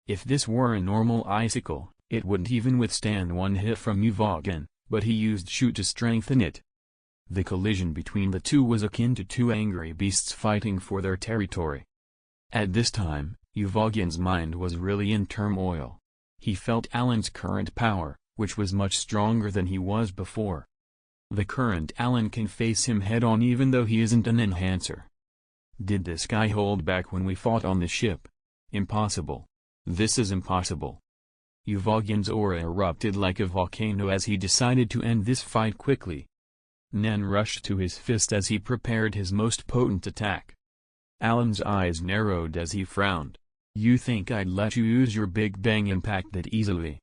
If this were a normal icicle, it wouldn't even withstand one hit from Uvogin, but he used shoot to strengthen it. The collision between the two was akin to two angry beasts fighting for their territory. At this time, Uvogin's mind was really in turmoil. He felt Allan's current power, which was much stronger than he was before. The current Allan can face him head-on even though he isn't an enhancer. Did this guy hold back when we fought on the ship? Impossible. This is impossible. Uvogin's aura erupted like a volcano as he decided to end this fight quickly. Nen rushed to his fist as he prepared his most potent attack. Allan's eyes narrowed as he frowned. You think I'd let you use your Big Bang impact that easily?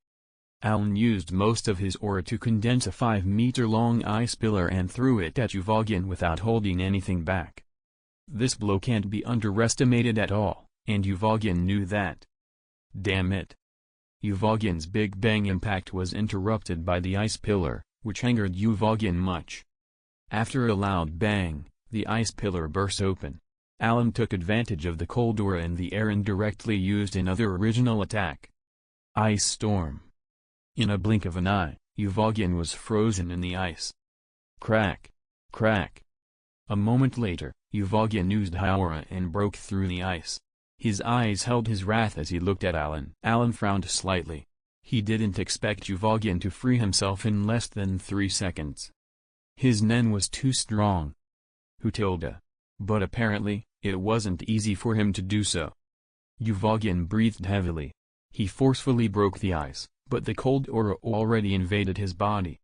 Allan used most of his aura to condense a 5-meter-long ice pillar and threw it at Uvogin without holding anything back. This blow can't be underestimated at all, and Uvogin knew that. Damn it. Uvogin's Big Bang impact was interrupted by the ice pillar, which angered Uvogin much. After a loud bang, the ice pillar burst open. Allan took advantage of the cold aura in the air and directly used another original attack. Ice Storm. In a blink of an eye, Uvogin was frozen in the ice. Crack. Crack. A moment later, Uvogin used high aura and broke through the ice. His eyes held his wrath as he looked at Allan. Allan frowned slightly. He didn't expect Uvogin to free himself in less than 3 seconds. His Nen was too strong. Hutilda. But apparently, it wasn't easy for him to do so. Uvogin breathed heavily. He forcefully broke the ice, but the cold aura already invaded his body.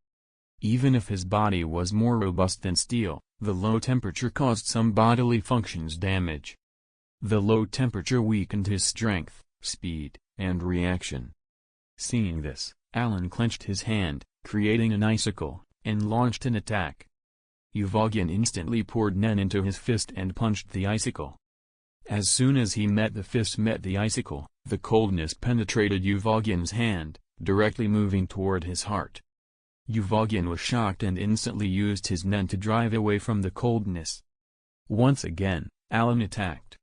Even if his body was more robust than steel, the low temperature caused some bodily functions damage. The low temperature weakened his strength, speed, and reaction. Seeing this, Allan clenched his hand, creating an icicle, and launched an attack. Uvogin instantly poured Nen into his fist and punched the icicle. As soon as the fist met the icicle, the coldness penetrated Uvogin's hand, directly moving toward his heart. Uvogin was shocked and instantly used his Nen to drive away from the coldness. Once again, Allan attacked.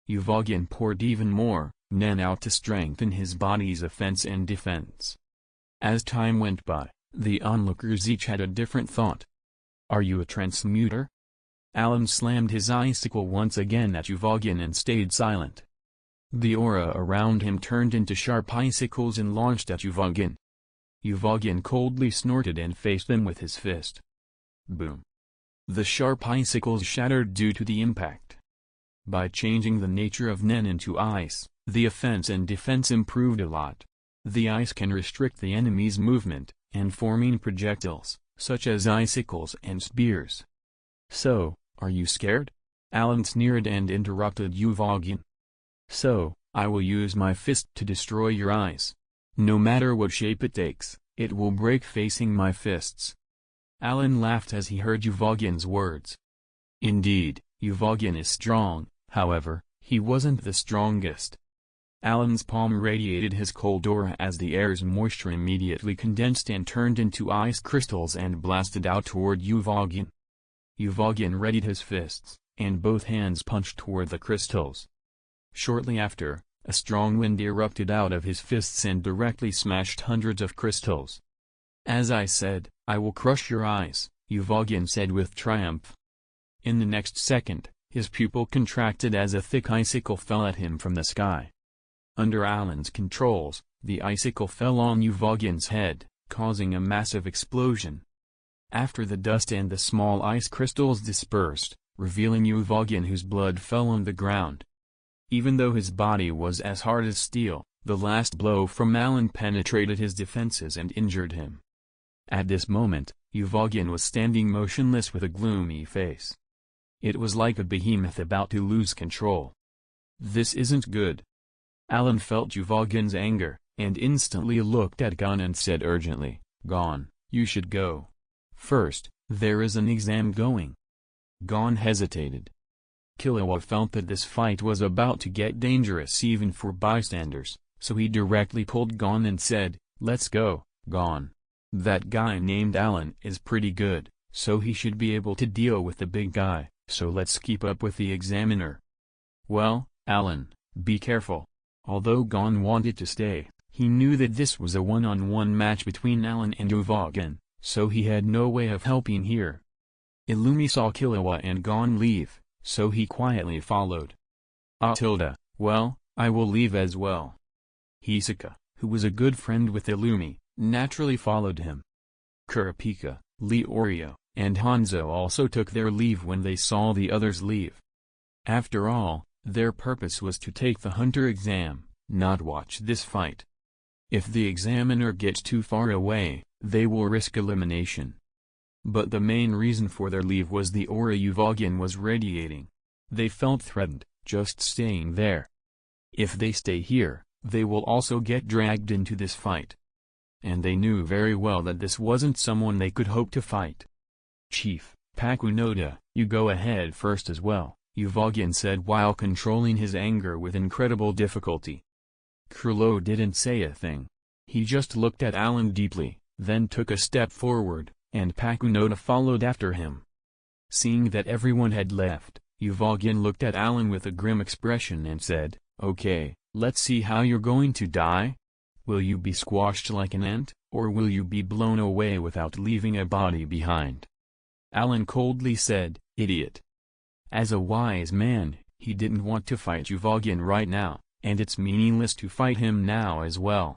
Uvogin poured even more Nen out to strengthen his body's offense and defense. As time went by, the onlookers each had a different thought. Are you a transmuter? Allan slammed his icicle once again at Uvogin and stayed silent. The aura around him turned into sharp icicles and launched at Uvogin. Uvogin coldly snorted and faced them with his fist. Boom. The sharp icicles shattered due to the impact. By changing the nature of Nen into ice, the offense and defense improved a lot. The ice can restrict the enemy's movement, and forming projectiles, such as icicles and spears. So, are you scared? Allan sneered and interrupted Uvogin. So, I will use my fist to destroy your eyes. No matter what shape it takes, it will break facing my fists. Allan laughed as he heard Uvogin's words. Indeed, Uvogin is strong, however, he wasn't the strongest. Allan's palm radiated his cold aura as the air's moisture immediately condensed and turned into ice crystals and blasted out toward Uvogin. Uvogin readied his fists, and both hands punched toward the crystals. Shortly after, a strong wind erupted out of his fists and directly smashed hundreds of crystals. As I said, I will crush your eyes, Uvogin said with triumph. In the next second, his pupil contracted as a thick icicle fell at him from the sky. Under Allan's controls, the icicle fell on Uvogin's head, causing a massive explosion. After the dust and the small ice crystals dispersed, revealing Uvogin whose blood fell on the ground. Even though his body was as hard as steel, the last blow from Allan penetrated his defenses and injured him. At this moment, Uvogin was standing motionless with a gloomy face. It was like a behemoth about to lose control. This isn't good. Allan felt Uvogin's anger, and instantly looked at Gon and said urgently, Gon, you should go. First, there is an exam going. Gon hesitated. Killua felt that this fight was about to get dangerous even for bystanders, so he directly pulled Gon and said, Let's go, gone. That guy named Allan is pretty good, so he should be able to deal with the big guy, so let's keep up with the examiner. Well, Allan, be careful. Although Gon wanted to stay, he knew that this was a one-on-one match between Allan and Uvogin, so he had no way of helping here. Illumi saw Killua and Gon leave, so he quietly followed. Well, I will leave as well. Hisoka, who was a good friend with Illumi, naturally followed him. Kurapika, Leorio, and Hanzo also took their leave when they saw the others leave. After all, their purpose was to take the hunter exam, not watch this fight. If the examiner gets too far away, they will risk elimination. But the main reason for their leave was the aura Uvogin was radiating. They felt threatened, just staying there. If they stay here, they will also get dragged into this fight. And they knew very well that this wasn't someone they could hope to fight. Chief, Pakunoda, you go ahead first as well, Uvogin said while controlling his anger with incredible difficulty. Kurlo didn't say a thing. He just looked at Allan deeply, then took a step forward, and Pakunoda followed after him. Seeing that everyone had left, Uvogin looked at Allan with a grim expression and said, "Okay, let's see how you're going to die. Will you be squashed like an ant, or will you be blown away without leaving a body behind?" Allan coldly said, "Idiot." As a wise man, he didn't want to fight Uvogin right now, and it's meaningless to fight him now as well.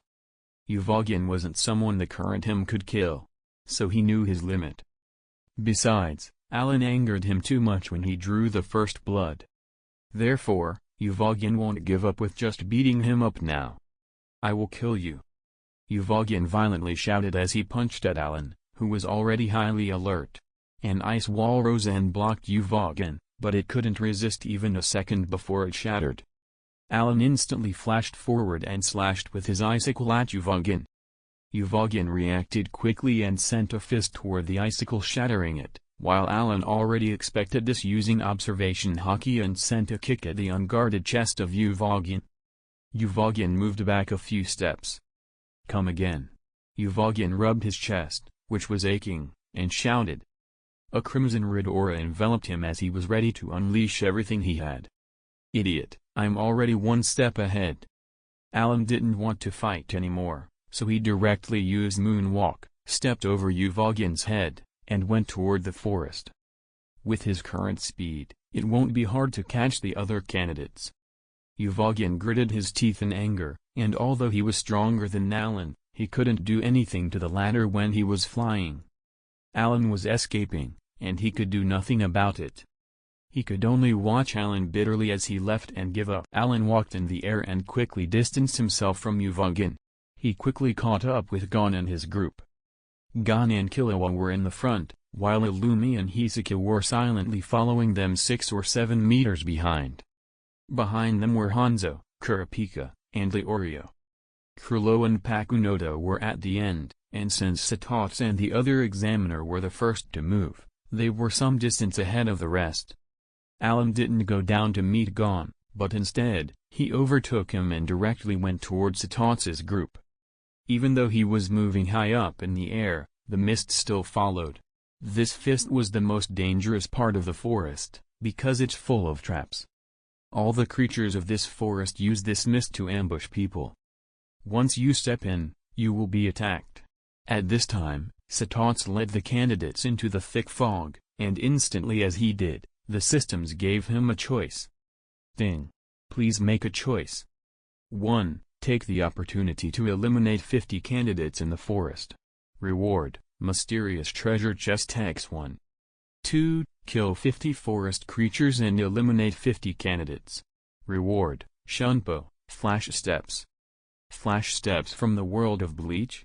Uvogin wasn't someone the current him could kill. So he knew his limit. Besides, Allan angered him too much when he drew the first blood. Therefore, Uvogin won't give up with just beating him up now. "I will kill you." Uvogin violently shouted as he punched at Allan, who was already highly alert. An ice wall rose and blocked Uvogin, but it couldn't resist even a second before it shattered. Allan instantly flashed forward and slashed with his icicle at Uvogin. Uvogin reacted quickly and sent a fist toward the icicle, shattering it, while Allan already expected this, using observation haki and sent a kick at the unguarded chest of Uvogin. Uvogin moved back a few steps. "Come again." Uvogin rubbed his chest, which was aching, and shouted. A crimson red aura enveloped him as he was ready to unleash everything he had. "Idiot, I'm already one step ahead." Allan didn't want to fight anymore, so he directly used Moonwalk, stepped over Uvogin's head, and went toward the forest. With his current speed, it won't be hard to catch the other candidates. Uvogin gritted his teeth in anger, and although he was stronger than Allan, he couldn't do anything to the latter when he was flying. Allan was escaping, and he could do nothing about it. He could only watch Allan bitterly as he left and give up. Allan walked in the air and quickly distanced himself from Uvogin. He quickly caught up with Gon and his group. Gon and Killua were in the front, while Illumi and Hisoka were silently following them 6 or 7 meters behind. Behind them were Hanzo, Kurapika, and Leorio. Kurlo and Pakunoda were at the end, and since Satots and the other examiner were the first to move, they were some distance ahead of the rest. Allan didn't go down to meet Gon, but instead, he overtook him and directly went towards Satots' group. Even though he was moving high up in the air, the mist still followed. This fist was the most dangerous part of the forest, because it's full of traps. All the creatures of this forest use this mist to ambush people. Once you step in, you will be attacked. At this time, Satots led the candidates into the thick fog, and instantly as he did, the systems gave him a choice. Thing. Please make a choice. 1. Take the opportunity to eliminate 50 candidates in the forest. Reward, mysterious treasure chest X1. 2. Kill 50 forest creatures and eliminate 50 candidates. Reward, Shunpo, flash steps. Flash steps from the world of Bleach?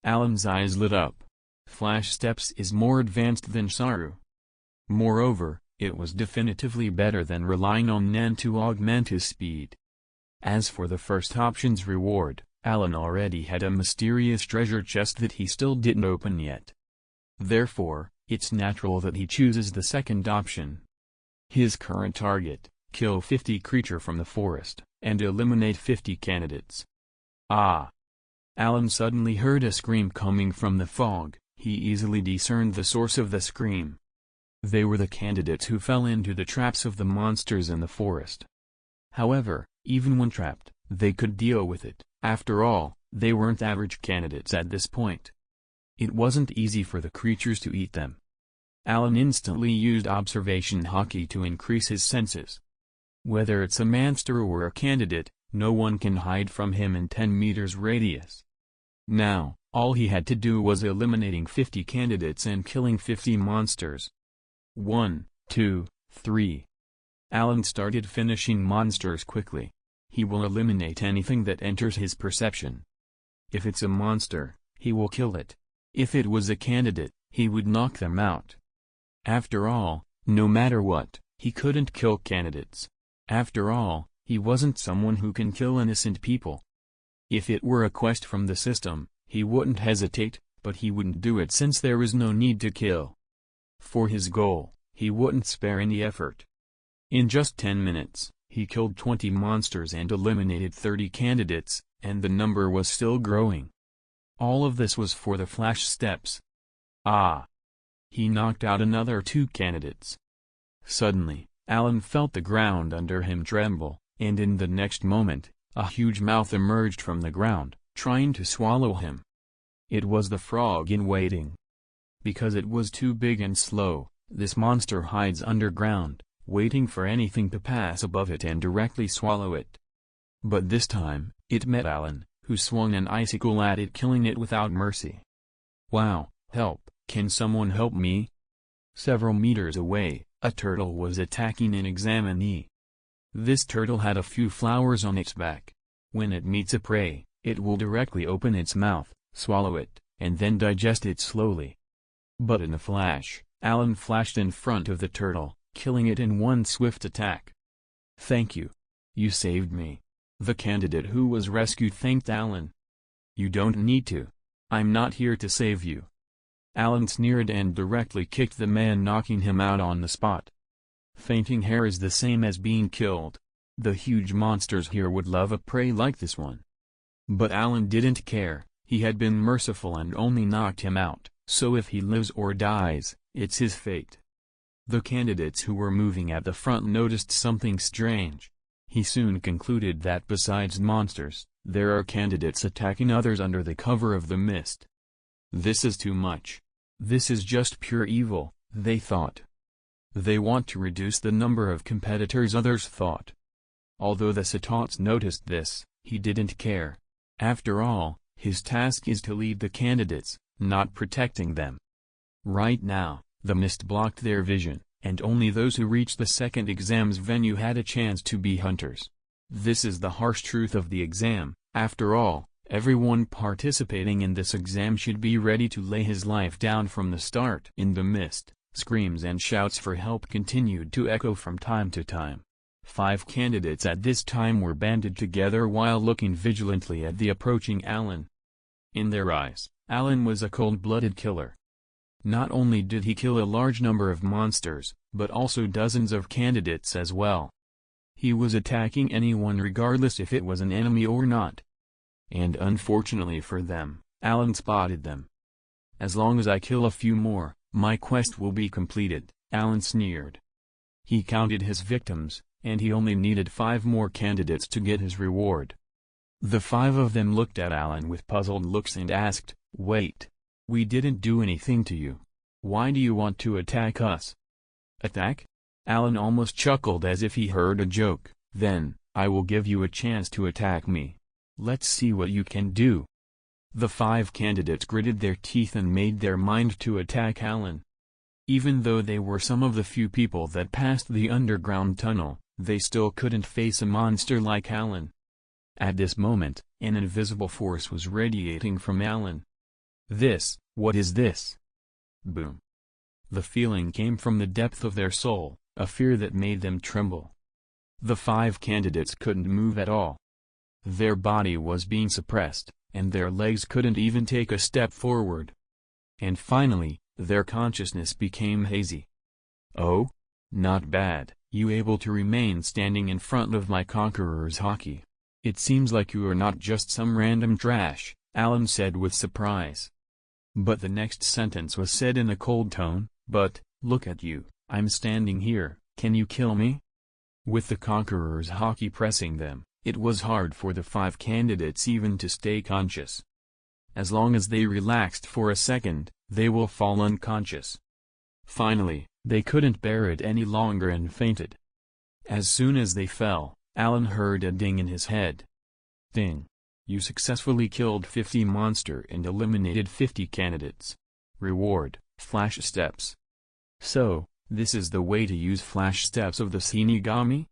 Allan's eyes lit up. Flash steps is more advanced than Saru. Moreover, it was definitively better than relying on Nen to augment his speed. As for the first option's reward, Allan already had a mysterious treasure chest that he still didn't open yet. Therefore, it's natural that he chooses the second option. His current target, kill 50 creature from the forest, and eliminate 50 candidates. Ah! Allan suddenly heard a scream coming from the fog. He easily discerned the source of the scream. They were the candidates who fell into the traps of the monsters in the forest. However, even when trapped, they could deal with it. After all, they weren't average candidates at this point. It wasn't easy for the creatures to eat them. Allan instantly used observation hockey to increase his senses. Whether it's a monster or a candidate, no one can hide from him in 10 meters radius. Now, all he had to do was eliminating 50 candidates and killing 50 monsters. 1, 2, 3. Allan started finishing monsters quickly. He will eliminate anything that enters his perception. If it's a monster, he will kill it. If it was a candidate, he would knock them out. After all, no matter what, he couldn't kill candidates. After all, he wasn't someone who can kill innocent people. If it were a quest from the system, he wouldn't hesitate, but he wouldn't do it since there was no need to kill. For his goal, he wouldn't spare any effort. In just 10 minutes, he killed 20 monsters and eliminated 30 candidates, and the number was still growing. All of this was for the flash steps. He knocked out another 2 candidates. Suddenly, Allan felt the ground under him tremble, and in the next moment, a huge mouth emerged from the ground, trying to swallow him. It was the frog in waiting. Because it was too big and slow, this monster hides underground, waiting for anything to pass above it and directly swallow it. But this time, it met Allan, who swung an icicle at it, killing it without mercy. Wow, help, can someone help me? Several meters away, a turtle was attacking an examinee. This turtle had a few flowers on its back. When it meets a prey, it will directly open its mouth, swallow it, and then digest it slowly. But in a flash, Allan flashed in front of the turtle, killing it in one swift attack. Thank you. You saved me. The candidate who was rescued thanked Allan. You don't need to. I'm not here to save you. Allan sneered and directly kicked the man, knocking him out on the spot. Fainting hair is the same as being killed. The huge monsters here would love a prey like this one. But Allan didn't care. He had been merciful and only knocked him out, so if he lives or dies, it's his fate. The candidates who were moving at the front noticed something strange. He soon concluded that besides monsters, there are candidates attacking others under the cover of the mist. This is too much. This is just pure evil, they thought. They want to reduce the number of competitors, others thought. Although the Satots noticed this, he didn't care. After all, his task is to lead the candidates, not protecting them. Right now, the mist blocked their vision, and only those who reached the second exam's venue had a chance to be hunters. This is the harsh truth of the exam. After all, everyone participating in this exam should be ready to lay his life down from the start. In the mist, screams and shouts for help continued to echo from time to time. 5 candidates at this time were banded together while looking vigilantly at the approaching Allan. In their eyes, Allan was a cold-blooded killer. Not only did he kill a large number of monsters, but also dozens of candidates as well. He was attacking anyone regardless if it was an enemy or not. And unfortunately for them, Allan spotted them. As long as I kill a few more, my quest will be completed, Allan sneered. He counted his victims, and he only needed 5 more candidates to get his reward. The 5 of them looked at Allan with puzzled looks and asked, "Wait. We didn't do anything to you. Why do you want to attack us?" Attack? Allan almost chuckled as if he heard a joke. Then, I will give you a chance to attack me. Let's see what you can do. The 5 candidates gritted their teeth and made their mind to attack Allan. Even though they were some of the few people that passed the underground tunnel, they still couldn't face a monster like Allan. At this moment, an invisible force was radiating from Allan. What is this? Boom. The feeling came from the depth of their soul, a fear that made them tremble. The 5 candidates couldn't move at all. Their body was being suppressed, and their legs couldn't even take a step forward. And finally, their consciousness became hazy. Oh? Not bad, you able to remain standing in front of my conqueror's hockey. It seems like you are not just some random trash, Allan said with surprise. But the next sentence was said in a cold tone, "But, look at you, I'm standing here, can you kill me?" With the conqueror's haki pressing them, it was hard for the 5 candidates even to stay conscious. As long as they relaxed for a second, they will fall unconscious. Finally, they couldn't bear it any longer and fainted. As soon as they fell, Allan heard a ding in his head. Ding. You successfully killed 50 monster and eliminated 50 candidates. Reward, flash steps. So, this is the way to use flash steps of the Shinigami?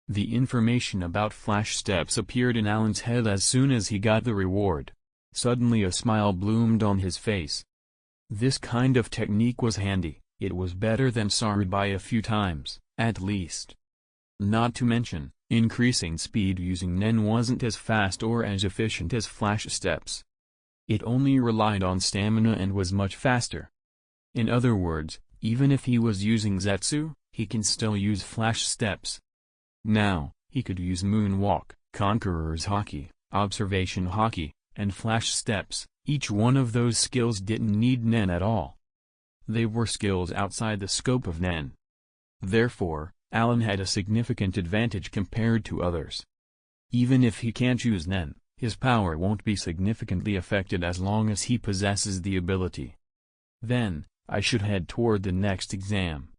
The information about flash steps appeared in Allan's head as soon as he got the reward. Suddenly a smile bloomed on his face. This kind of technique was handy, it was better than Saru by a few times, at least. Not to mention, increasing speed using Nen wasn't as fast or as efficient as flash steps. It only relied on stamina and was much faster. In other words, even if he was using Zetsu, he can still use flash steps. Now, he could use Moonwalk, Conqueror's Haki, Observation Haki, and Flash Steps. Each one of those skills didn't need Nen at all. They were skills outside the scope of Nen. Therefore, Allan had a significant advantage compared to others. Even if he can't use Nen, his power won't be significantly affected as long as he possesses the ability. Then, I should head toward the next exam.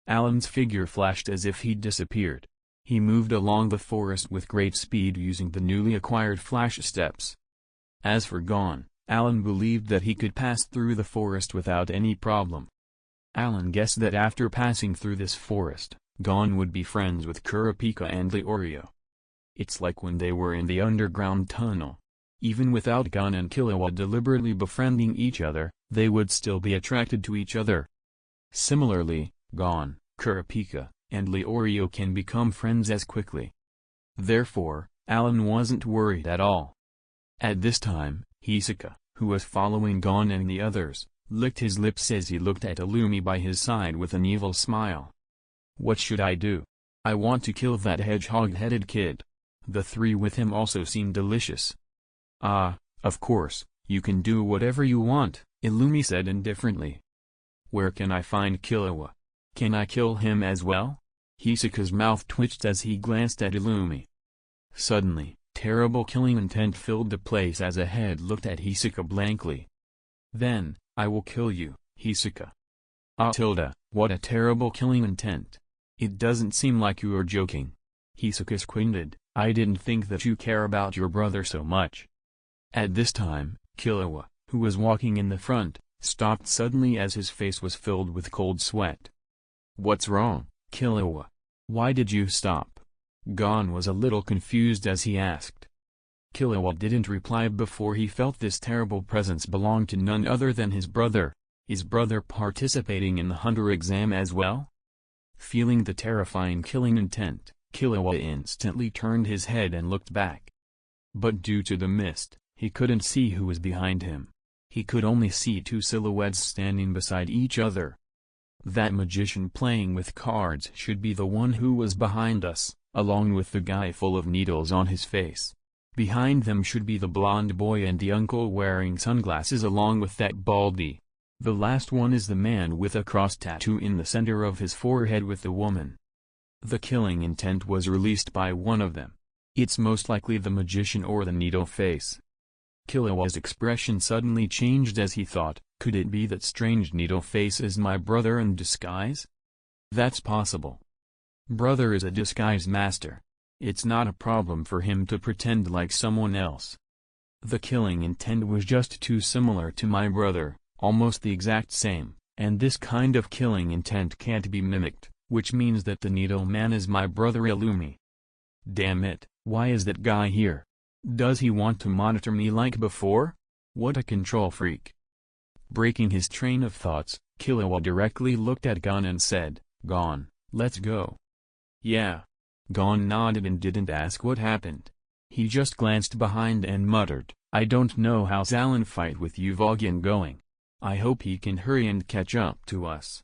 Allan's figure flashed as if he'd disappeared. He moved along the forest with great speed using the newly acquired flash steps. As for Gon, Allan believed that he could pass through the forest without any problem. Allan guessed that after passing through this forest, Gon would be friends with Kurapika and Leorio. It's like when they were in the underground tunnel. Even without Gon and Killua deliberately befriending each other, they would still be attracted to each other. Similarly, Gon, Kurapika, and Leorio can become friends as quickly. Therefore, Allan wasn't worried at all. At this time, Hisoka, who was following Gon and the others, licked his lips as he looked at Illumi by his side with an evil smile. What should I do? I want to kill that hedgehog-headed kid. The 3 with him also seemed delicious. Ah, of course, you can do whatever you want, Illumi said indifferently. Where can I find Killua? Can I kill him as well? Hisoka's mouth twitched as he glanced at Illumi. Suddenly, terrible killing intent filled the place as a head looked at Hisoka blankly. Then, I will kill you, Hisoka. Ah, what a terrible killing intent. It doesn't seem like you are joking. Hisoka squinted, I didn't think that you care about your brother so much. At this time, Killua, who was walking in the front, stopped suddenly as his face was filled with cold sweat. What's wrong, Killua? Why did you stop? Gon was a little confused as he asked. Killua didn't reply before he felt this terrible presence belonged to none other than his brother. His brother participating in the hunter exam as well? Feeling the terrifying killing intent, Killua instantly turned his head and looked back. But due to the mist, he couldn't see who was behind him. He could only see 2 silhouettes standing beside each other. That magician playing with cards should be the one who was behind us, along with the guy full of needles on his face. Behind them should be the blonde boy and the uncle wearing sunglasses along with that baldy. The last one is the man with a cross tattoo in the center of his forehead with the woman. The killing intent was released by one of them. It's most likely the magician or the needle face. Killua's expression suddenly changed as he thought, could it be that strange needle face is my brother in disguise? That's possible. Brother is a disguise master. It's not a problem for him to pretend like someone else. The killing intent was just too similar to my brother, almost the exact same, and this kind of killing intent can't be mimicked, which means that the needle man is my brother Illumi. Damn it, why is that guy here? Does he want to monitor me like before? What a control freak. Breaking his train of thoughts, Killua directly looked at Gon and said, Gon, let's go. Yeah. Gon nodded and didn't ask what happened. He just glanced behind and muttered, I don't know how's Allan fight with Uvogin going. I hope he can hurry and catch up to us.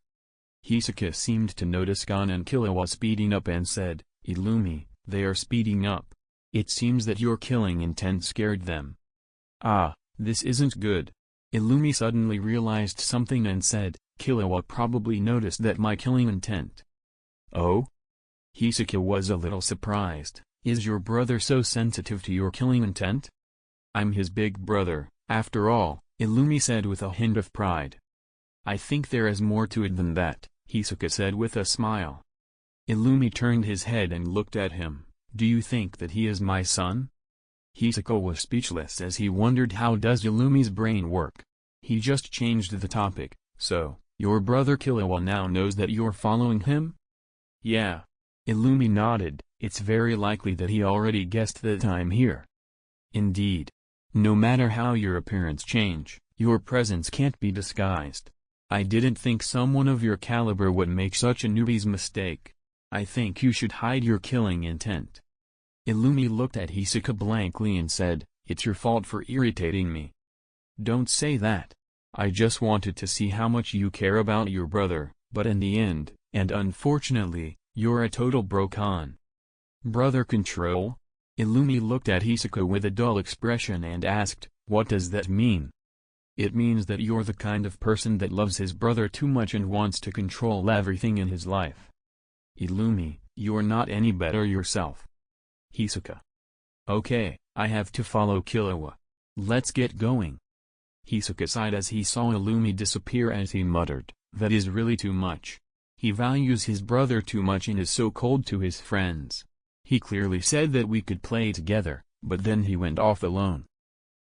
Hisoka seemed to notice Gon and Killua speeding up and said, Illumi, they are speeding up. It seems that your killing intent scared them. Ah, This isn't good. Illumi suddenly realized something and said, Killua probably noticed that my killing intent. Oh? Hisoka was a little surprised. Is your brother so sensitive to your killing intent? I'm his big brother, after all, Illumi said with a hint of pride. I think there is more to it than that, Hisoka said with a smile. Illumi turned his head and looked at him. Do you think that he is my son? Hisoka was speechless as he wondered how does Illumi's brain work. He just changed the topic. So, your brother Killua now knows that you're following him? Yeah. Illumi nodded. It's very likely that he already guessed that I'm here. Indeed. No matter how your appearance change, your presence can't be disguised. I didn't think someone of your caliber would make such a newbie's mistake. I think you should hide your killing intent. Illumi looked at Hisoka blankly and said, It's your fault for irritating me. Don't say that. I just wanted to see how much you care about your brother, but in the end, and unfortunately, you're a total broken. Brother control? Illumi looked at Hisoka with a dull expression and asked, What does that mean? It means that you're the kind of person that loves his brother too much and wants to control everything in his life. Illumi, you're not any better yourself. Hisoka. Okay, I have to follow Killua. Let's get going. Hisoka sighed as he saw Illumi disappear as he muttered, that is really too much. He values his brother too much and is so cold to his friends. He clearly said that we could play together, but then he went off alone.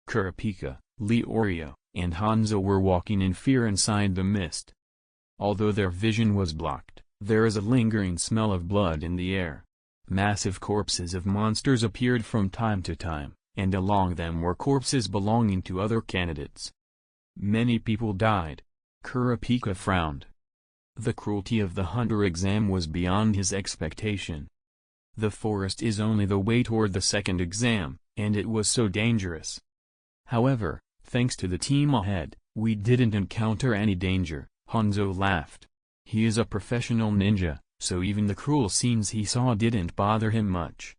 Kurapika, Leorio, and Hanzo were walking in fear inside the mist. Although their vision was blocked, there is a lingering smell of blood in the air. Massive corpses of monsters appeared from time to time, and along them were corpses belonging to other candidates. Many people died. Kurapika frowned. The cruelty of the hunter exam was beyond his expectation. The forest is only the way toward the second exam, and it was so dangerous. However, thanks to the team ahead, we didn't encounter any danger, Hanzo laughed. He is a professional ninja, so even the cruel scenes he saw didn't bother him much.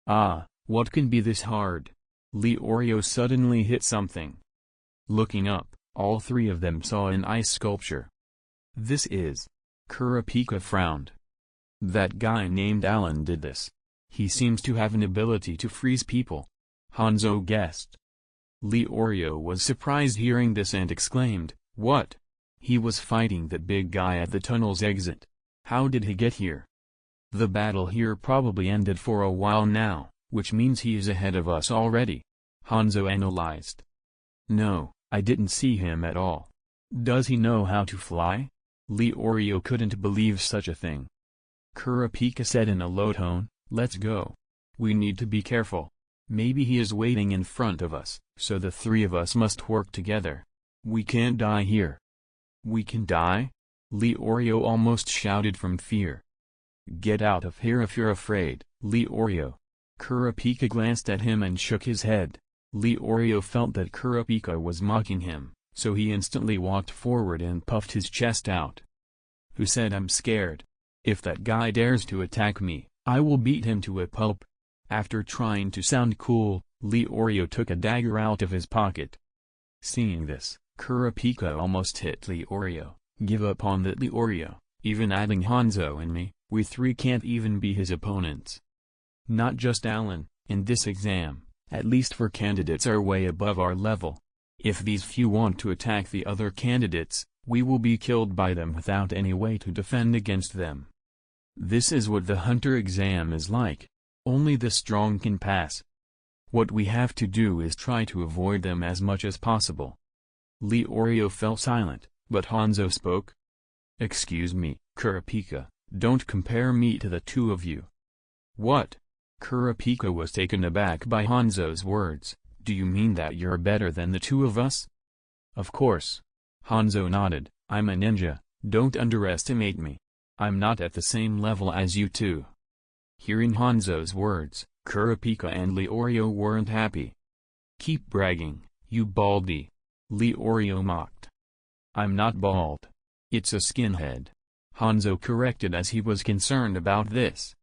Ah, what can be this hard? Leorio suddenly hit something. Looking up, all three of them saw an ice sculpture. This is... Kurapika frowned. That guy named Allan did this. He seems to have an ability to freeze people. Hanzo guessed. Leorio was surprised hearing this and exclaimed, What? He was fighting that big guy at the tunnel's exit. How did he get here? The battle here probably ended for a while now, which means he is ahead of us already. Hanzo analyzed. No, I didn't see him at all. Does he know how to fly? Leorio couldn't believe such a thing. Kurapika said in a low tone, Let's go. We need to be careful. Maybe he is waiting in front of us, so the three of us must work together. We can't die here. We can die? Leorio almost shouted from fear. Get out of here if you're afraid, Leorio. Kurapika glanced at him and shook his head. Leorio felt that Kurapika was mocking him, so he instantly walked forward and puffed his chest out. Who said I'm scared? If that guy dares to attack me, I will beat him to a pulp. After trying to sound cool, Leorio took a dagger out of his pocket. Seeing this, Kurapika almost hit Leorio. Give up on that, Leorio. Even adding Hanzo and me, we three can't even be his opponents. Not just Allan, in this exam, at least 4 candidates are way above our level. If these few want to attack the other candidates, we will be killed by them without any way to defend against them. This is what the hunter exam is like. Only the strong can pass. What we have to do is try to avoid them as much as possible. Leorio fell silent, but Hanzo spoke. Excuse me, Kurapika, don't compare me to the two of you. What? Kurapika was taken aback by Hanzo's words. Do you mean that you're better than the two of us? Of course. Hanzo nodded. I'm a ninja, don't underestimate me. I'm not at the same level as you two. Hearing Hanzo's words, Kurapika and Leorio weren't happy. Keep bragging, you baldy. Leorio mocked. I'm not bald. It's a skinhead. Hanzo corrected as he was concerned about this.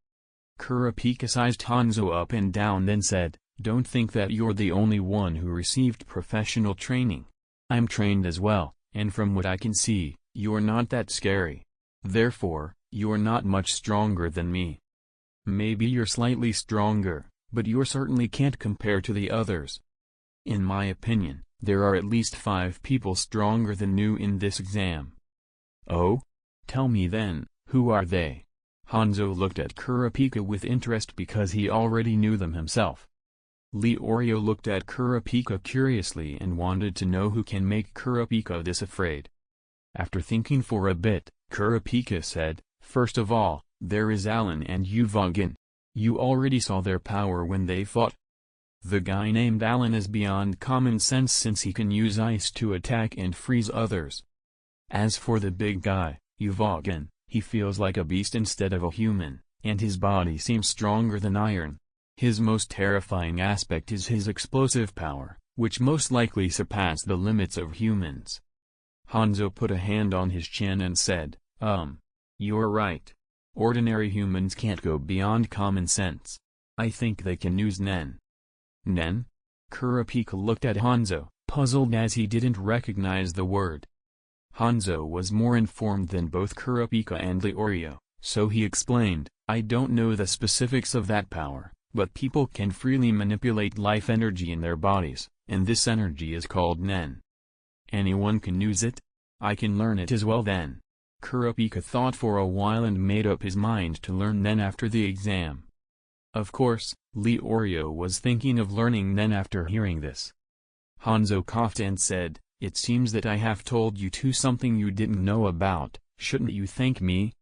Kurapika sized Hanzo up and down then said, Don't think that you're the only one who received professional training. I'm trained as well, and from what I can see, you're not that scary. Therefore, you're not much stronger than me. Maybe you're slightly stronger, but you certainly can't compare to the others. In my opinion, there are at least 5 people stronger than you in this exam. Oh? Tell me then, who are they? Hanzo looked at Kurapika with interest because he already knew them himself. Leorio looked at Kurapika curiously and wanted to know who can make Kurapika this afraid. After thinking for a bit, Kurapika said, "First of all, there is Allan and Uvogin. You already saw their power when they fought. The guy named Allan is beyond common sense since he can use ice to attack and freeze others. As for the big guy, Uvogin, he feels like a beast instead of a human, and his body seems stronger than iron. His most terrifying aspect is his explosive power, which most likely surpass the limits of humans." Hanzo put a hand on his chin and said, You're right. Ordinary humans can't go beyond common sense. I think they can use Nen. Nen? Kurapika looked at Hanzo, puzzled as he didn't recognize the word. Hanzo was more informed than both Kurapika and Leorio, so he explained, "I don't know the specifics of that power, but people can freely manipulate life energy in their bodies, and this energy is called Nen. Anyone can use it? I can learn it as well then." Kurapika thought for a while and made up his mind to learn Nen after the exam. Of course, Leorio was thinking of learning Nen after hearing this. Hanzo coughed and said, "It seems that I have told you something you didn't know about. Shouldn't you thank me?"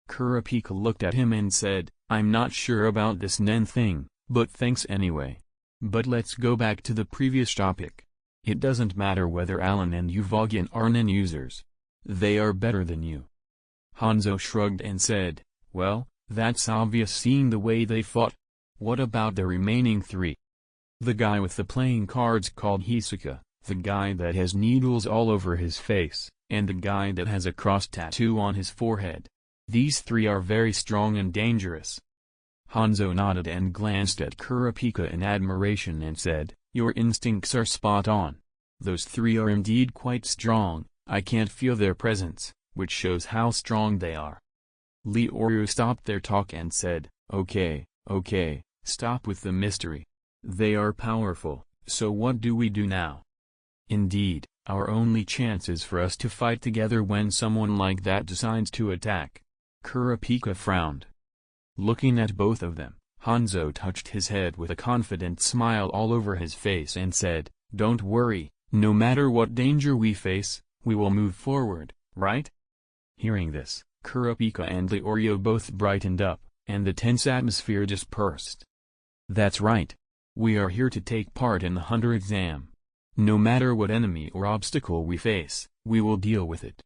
Kurapika looked at him and said, "I'm not sure about this Nen thing, but thanks anyway. But let's go back to the previous topic. It doesn't matter whether Allan and Uvogin are Nen users. They are better than you." Hanzo shrugged and said, "Well, that's obvious seeing the way they fought. What about the remaining 3? The guy with the playing cards called Hisoka, the guy that has needles all over his face, and the guy that has a cross tattoo on his forehead. These 3 are very strong and dangerous." Hanzo nodded and glanced at Kurapika in admiration and said, "Your instincts are spot on. Those 3 are indeed quite strong. I can't feel their presence, which shows how strong they are." Leorio stopped their talk and said, Okay, stop with the mystery. They are powerful, so what do we do now? Indeed, our only chance is for us to fight together when someone like that decides to attack." Kurapika frowned. Looking at both of them, Hanzo touched his head with a confident smile all over his face and said, "Don't worry, no matter what danger we face, we will move forward, right?" Hearing this, Kurapika and Leorio both brightened up, and the tense atmosphere dispersed. "That's right. We are here to take part in the Hunter exam. No matter what enemy or obstacle we face, we will deal with it.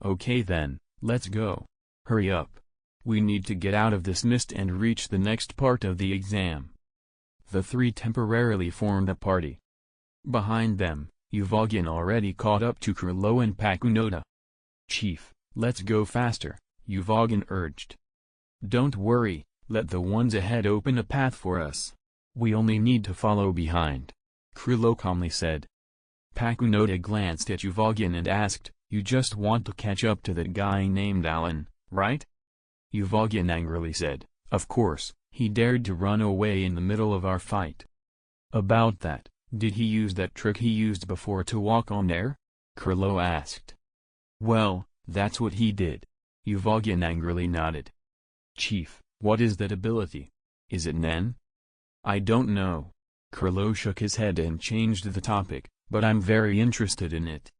Okay then, let's go. Hurry up. We need to get out of this mist and reach the next part of the exam." The 3 temporarily formed a party. Behind them, Uvogin already caught up to Kurlo and Pakunoda. "Chief, let's go faster," Uvogin urged. "Don't worry, let the ones ahead open a path for us. We only need to follow behind," Kurlo calmly said. Pakunoda glanced at Uvogin and asked, "You just want to catch up to that guy named Allan, right?" Uvogin angrily said, "Of course, he dared to run away in the middle of our fight." "About that, did he use that trick he used before to walk on air?" Kurlo asked. "Well, that's what he did." Uvogin angrily nodded. "Chief, what is that ability? Is it Nen?" "I don't know." Kurlo shook his head and changed the topic, "but I'm very interested in it."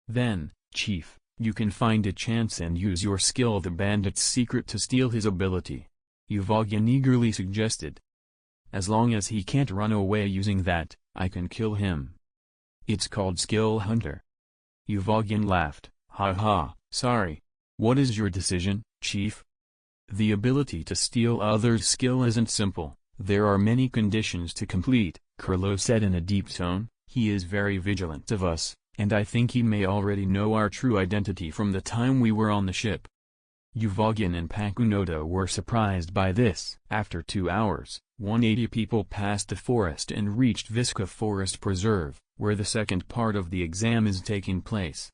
"Then, Chief, you can find a chance and use your skill the bandit's secret to steal his ability," Uvogin eagerly suggested. "As long as he can't run away using that, I can kill him. It's called Skill Hunter." Uvogin laughed, "Ha, sorry. What is your decision, Chief?" "The ability to steal others' skill isn't simple, there are many conditions to complete," Kurlo said in a deep tone. "He is very vigilant of us, and I think he may already know our true identity from the time we were on the ship." Uvogin and Pakunoda were surprised by this. After 2 hours, 180 people passed the forest and reached Visca Forest Preserve, where the second part of the exam is taking place.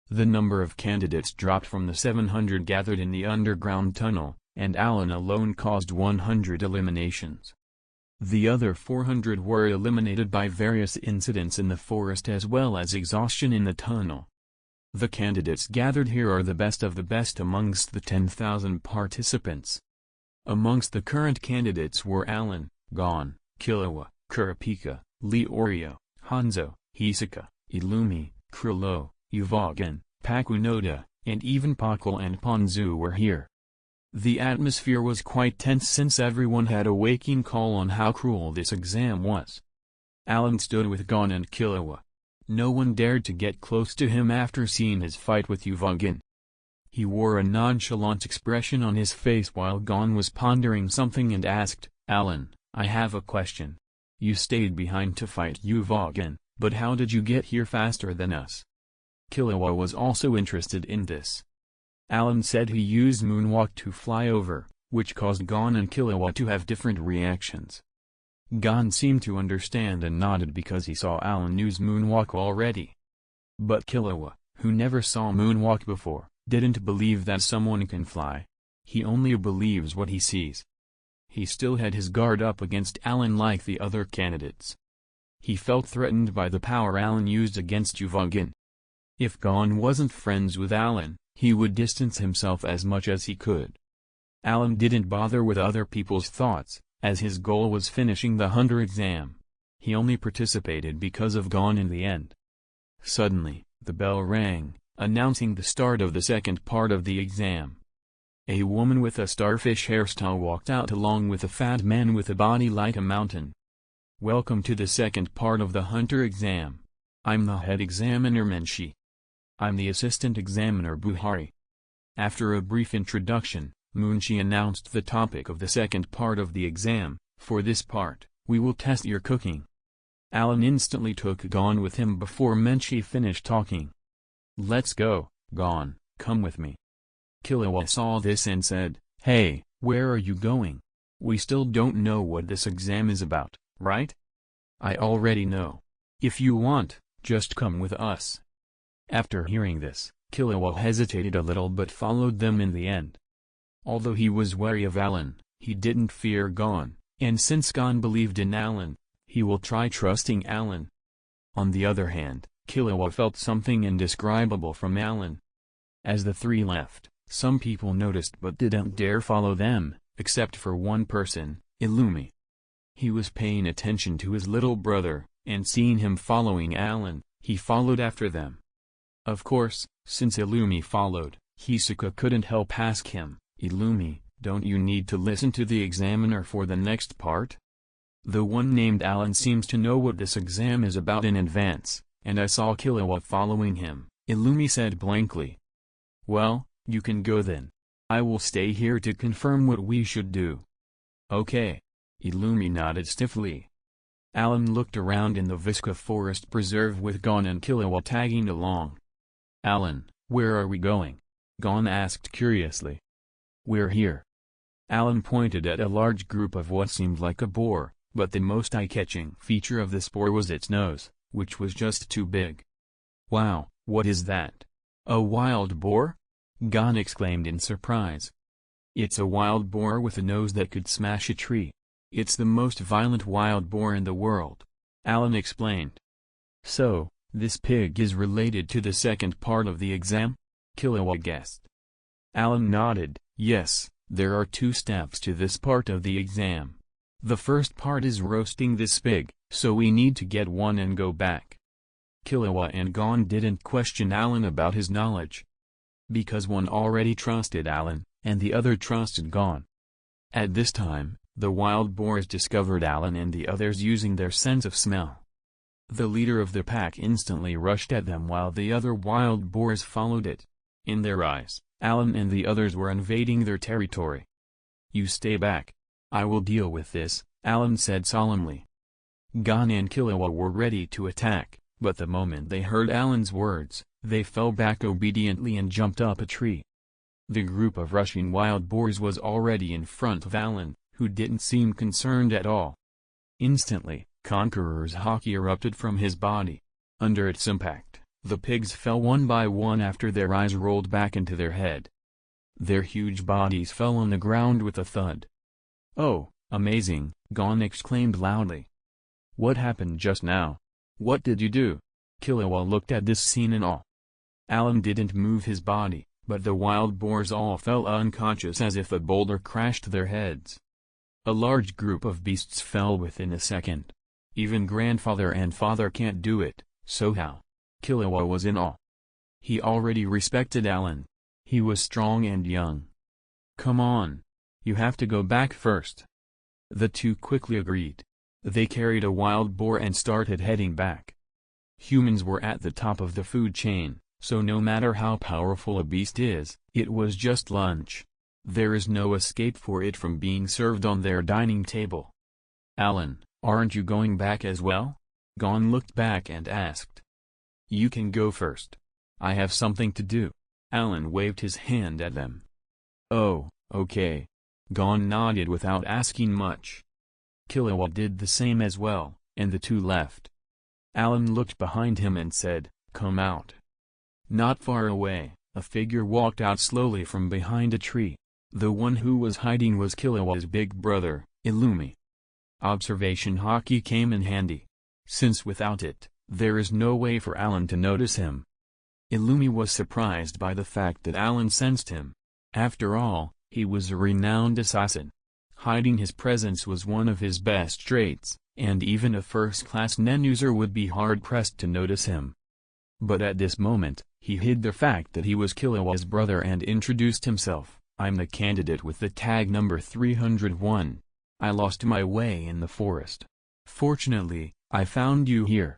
The number of candidates dropped from the 700 gathered in the underground tunnel, and Allan alone caused 100 eliminations. The other 400 were eliminated by various incidents in the forest as well as exhaustion in the tunnel. The candidates gathered here are the best of the best amongst the 10,000 participants. Amongst the current candidates were Allan, Gon, Killua, Kurapika, Leorio, Hanzo, Hisoka, Illumi, Krillou, Uvogin, Pakunoda, and even Pakal and Ponzu were here. The atmosphere was quite tense since everyone had a waking call on how cruel this exam was. Allan stood with Gon and Killua. No one dared to get close to him after seeing his fight with Uvogin. He wore a nonchalant expression on his face while Gon was pondering something and asked, "Allan, I have a question. You stayed behind to fight Uvogin, but how did you get here faster than us?" Killua was also interested in this. Allan said he used moonwalk to fly over, which caused Gon and Killua to have different reactions. Gon seemed to understand and nodded because he saw Allan use moonwalk already. But Killua, who never saw moonwalk before, didn't believe that someone can fly. He only believes what he sees. He still had his guard up against Allan like the other candidates. He felt threatened by the power Allan used against Uvogin. If Gon wasn't friends with Allan, he would distance himself as much as he could. Allan didn't bother with other people's thoughts, as his goal was finishing the Hunter exam. He only participated because of Gon in the end. Suddenly, the bell rang, announcing the start of the second part of the exam. A woman with a starfish hairstyle walked out along with a fat man with a body like a mountain. "Welcome to the second part of the Hunter exam. I'm the head examiner Menshi. I'm the assistant examiner Buhari." After a brief introduction, Munshi announced the topic of the second part of the exam. "For this part, we will test your cooking." Allan instantly took Gon with him before Menshi finished talking. "Let's go, Gon, come with me." Killua saw this and said, "Hey, where are you going? We still don't know what this exam is about, right?" "I already know. If you want, just come with us." After hearing this, Killua hesitated a little but followed them in the end. Although he was wary of Allan, he didn't fear Gon, and since Gon believed in Allan, he will try trusting Allan. On the other hand, Killua felt something indescribable from Allan. As the three left, some people noticed but didn't dare follow them, except for one person, Illumi. He was paying attention to his little brother, and seeing him following Allan, he followed after them. Of course, since Illumi followed, Hisoka couldn't help ask him, "Illumi, don't you need to listen to the examiner for the next part?" The one named Allan seems to know what this exam is about in advance, and I saw Killua following him, Illumi said blankly. "Well, you can go then. I will stay here to confirm what we should do." "Okay." Illumi nodded stiffly. Allan looked around in the Visca Forest Preserve with Gon and Killua tagging along. "Allan, where are we going?" Gon asked curiously. "We're here." Allan pointed at a large group of what seemed like a boar, but the most eye-catching feature of this boar was its nose, which was just too big. "Wow, what is that? A wild boar?" Gon exclaimed in surprise. "It's a wild boar with a nose that could smash a tree. It's the most violent wild boar in the world," Allan explained. "So, this pig is related to the second part of the exam?" Killua guessed. Allan nodded, "Yes, there are 2 steps to this part of the exam. The first part is roasting this pig, so we need to get one and go back." Killua and Gon didn't question Allan about his knowledge. Because one already trusted Allan, and the other trusted Gon. At this time, the wild boars discovered Allan and the others using their sense of smell. The leader of the pack instantly rushed at them while the other wild boars followed it. In their eyes, Allan and the others were invading their territory. "You stay back. I will deal with this," Allan said solemnly. Gon and Killua were ready to attack, but the moment they heard Allan's words, they fell back obediently and jumped up a tree. The group of rushing wild boars was already in front of Allan, who didn't seem concerned at all. Instantly, Conqueror's haki erupted from his body. Under its impact, the pigs fell one by one after their eyes rolled back into their head. Their huge bodies fell on the ground with a thud. "Oh, amazing," Gon exclaimed loudly. "What happened just now? What did you do?" Killua looked at this scene in awe. Allan didn't move his body, but the wild boars all fell unconscious as if a boulder crashed their heads. A large group of beasts fell within a second. Even grandfather and father can't do it, so how? Killua was in awe. He already respected Allan. He was strong and young. "Come on. You have to go back first." The two quickly agreed. They carried a wild boar and started heading back. Humans were at the top of the food chain, so no matter how powerful a beast is, it was just lunch. There is no escape for it from being served on their dining table. "Allan, aren't you going back as well?" Gon looked back and asked. "You can go first. I have something to do." Allan waved his hand at them. "Oh, okay." Gon nodded without asking much. Killua did the same as well, and the two left. Allan looked behind him and said, "Come out." Not far away, a figure walked out slowly from behind a tree. The one who was hiding was Killua's big brother, Illumi. Observation haki came in handy, since without it, there is no way for Allan to notice him. Illumi was surprised by the fact that Allan sensed him. After all, he was a renowned assassin. Hiding his presence was one of his best traits, and even a first-class nen user would be hard-pressed to notice him. But at this moment, he hid the fact that he was Killua's brother and introduced himself. "I'm the candidate with the tag number 301. I lost my way in the forest. Fortunately, I found you here."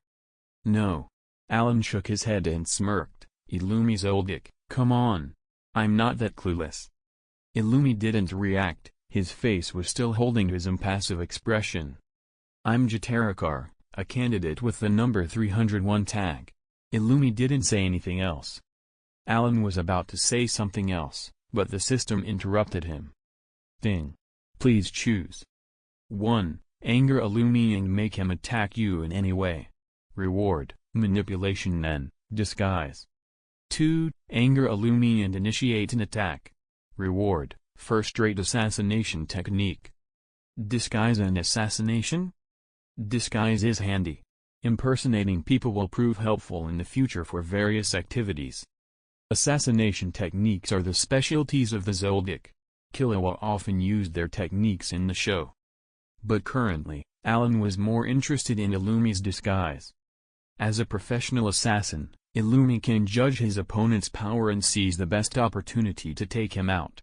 "No." Allan shook his head and smirked. "Illumi Zoldyck, come on. I'm not that clueless." Illumi didn't react, his face was still holding his impassive expression. "I'm Jatarakar, a candidate with the number 301 tag." Illumi didn't say anything else. Allan was about to say something else, but the system interrupted him. "Thing. Please choose. 1. Anger Illumi and make him attack you in any way. Reward, manipulation nen, disguise. 2. Anger Illumi and initiate an attack. Reward, first-rate assassination technique." Disguise and assassination? Disguise is handy. Impersonating people will prove helpful in the future for various activities. Assassination techniques are the specialties of the Zoldyck. Killua often used their techniques in the show. But currently, Allan was more interested in Illumi's disguise. As a professional assassin, Illumi can judge his opponent's power and seize the best opportunity to take him out.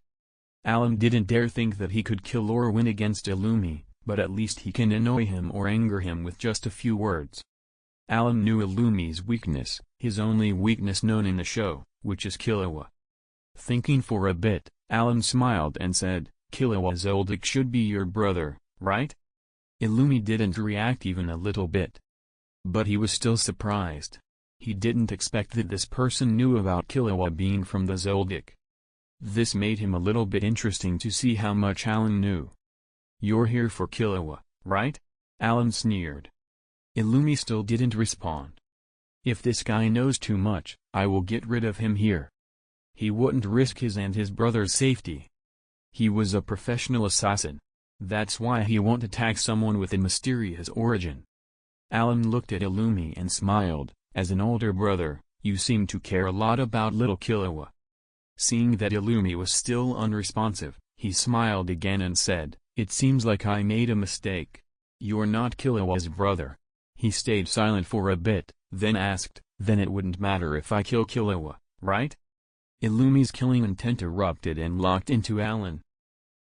Allan didn't dare think that he could kill or win against Illumi, but at least he can annoy him or anger him with just a few words. Allan knew Illumi's weakness, his only weakness known in the show, which is Killua. Thinking for a bit, Allan smiled and said, "Killua Zoldyck should be your brother, right?" Illumi didn't react even a little bit. But he was still surprised. He didn't expect that this person knew about Killua being from the Zoldyck. This made him a little bit interesting to see how much Allan knew. "You're here for Killua, right?" Allan sneered. Illumi still didn't respond. "If this guy knows too much, I will get rid of him here." He wouldn't risk his and his brother's safety. He was a professional assassin. That's why he won't attack someone with a mysterious origin. Allan looked at Illumi and smiled. "As an older brother, you seem to care a lot about little Killua." Seeing that Illumi was still unresponsive, he smiled again and said, "It seems like I made a mistake. You're not Killua's brother." He stayed silent for a bit, then asked, "Then it wouldn't matter if I kill Killua, right?" Illumi's killing intent erupted and locked into Allan.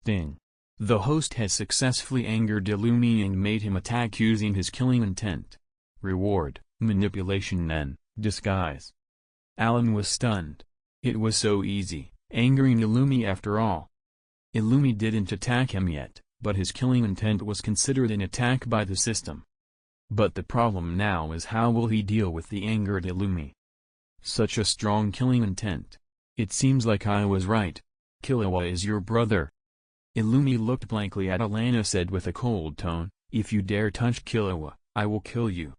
Thing. The host has successfully angered Illumi and made him attack using his killing intent. Reward, manipulation nen, disguise. Allan was stunned. It was so easy, angering Illumi after all. Illumi didn't attack him yet, but his killing intent was considered an attack by the system. But the problem now is how will he deal with the angered Illumi? Such a strong killing intent. "It seems like I was right. Killua is your brother." Illumi looked blankly at Allan said with a cold tone, "If you dare touch Killua, I will kill you."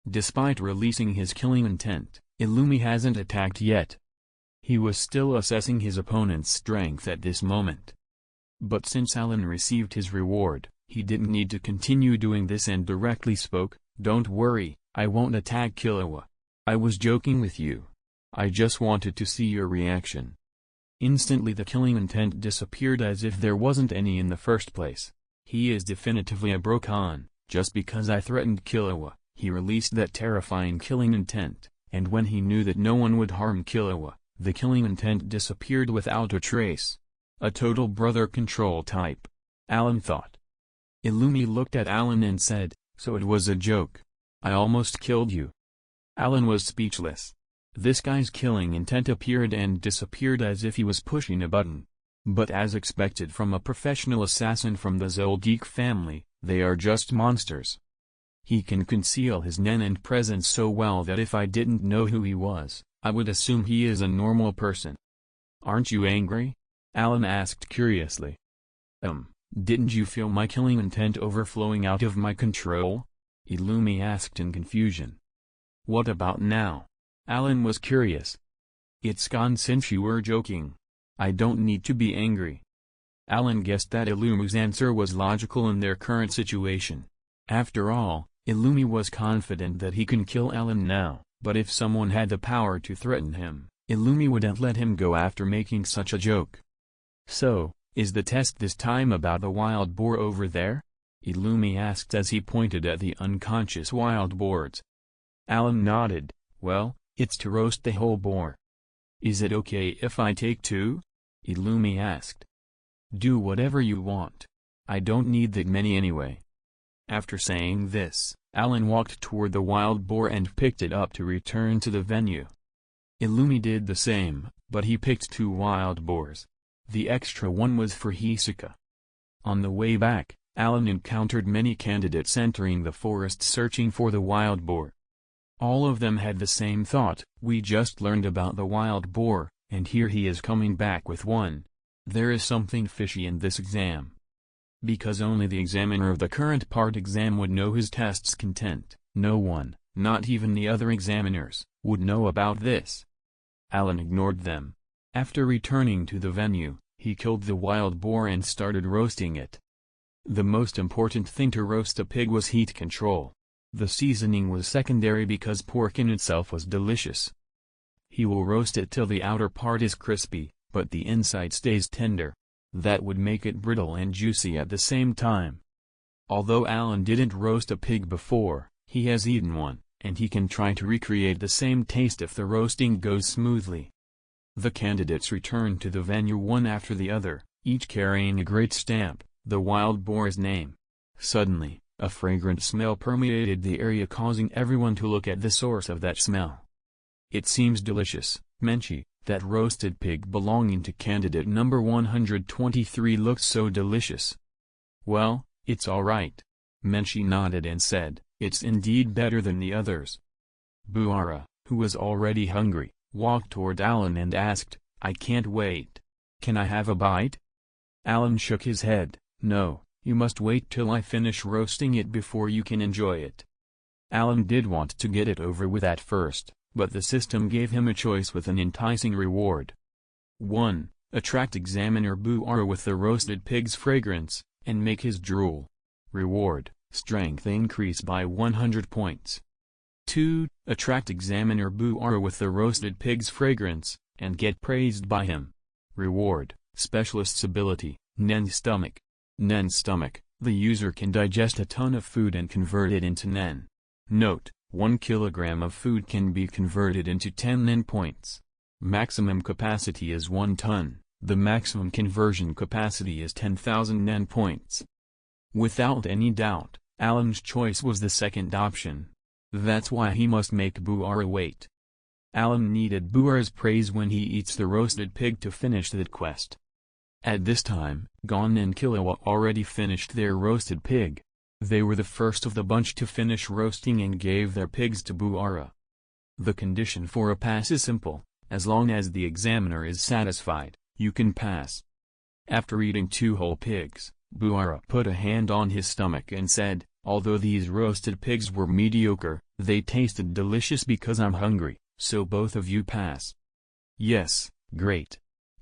Despite releasing his killing intent, Illumi hasn't attacked yet. He was still assessing his opponent's strength at this moment. But since Allan received his reward, he didn't need to continue doing this and directly spoke, "Don't worry, I won't attack Killua. I was joking with you. I just wanted to see your reaction." Instantly the killing intent disappeared as if there wasn't any in the first place. He is definitively a Brokan. Just because I threatened Killua, he released that terrifying killing intent, and when he knew that no one would harm Killua, the killing intent disappeared without a trace. A total brother control type, Allan thought. Illumi looked at Allan and said, "So it was a joke. I almost killed you." Allan was speechless. This guy's killing intent appeared and disappeared as if he was pushing a button. But as expected from a professional assassin from the Zoldyck family, they are just monsters. He can conceal his nen and presence so well that if I didn't know who he was, I would assume he is a normal person. "Aren't you angry?" Allan asked curiously. Didn't you feel my killing intent overflowing out of my control?" Illumi asked in confusion. "What about now?" Allan was curious. "It's gone since you were joking. I don't need to be angry." Allan guessed that Illumi's answer was logical in their current situation. After all, Illumi was confident that he can kill Allan now, but if someone had the power to threaten him, Illumi wouldn't let him go after making such a joke. "So, is the test this time about the wild boar over there?" Illumi asked as he pointed at the unconscious wild boars. Allan nodded. "Well, it's to roast the whole boar." "Is it okay if I take two?" Illumi asked. "Do whatever you want. I don't need that many anyway." After saying this, Allan walked toward the wild boar and picked it up to return to the venue. Illumi did the same, but he picked two wild boars. The extra one was for Hisoka. On the way back, Allan encountered many candidates entering the forest searching for the wild boar. All of them had the same thought, "We just learned about the wild boar, and here he is coming back with one. There is something fishy in this exam." Because only the examiner of the current part exam would know his test's content, no one, not even the other examiners, would know about this. Allan ignored them. After returning to the venue, he killed the wild boar and started roasting it. The most important thing to roast a pig was heat control. The seasoning was secondary because pork in itself was delicious. He will roast it till the outer part is crispy, but the inside stays tender. That would make it brittle and juicy at the same time. Although Allan didn't roast a pig before, he has eaten one, and he can try to recreate the same taste if the roasting goes smoothly. The candidates returned to the venue one after the other, each carrying a great stamp, the wild boar's name. Suddenly, a fragrant smell permeated the area, causing everyone to look at the source of that smell. "It seems delicious, Menchi. That roasted pig belonging to candidate number 123 looks so delicious." "Well, it's alright." Menchi nodded and said, "It's indeed better than the others." Buara, who was already hungry, walked toward Allan and asked, "I can't wait. Can I have a bite?" Allan shook his head. "No, you must wait till I finish roasting it before you can enjoy it." Allan did want to get it over with at first, but the system gave him a choice with an enticing reward. 1. Attract examiner Buara with the roasted pig's fragrance, and make his drool. Reward, strength increase by 100 points. 2. Attract examiner Buara with the roasted pig's fragrance, and get praised by him. Reward, specialist's ability, Nen Stomach. Nen Stomach, the user can digest a ton of food and convert it into Nen. Note, 1 kilogram of food can be converted into 10 Nen points. Maximum capacity is 1 ton, the maximum conversion capacity is 10,000 Nen points. Without any doubt, Allan's choice was the second option. That's why he must make Buara wait. Allan needed Buara's praise when he eats the roasted pig to finish that quest. At this time, Gon and Killua already finished their roasted pig. They were the first of the bunch to finish roasting and gave their pigs to Buara. The condition for a pass is simple: as long as the examiner is satisfied, you can pass. After eating 2 whole pigs, Buara put a hand on his stomach and said, although these roasted pigs were mediocre, they tasted delicious because I'm hungry, so both of you pass. Yes, great.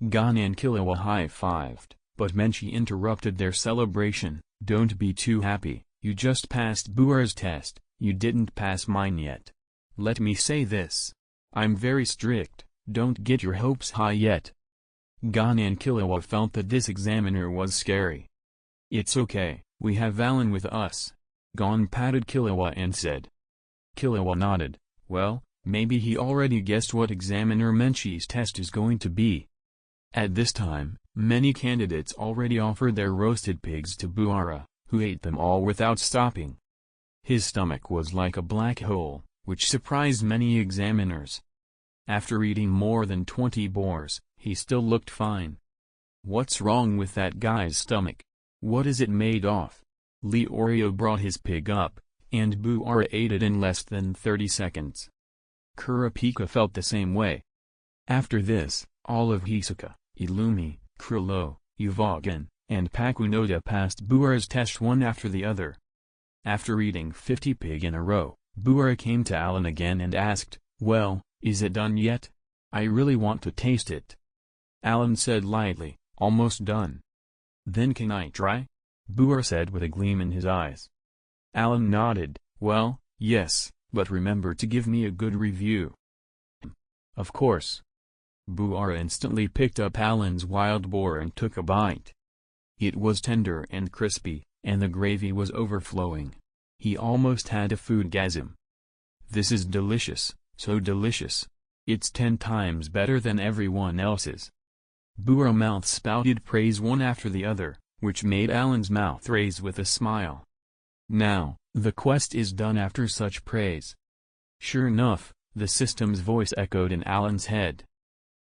Gon and Killua high-fived, but Menchi interrupted their celebration. Don't be too happy, you just passed Buara's test, you didn't pass mine yet. Let me say this. I'm very strict, don't get your hopes high yet. Gon and Killua felt that this examiner was scary. It's okay, we have Allan with us. Gon patted Killua and said. Killua nodded, well, maybe he already guessed what examiner Menchi's test is going to be. At this time, many candidates already offered their roasted pigs to Buara, who ate them all without stopping. His stomach was like a black hole, which surprised many examiners. After eating more than 20 boars, he still looked fine. What's wrong with that guy's stomach? What is it made of? Leorio brought his pig up, and Buara ate it in less than 30 seconds. Kurapika felt the same way. After this, all of Hisoka, Illumi, Krillou, Uvagen, and Pakunoda passed Buara's test one after the other. After eating 50 pig in a row, Buara came to Allan again and asked, well, is it done yet? I really want to taste it. Allan said lightly, almost done. Then can I try? Buara said with a gleam in his eyes. Allan nodded, well, yes, but remember to give me a good review. Of course. Buara instantly picked up Allan's wild boar and took a bite. It was tender and crispy, and the gravy was overflowing. He almost had a foodgasm. This is delicious, so delicious. It's 10 times better than everyone else's. Buara's mouth spouted praise one after the other, which made Allan's mouth raise with a smile. Now, the quest is done after such praise. Sure enough, the system's voice echoed in Allan's head.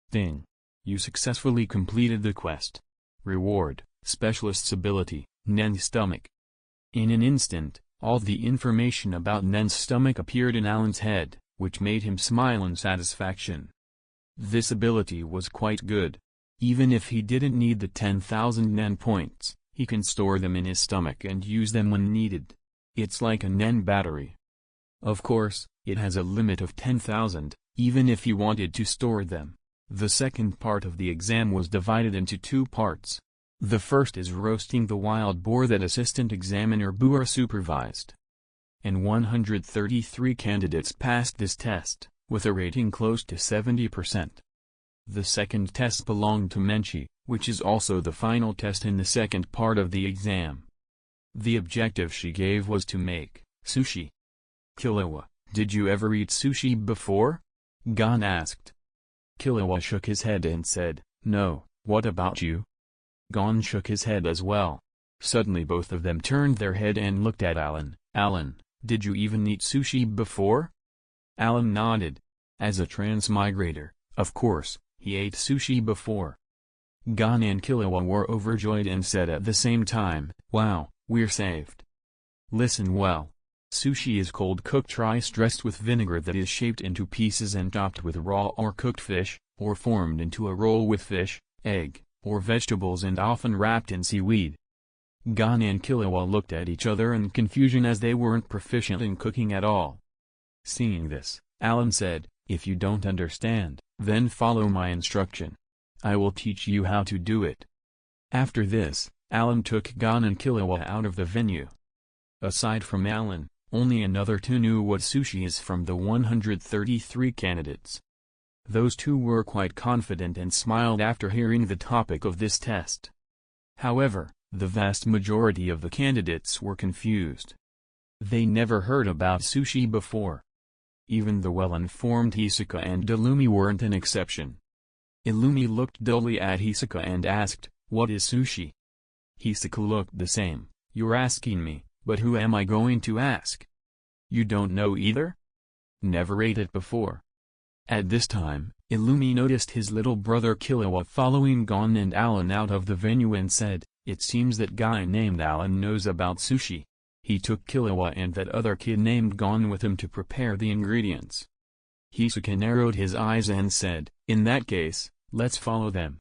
Ding. You successfully completed the quest. Reward, Specialist's ability, Nen's stomach. In an instant, all the information about Nen's stomach appeared in Allan's head, which made him smile in satisfaction. This ability was quite good. Even if he didn't need the 10,000 Nen points, he can store them in his stomach and use them when needed. It's like a Nen battery. Of course, it has a limit of 10,000, even if he wanted to store them. The second part of the exam was divided into 2 parts. The first is roasting the wild boar that Assistant Examiner Buara supervised. And 133 candidates passed this test, with a rating close to 70%. The second test belonged to Menchi, which is also the final test in the second part of the exam. The objective she gave was to make sushi. Killua, did you ever eat sushi before? Gon asked. Killua shook his head and said, no, what about you? Gon shook his head as well. Suddenly both of them turned their head and looked at Allan. Allan, did you even eat sushi before? Allan nodded. As a transmigrator, of course, he ate sushi before. Gon and Killua were overjoyed and said at the same time, wow, we're saved. Listen well. Sushi is cold cooked rice dressed with vinegar that is shaped into pieces and topped with raw or cooked fish, or formed into a roll with fish, egg, or vegetables and often wrapped in seaweed. Gon and Killua looked at each other in confusion as they weren't proficient in cooking at all. Seeing this, Allan said, if you don't understand, then follow my instruction. I will teach you how to do it. After this, Allan took Gon and Killua out of the venue. Aside from Allan, only another 2 knew what sushi is from the 133 candidates. Those 2 were quite confident and smiled after hearing the topic of this test. However, the vast majority of the candidates were confused. They never heard about sushi before. Even the well-informed Hisoka and Illumi weren't an exception. Illumi looked dully at Hisoka and asked, what is sushi? Hisoka looked the same, you're asking me, but who am I going to ask? You don't know either? Never ate it before. At this time, Illumi noticed his little brother Killua following Gon and Allan out of the venue and said, it seems that guy named Allan knows about sushi. He took Killua and that other kid named Gon with him to prepare the ingredients. Hisoka narrowed his eyes and said, in that case, let's follow them.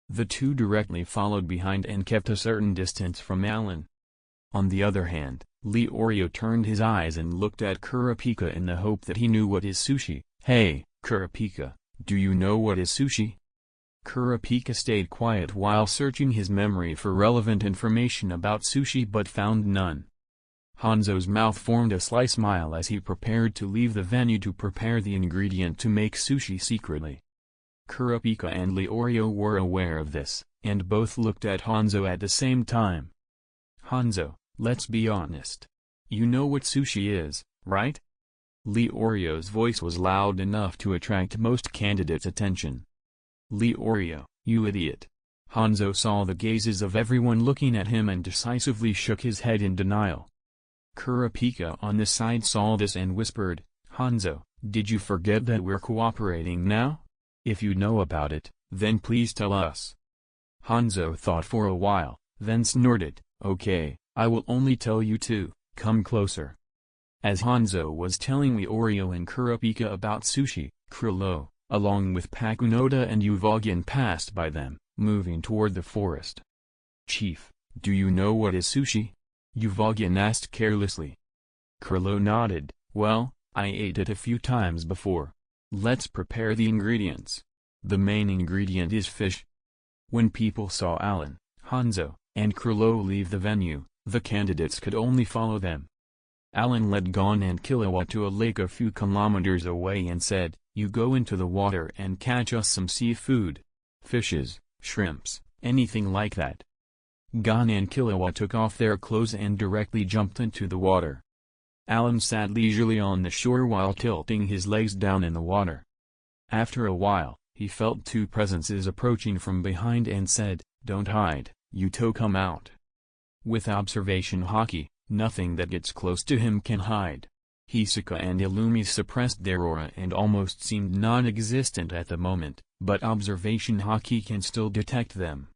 The two directly followed behind and kept a certain distance from Allan. On the other hand, Leorio turned his eyes and looked at Kurapika in the hope that he knew what is sushi. Hey, Kurapika, do you know what is sushi? Kurapika stayed quiet while searching his memory for relevant information about sushi but found none. Hanzo's mouth formed a sly smile as he prepared to leave the venue to prepare the ingredient to make sushi secretly. Kurapika and Leorio were aware of this, and both looked at Hanzo at the same time. Hanzo, let's be honest. You know what sushi is, right? Leorio's voice was loud enough to attract most candidates' attention. Leorio, you idiot. Hanzo saw the gazes of everyone looking at him and decisively shook his head in denial. Kurapika on the side saw this and whispered, Hanzo, did you forget that we're cooperating now? If you know about it, then please tell us. Hanzo thought for a while, then snorted, okay, I will only tell you two, come closer. As Hanzo was telling Leorio and Kurapika about sushi, Krilo, along with Pakunoda and Uvogin passed by them, moving toward the forest. Chief, do you know what is sushi? Uvogin asked carelessly. Krilo nodded, well, I ate it a few times before. Let's prepare the ingredients. The main ingredient is fish. When people saw Allan, Hanzo, and Krilo leave the venue, the candidates could only follow them. Allan led Gon and Killua to a lake a few kilometers away and said, you go into the water and catch us some seafood. Fishes, shrimps, anything like that. Gon and Killua took off their clothes and directly jumped into the water. Allan sat leisurely on the shore while tilting his legs down in the water. After a while, he felt two presences approaching from behind and said, don't hide, you two come out. With observation haki, nothing that gets close to him can hide. Hisoka and Illumi suppressed their aura and almost seemed non-existent at the moment, but observation haki can still detect them.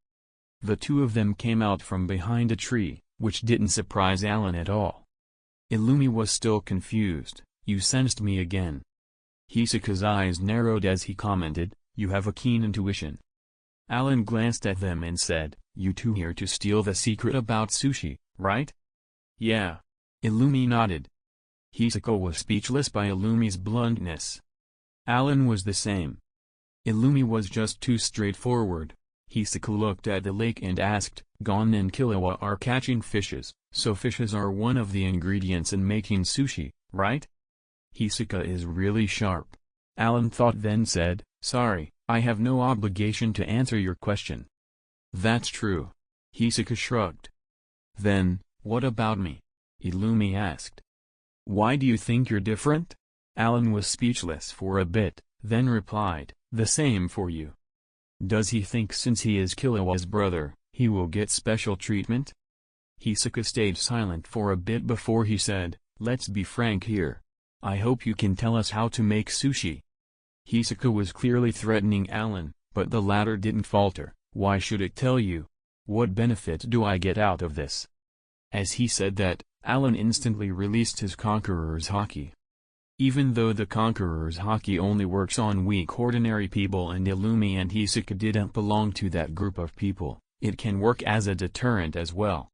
The two of them came out from behind a tree, which didn't surprise Allan at all. Illumi was still confused, you sensed me again. Hisoka's eyes narrowed as he commented, you have a keen intuition. Allan glanced at them and said, you two here to steal the secret about sushi, right? Yeah. Illumi nodded. Hisoka was speechless by Illumi's bluntness. Allan was the same. Illumi was just too straightforward. Hisoka looked at the lake and asked, Gon and Killua are catching fishes, so fishes are one of the ingredients in making sushi, right? Hisoka is really sharp. Allan thought then said, sorry, I have no obligation to answer your question. That's true. Hisoka shrugged. Then, what about me? Illumi asked. Why do you think you're different? Allan was speechless for a bit, then replied, the same for you. Does he think since he is Killua's brother, he will get special treatment? Hisoka stayed silent for a bit before he said, let's be frank here. I hope you can tell us how to make sushi. Hisoka was clearly threatening Allan, but the latter didn't falter, why should it tell you? What benefit do I get out of this? As he said that, Allan instantly released his Conqueror's Haki. Even though the Conqueror's Haki only works on weak ordinary people and Illumi and Hisoka didn't belong to that group of people, it can work as a deterrent as well.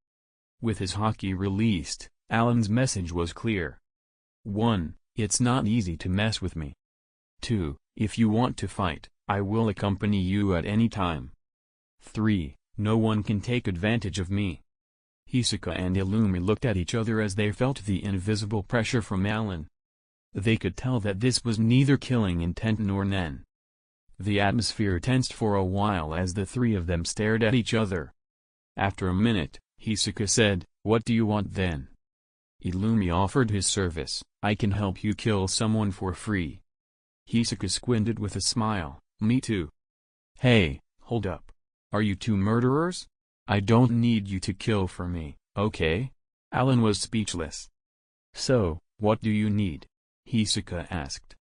With his Haki released, Allan's message was clear. 1. It's not easy to mess with me. 2. If you want to fight, I will accompany you at any time. 3. No one can take advantage of me. Hisoka and Illumi looked at each other as they felt the invisible pressure from Allan. They could tell that this was neither killing intent nor nen. The atmosphere tensed for a while as the three of them stared at each other. After a minute, Hisoka said, what do you want then? Illumi offered his service, I can help you kill someone for free. Hisoka squinted with a smile, me too. Hey, hold up. Are you two murderers? I don't need you to kill for me, okay? Allan was speechless. So, what do you need? Hisoka asked.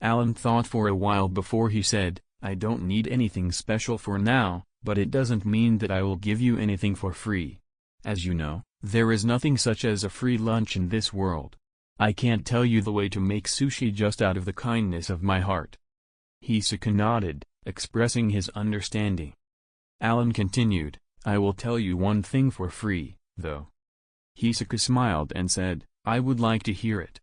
Allan thought for a while before he said, I don't need anything special for now, but it doesn't mean that I will give you anything for free. As you know, there is nothing such as a free lunch in this world. I can't tell you the way to make sushi just out of the kindness of my heart. Hisoka nodded, expressing his understanding. Allan continued, I will tell you one thing for free, though. Hisaka smiled and said, I would like to hear it.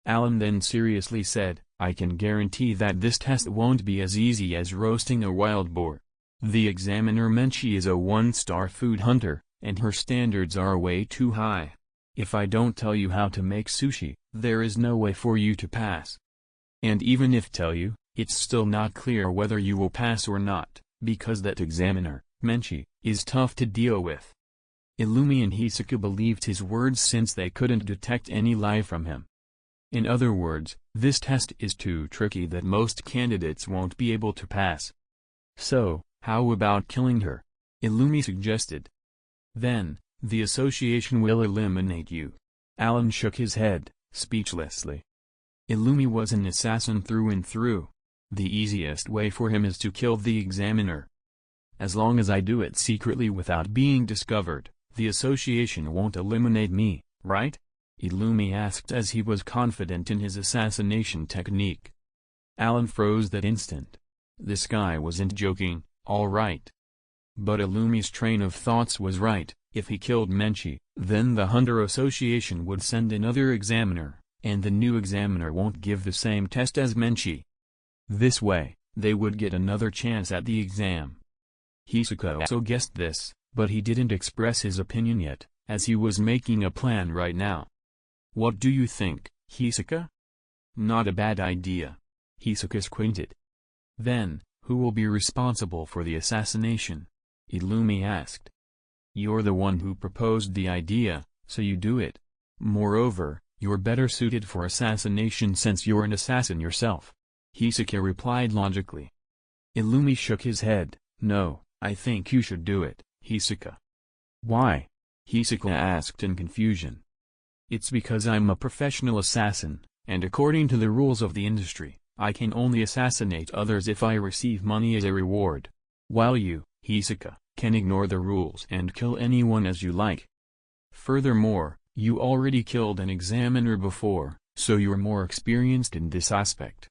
Allan then seriously said, I can guarantee that this test won't be as easy as roasting a wild boar. The examiner Menchi is a one-star food hunter, and her standards are way too high. If I don't tell you how to make sushi, there is no way for you to pass. And even if tell you, it's still not clear whether you will pass or not, because that examiner, Menchi, is tough to deal with. Illumi and Hisaka believed his words since they couldn't detect any lie from him. In other words, this test is too tricky that most candidates won't be able to pass. So, how about killing her? Illumi suggested. Then, the association will eliminate you. Allan shook his head, speechlessly. Illumi was an assassin through and through. The easiest way for him is to kill the examiner. As long as I do it secretly without being discovered, the association won't eliminate me, right? Illumi asked as he was confident in his assassination technique. Allan froze that instant. This guy wasn't joking, all right. But Illumi's train of thoughts was right. If he killed Menchi, then the Hunter Association would send another examiner, and the new examiner won't give the same test as Menchi. This way, they would get another chance at the exam. Hisaka also guessed this, but he didn't express his opinion yet, as he was making a plan right now. What do you think, Hisaka? Not a bad idea. Hisaka squinted. Then, who will be responsible for the assassination? Illumi asked. You're the one who proposed the idea, so you do it. Moreover, you're better suited for assassination since you're an assassin yourself. Hisaka replied logically. Illumi shook his head. No, I think you should do it, Hisaka. Why? Hisaka asked in confusion. It's because I'm a professional assassin, and according to the rules of the industry, I can only assassinate others if I receive money as a reward. While you, Hisaka, can ignore the rules and kill anyone as you like. Furthermore, you already killed an examiner before, so you're more experienced in this aspect.